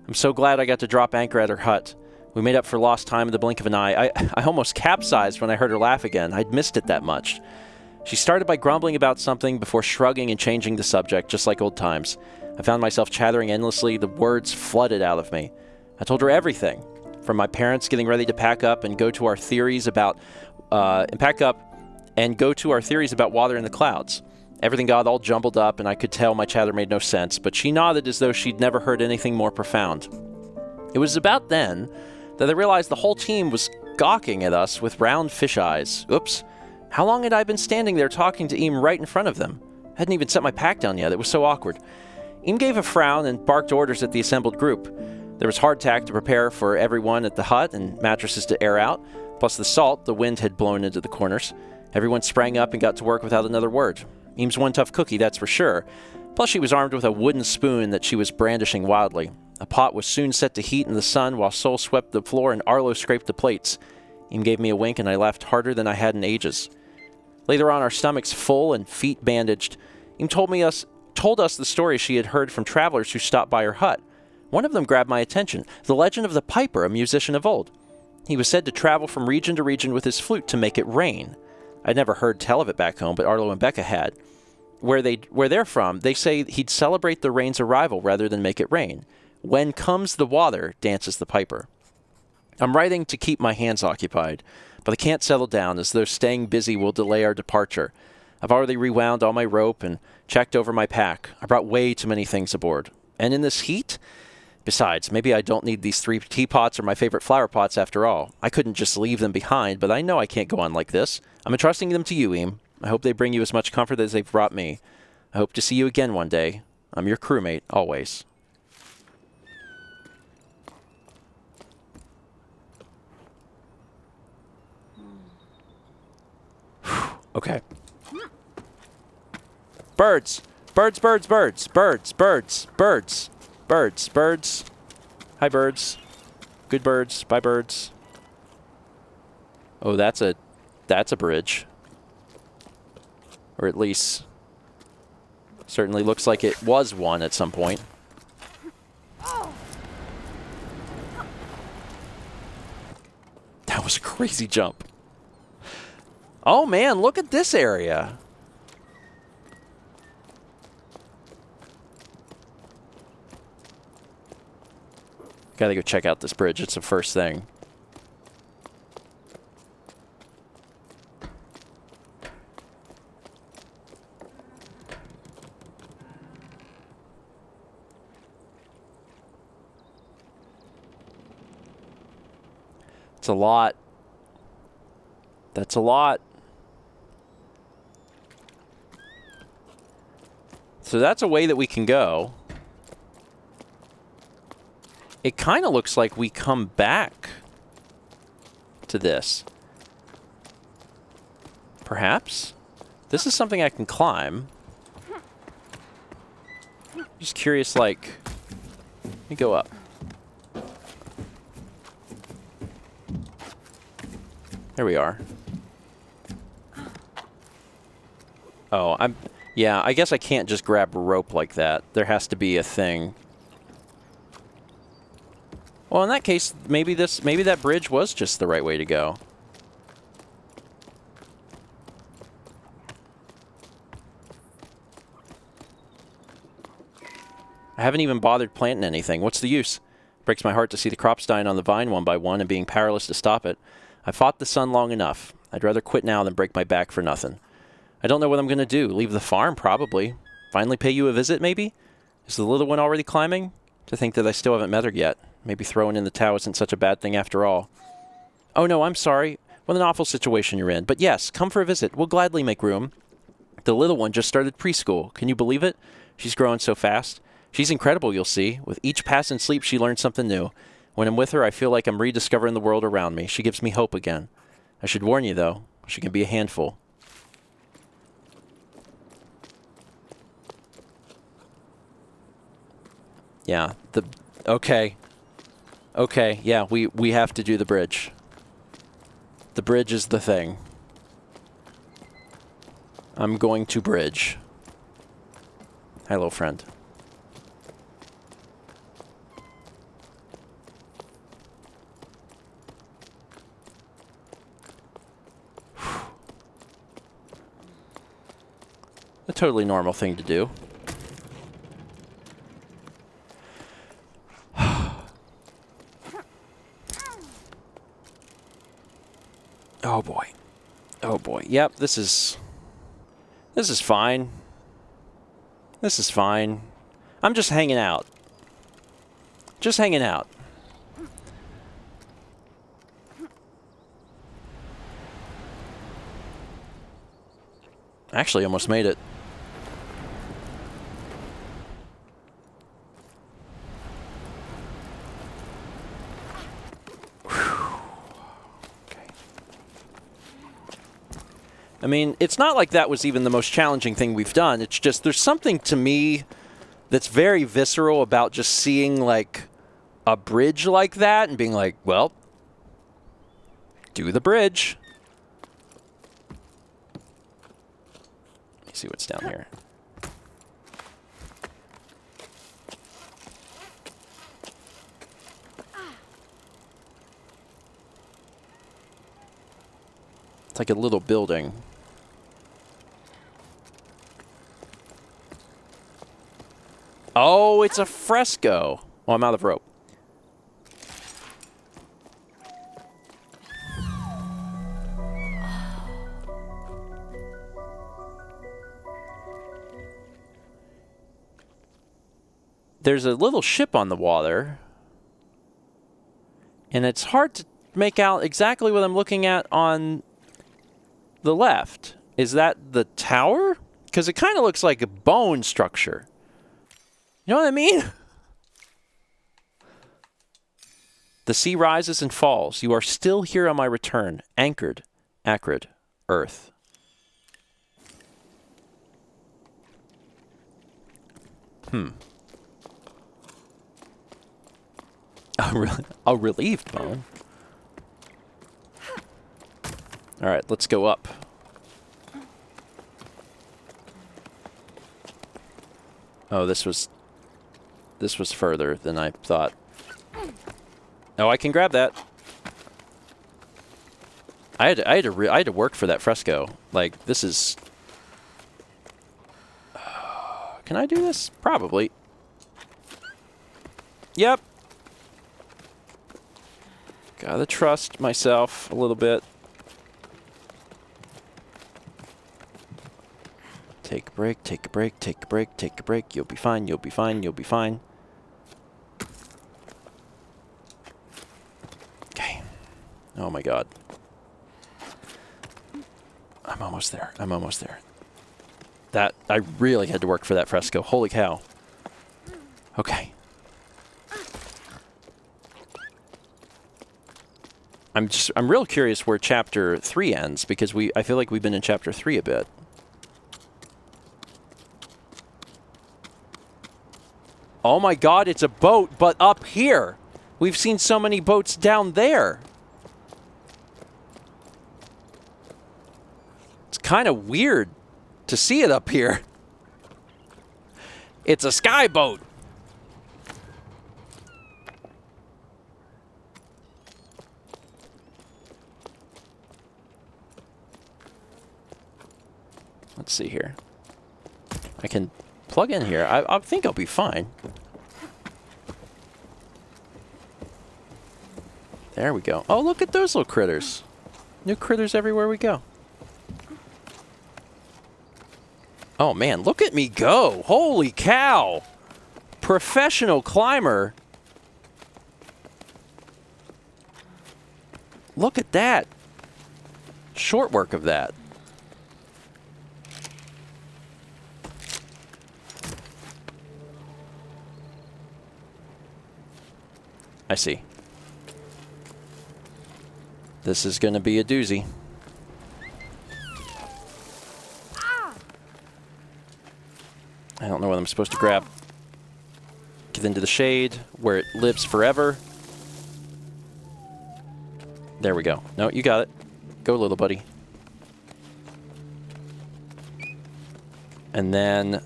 I'm so glad I got to drop anchor at her hut. We made up for lost time in the blink of an eye. I almost capsized when I heard her laugh again. I'd missed it that much. She started by grumbling about something before shrugging and changing the subject, just like old times. I found myself chattering endlessly. The words flooded out of me. I told her everything, from my parents getting ready to pack up and go to our theories about water in the clouds. Everything got all jumbled up, and I could tell my chatter made no sense, but she nodded as though she'd never heard anything more profound. It was about then that I realized the whole team was gawking at us with round fish eyes. Oops. How long had I been standing there talking to Eam right in front of them? I hadn't even set my pack down yet. It was so awkward. Eam gave a frown and barked orders at the assembled group. There was hardtack to prepare for everyone at the hut and mattresses to air out, plus the salt the wind had blown into the corners. Everyone sprang up and got to work without another word. Eam's one tough cookie, that's for sure. Plus she was armed with a wooden spoon that she was brandishing wildly. A pot was soon set to heat in the sun while Sol swept the floor and Arlo scraped the plates. Eam gave me a wink and I laughed harder than I had in ages. Later on, our stomachs full and feet bandaged, Eam told us the story she had heard from travelers who stopped by her hut. One of them grabbed my attention, the legend of the Piper, a musician of old. He was said to travel from region to region with his flute to make it rain. I'd never heard tell of it back home, but Arlo and Becca had. Where they're from, they say he'd celebrate the rain's arrival rather than make it rain. When comes the water, dances the Piper. I'm writing to keep my hands occupied, but I can't settle down as though staying busy will delay our departure. I've already rewound all my rope and checked over my pack. I brought way too many things aboard. And in this heat? Besides, maybe I don't need these 3 teapots or my favorite flower pots after all. I couldn't just leave them behind, but I know I can't go on like this. I'm entrusting them to you, Eam. I hope they bring you as much comfort as they've brought me. I hope to see you again one day. I'm your crewmate, always. Okay. Birds! Birds, birds, birds! Birds, birds, birds! Birds, birds. Hi, birds. Good birds. Bye, birds. Oh, that's a bridge. Or at least, certainly looks like it was one at some point. That was a crazy jump. Oh, man, look at this area. Gotta go check out this bridge. It's the first thing. It's a lot. That's a lot. So that's a way that we can go. It kind of looks like we come back to this. Perhaps? This is something I can climb. Just curious, like... Let me go up. There we are. Oh, yeah, I guess I can't just grab a rope like that. There has to be a thing. Well, in that case, maybe that bridge was just the right way to go. I haven't even bothered planting anything. What's the use? Breaks my heart to see the crops dying on the vine one by one and being powerless to stop it. I fought the sun long enough. I'd rather quit now than break my back for nothing. I don't know what I'm going to do. Leave the farm, probably. Finally pay you a visit, maybe? Is the little one already climbing? To think that I still haven't met her yet. Maybe throwing in the towel isn't such a bad thing after all. Oh no, I'm sorry. What an awful situation you're in. But yes, come for a visit. We'll gladly make room. The little one just started preschool. Can you believe it? She's growing so fast. She's incredible, you'll see. With each pass and sleep, she learns something new. When I'm with her, I feel like I'm rediscovering the world around me. She gives me hope again. I should warn you, though. She can be a handful. Yeah, okay. Okay, yeah, we have to do the bridge. The bridge is the thing. I'm going to bridge. Hello, friend. totally normal thing to do. Oh boy. Oh boy. Yep, this is fine. This is fine. I'm just hanging out. Just hanging out. Actually, almost made it. I mean, it's not like that was even the most challenging thing we've done. It's just there's something to me that's very visceral about just seeing, like, a bridge like that and being like, well, do the bridge. Let me see what's down here. It's like a little building. Oh, it's a fresco. Oh, I'm out of rope. There's a little ship on the water. And it's hard to make out exactly what I'm looking at on the left. Is that the tower? Because it kind of looks like a bone structure. You know what I mean? The sea rises and falls. You are still here on my return. Anchored. Acrid. Earth. A relieved bone. All right, let's go up. Oh, this was further than I thought. Oh, I can grab that. I had to work for that fresco. Like, this is. Can I do this? Probably. Yep. Gotta trust myself a little bit. Take a break, take a break, take a break, take a break. You'll be fine, you'll be fine, you'll be fine. Okay. Oh my god. I'm almost there. I'm almost there. That, I really had to work for that fresco. Holy cow. Okay. I'm real curious where chapter 3 ends, because I feel like we've been in chapter 3 a bit. Oh my god, it's a boat, but up here. We've seen so many boats down there. It's kind of weird to see it up here. It's a sky boat. Let's see here. I can plug in here. I think I'll be fine. There we go. Oh, look at those little critters. New critters everywhere we go. Oh, man, look at me go. Holy cow. Professional climber. Look at that. Short work of that. I see. This is going to be a doozy. I don't know what I'm supposed to grab. Get into the shade where it lives forever. There we go. No, you got it. Go, little buddy. And then...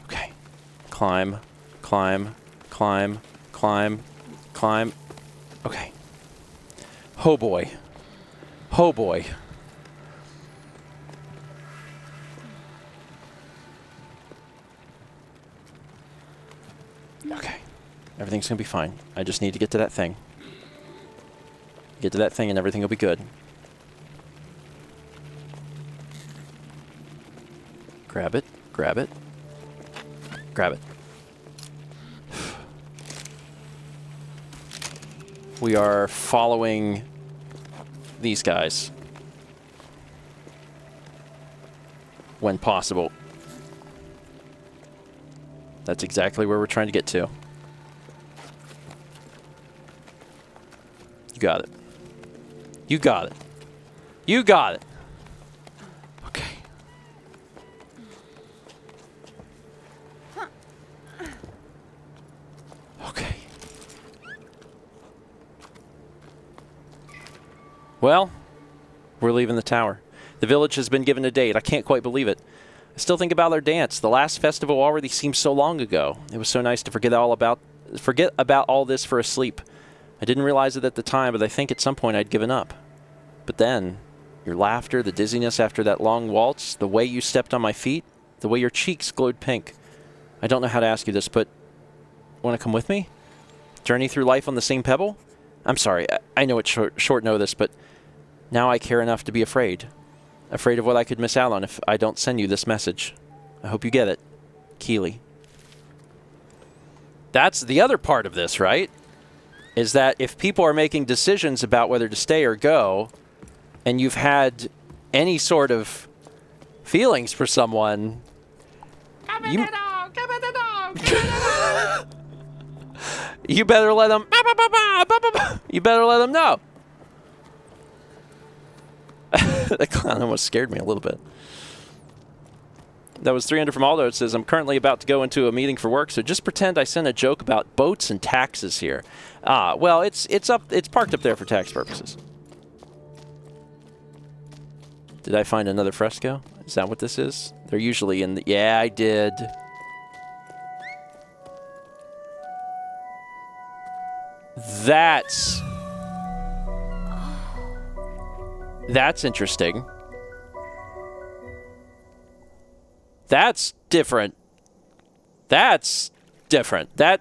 Okay. Climb, climb, climb, climb, climb. Okay. Oh boy. Oh boy. Okay. Everything's gonna be fine. I just need to get to that thing. Get to that thing and everything will be good. Grab it. Grab it. Grab it. We are following these guys when possible. That's exactly where we're trying to get to. You got it. You got it. You got it. Okay. Okay. Well, we're leaving the tower. The village has been given a date. I can't quite believe it. I still think about our dance. The last festival already seems so long ago. It was so nice to forget about all this for a sleep. I didn't realize it at the time, but I think at some point I'd given up. But then, your laughter, the dizziness after that long waltz, the way you stepped on my feet, the way your cheeks glowed pink. I don't know how to ask you this, but want to come with me? Journey through life on the same pebble? I'm sorry, I know it's short notice, but now I care enough to be afraid. Afraid of what I could miss out on if I don't send you this message. I hope you get it. Keely. That's the other part of this, right? Is that if people are making decisions about whether to stay or go, and you've had any sort of feelings for someone, you better let them. You better let them know. That clown almost scared me a little bit. That was 300 from Aldo. It says, I'm currently about to go into a meeting for work, so just pretend I sent a joke about boats and taxes here. Well, it's parked up there for tax purposes. Did I find another fresco? Is that what this is? They're usually in the... Yeah, I did. That's interesting. That's different. That's different. That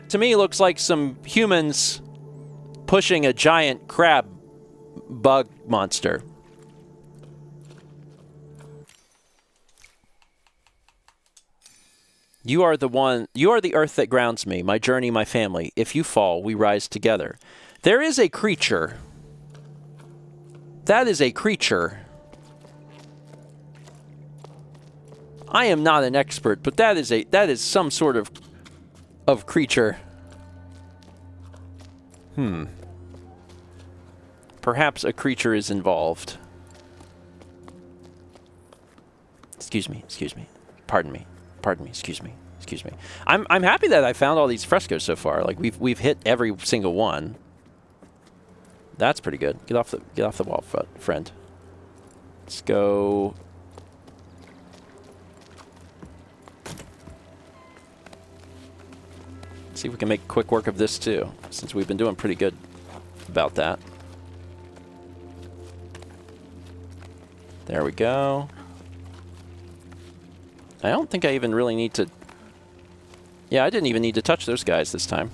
to me looks like some humans pushing a giant crab bug monster. You are the earth that grounds me, my journey, my family. If you fall, we rise together. There is a creature. That is a creature. I am not an expert, but that is some sort of creature. Perhaps a creature is involved. Excuse me. Pardon me, excuse me. I'm happy that I found all these frescoes so far. Like we've hit every single one. That's pretty good. Get off the wall, friend. Let's go. See if we can make quick work of this too, since we've been doing pretty good about that. There we go. I don't think I even really need to... Yeah, I didn't even need to touch those guys this time.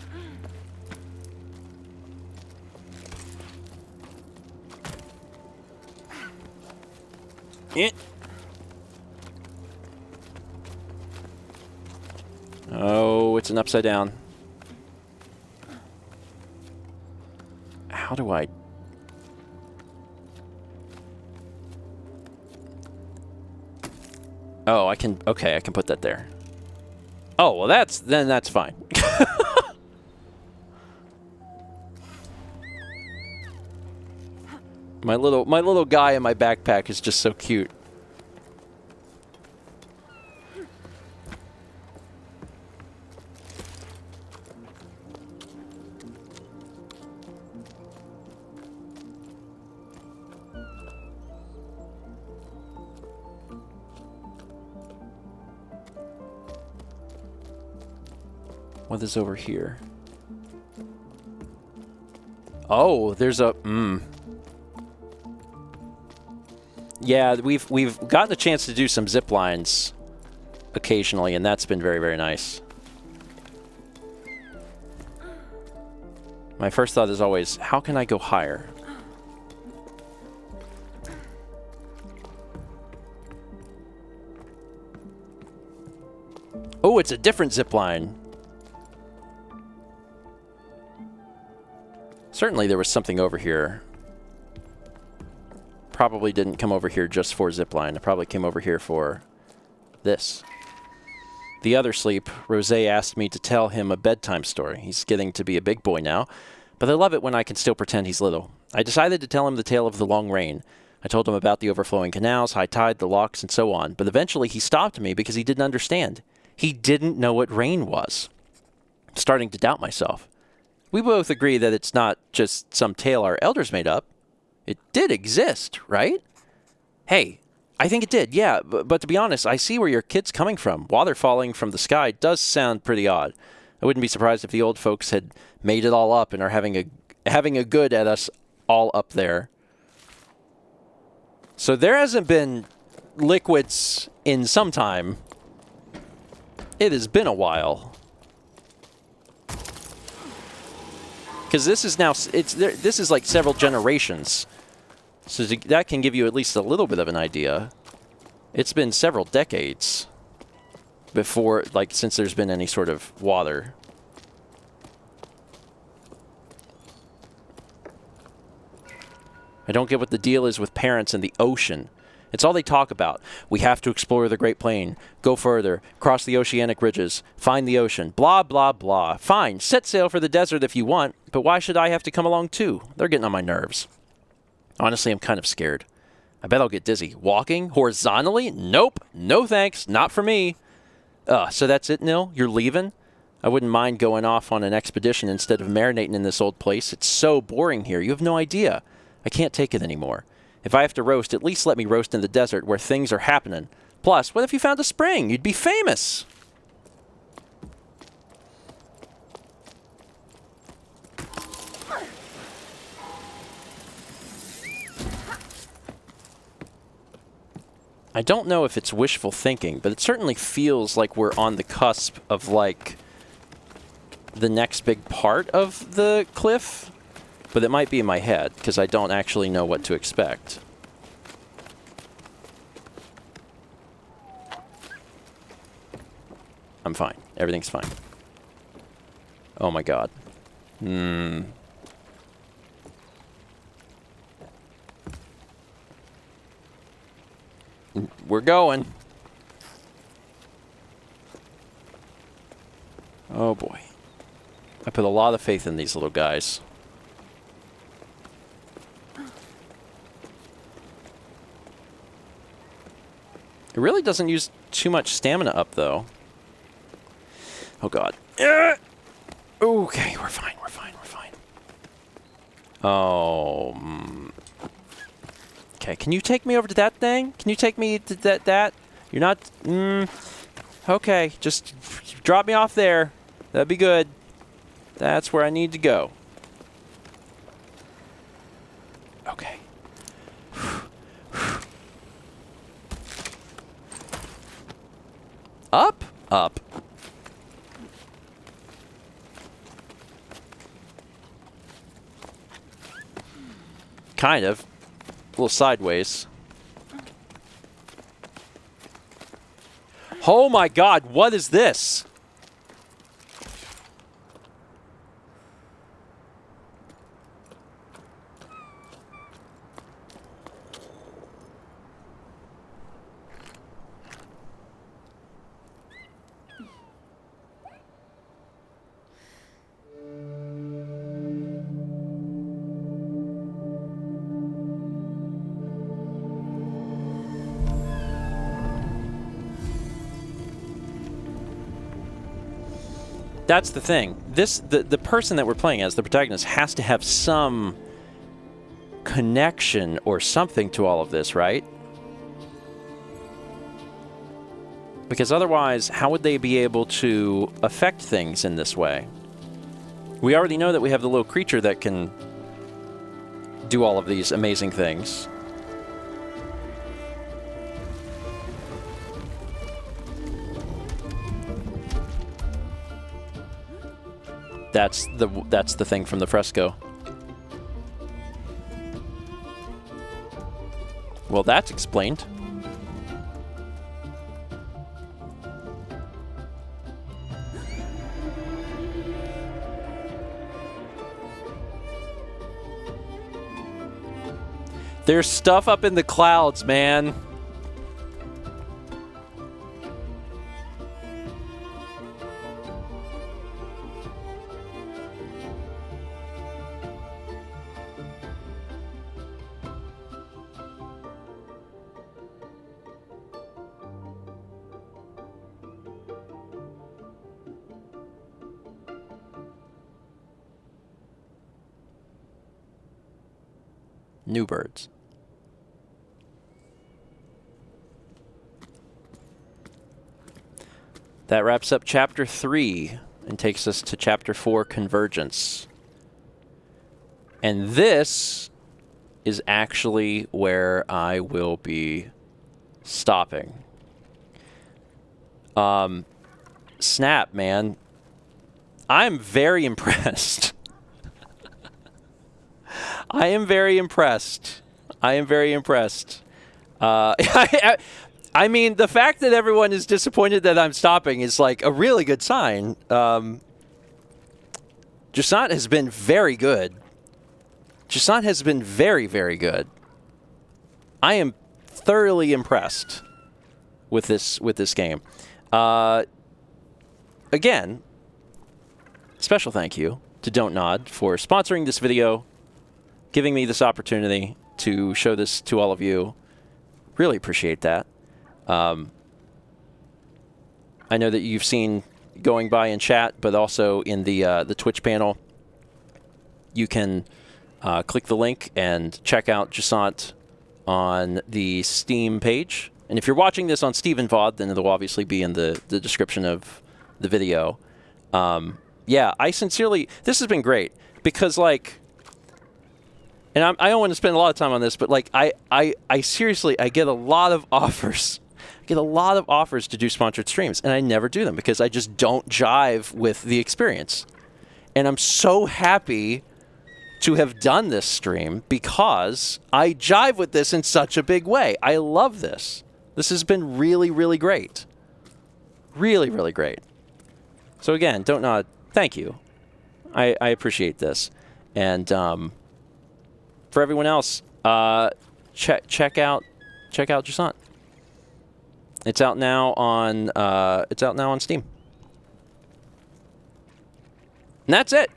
Oh, it's an upside down. How do I... Oh, I can... Okay, I can put that there. Oh, well then that's fine. My little guy in my backpack is just so cute. What is over here? Oh, there's a... Yeah, we've gotten a chance to do some zip lines occasionally, and that's been very, very nice. My first thought is always, how can I go higher? Oh, it's a different zip line. Certainly there was something over here. Probably didn't come over here just for zipline. I probably came over here for this. The other sleep, Rosé asked me to tell him a bedtime story. He's getting to be a big boy now, but I love it when I can still pretend he's little. I decided to tell him the tale of the long rain. I told him about the overflowing canals, high tide, the locks, and so on, but eventually he stopped me because he didn't understand. He didn't know what rain was. I'm starting to doubt myself. We both agree that it's not just some tale our elders made up. It did exist, right? Hey, I think it did, yeah, but to be honest, I see where your kid's coming from. Water falling from the sky does sound pretty odd. I wouldn't be surprised if the old folks had made it all up and are having a good at us all up there. So there hasn't been liquids in some time. It has been a while. Because this is now, this is like several generations. So that can give you at least a little bit of an idea. It's been several decades before, like, since there's been any sort of water. I don't get what the deal is with parents and the ocean. It's all they talk about. We have to explore the Great Plain, go further, cross the oceanic ridges, find the ocean, blah, blah, blah. Fine, set sail for the desert if you want, but why should I have to come along too? They're getting on my nerves. Honestly, I'm kind of scared. I bet I'll get dizzy. Walking? Horizontally? Nope. No thanks. Not for me. So that's it, Nil? You're leaving? I wouldn't mind going off on an expedition instead of marinating in this old place. It's so boring here. You have no idea. I can't take it anymore. If I have to roast, at least let me roast in the desert where things are happening. Plus, what if you found a spring? You'd be famous. I don't know if it's wishful thinking, but it certainly feels like we're on the cusp of, like, the next big part of the cliff. But it might be in my head, because I don't actually know what to expect. I'm fine. Everything's fine. Oh my god. We're going. Oh boy. I put a lot of faith in these little guys. It really doesn't use too much stamina up, though. Oh, God. Okay, we're fine, we're fine, we're fine. Oh. Okay, can you take me over to that thing? Can you take me to that? You're not... Okay, just drop me off there. That'd be good. That's where I need to go. Okay. Up? Up. Kind of. A little sideways. Oh my god, what is this? That's the thing. The person that we're playing as, the protagonist, has to have some connection or something to all of this, right? Because otherwise, how would they be able to affect things in this way? We already know that we have the little creature that can do all of these amazing things. That's the thing from the fresco. Well, that's explained. There's stuff up in the clouds, man. New birds. That wraps up Chapter 3 and takes us to Chapter 4, Convergence. And this is actually where I will be stopping. Snap, man. I'm very impressed. I am very impressed. I am very impressed. I mean, the fact that everyone is disappointed that I'm stopping is like a really good sign. Jusant has been very good. Jusant has been very, very good. I am thoroughly impressed with this game. Again, special thank you to Don't Nod for sponsoring this video, giving me this opportunity to show this to all of you. Really appreciate that. I know that you've seen going by in chat, but also in the Twitch panel, you can click the link and check out Jusant on the Steam page. And if you're watching this on Steven VOD, then it'll obviously be in the description of the video. Yeah, I sincerely, this has been great because, like, and I don't want to spend a lot of time on this, but like I seriously, I get a lot of offers. I get a lot of offers to do sponsored streams, and I never do them because I just don't jive with the experience. And I'm so happy to have done this stream because I jive with this in such a big way. I love this. This has been really, really great. Really, really great. So again, Don't Nod, thank you. I appreciate this. And for everyone else, check out Jusant. It's out now on Steam. And that's it.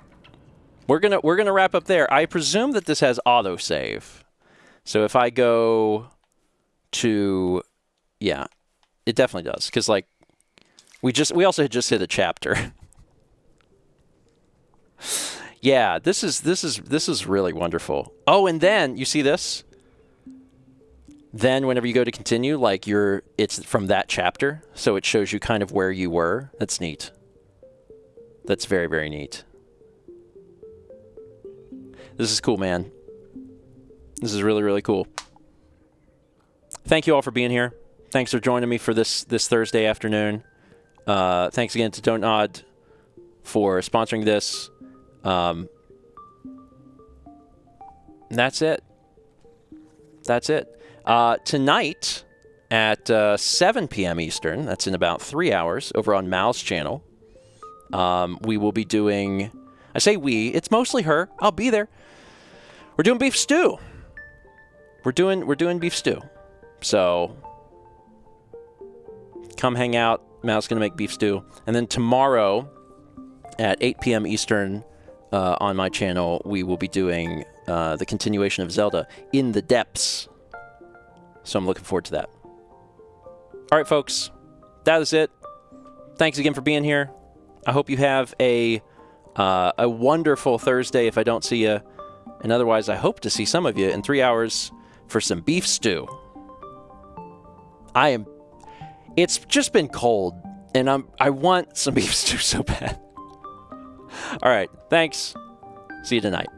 We're gonna wrap up there. I presume that this has autosave. So if I go to, yeah, it definitely does. Because like we also just hit a chapter. Yeah, this is really wonderful. Oh, and then you see this? Then whenever you go to continue, like it's from that chapter, so it shows you kind of where you were. That's neat. That's very, very neat. This is cool, man. This is really, really cool. Thank you all for being here. Thanks for joining me for this Thursday afternoon. Thanks again to Don't Nod for sponsoring this. And that's it. That's it. Tonight at 7 p.m. Eastern, that's in about 3 hours, over on Mal's channel, we will be doing, I say we, it's mostly her. I'll be there. We're doing beef stew. We're doing beef stew. So come hang out. Mal's going to make beef stew. And then tomorrow at 8 p.m. Eastern on my channel, we will be doing the continuation of Zelda In the Depths. So I'm looking forward to that. All right, folks. That is it. Thanks again for being here. I hope you have a wonderful Thursday if I don't see you. And otherwise, I hope to see some of you in 3 hours for some beef stew. It's just been cold, and I want some beef stew so bad. All right, thanks. See you tonight.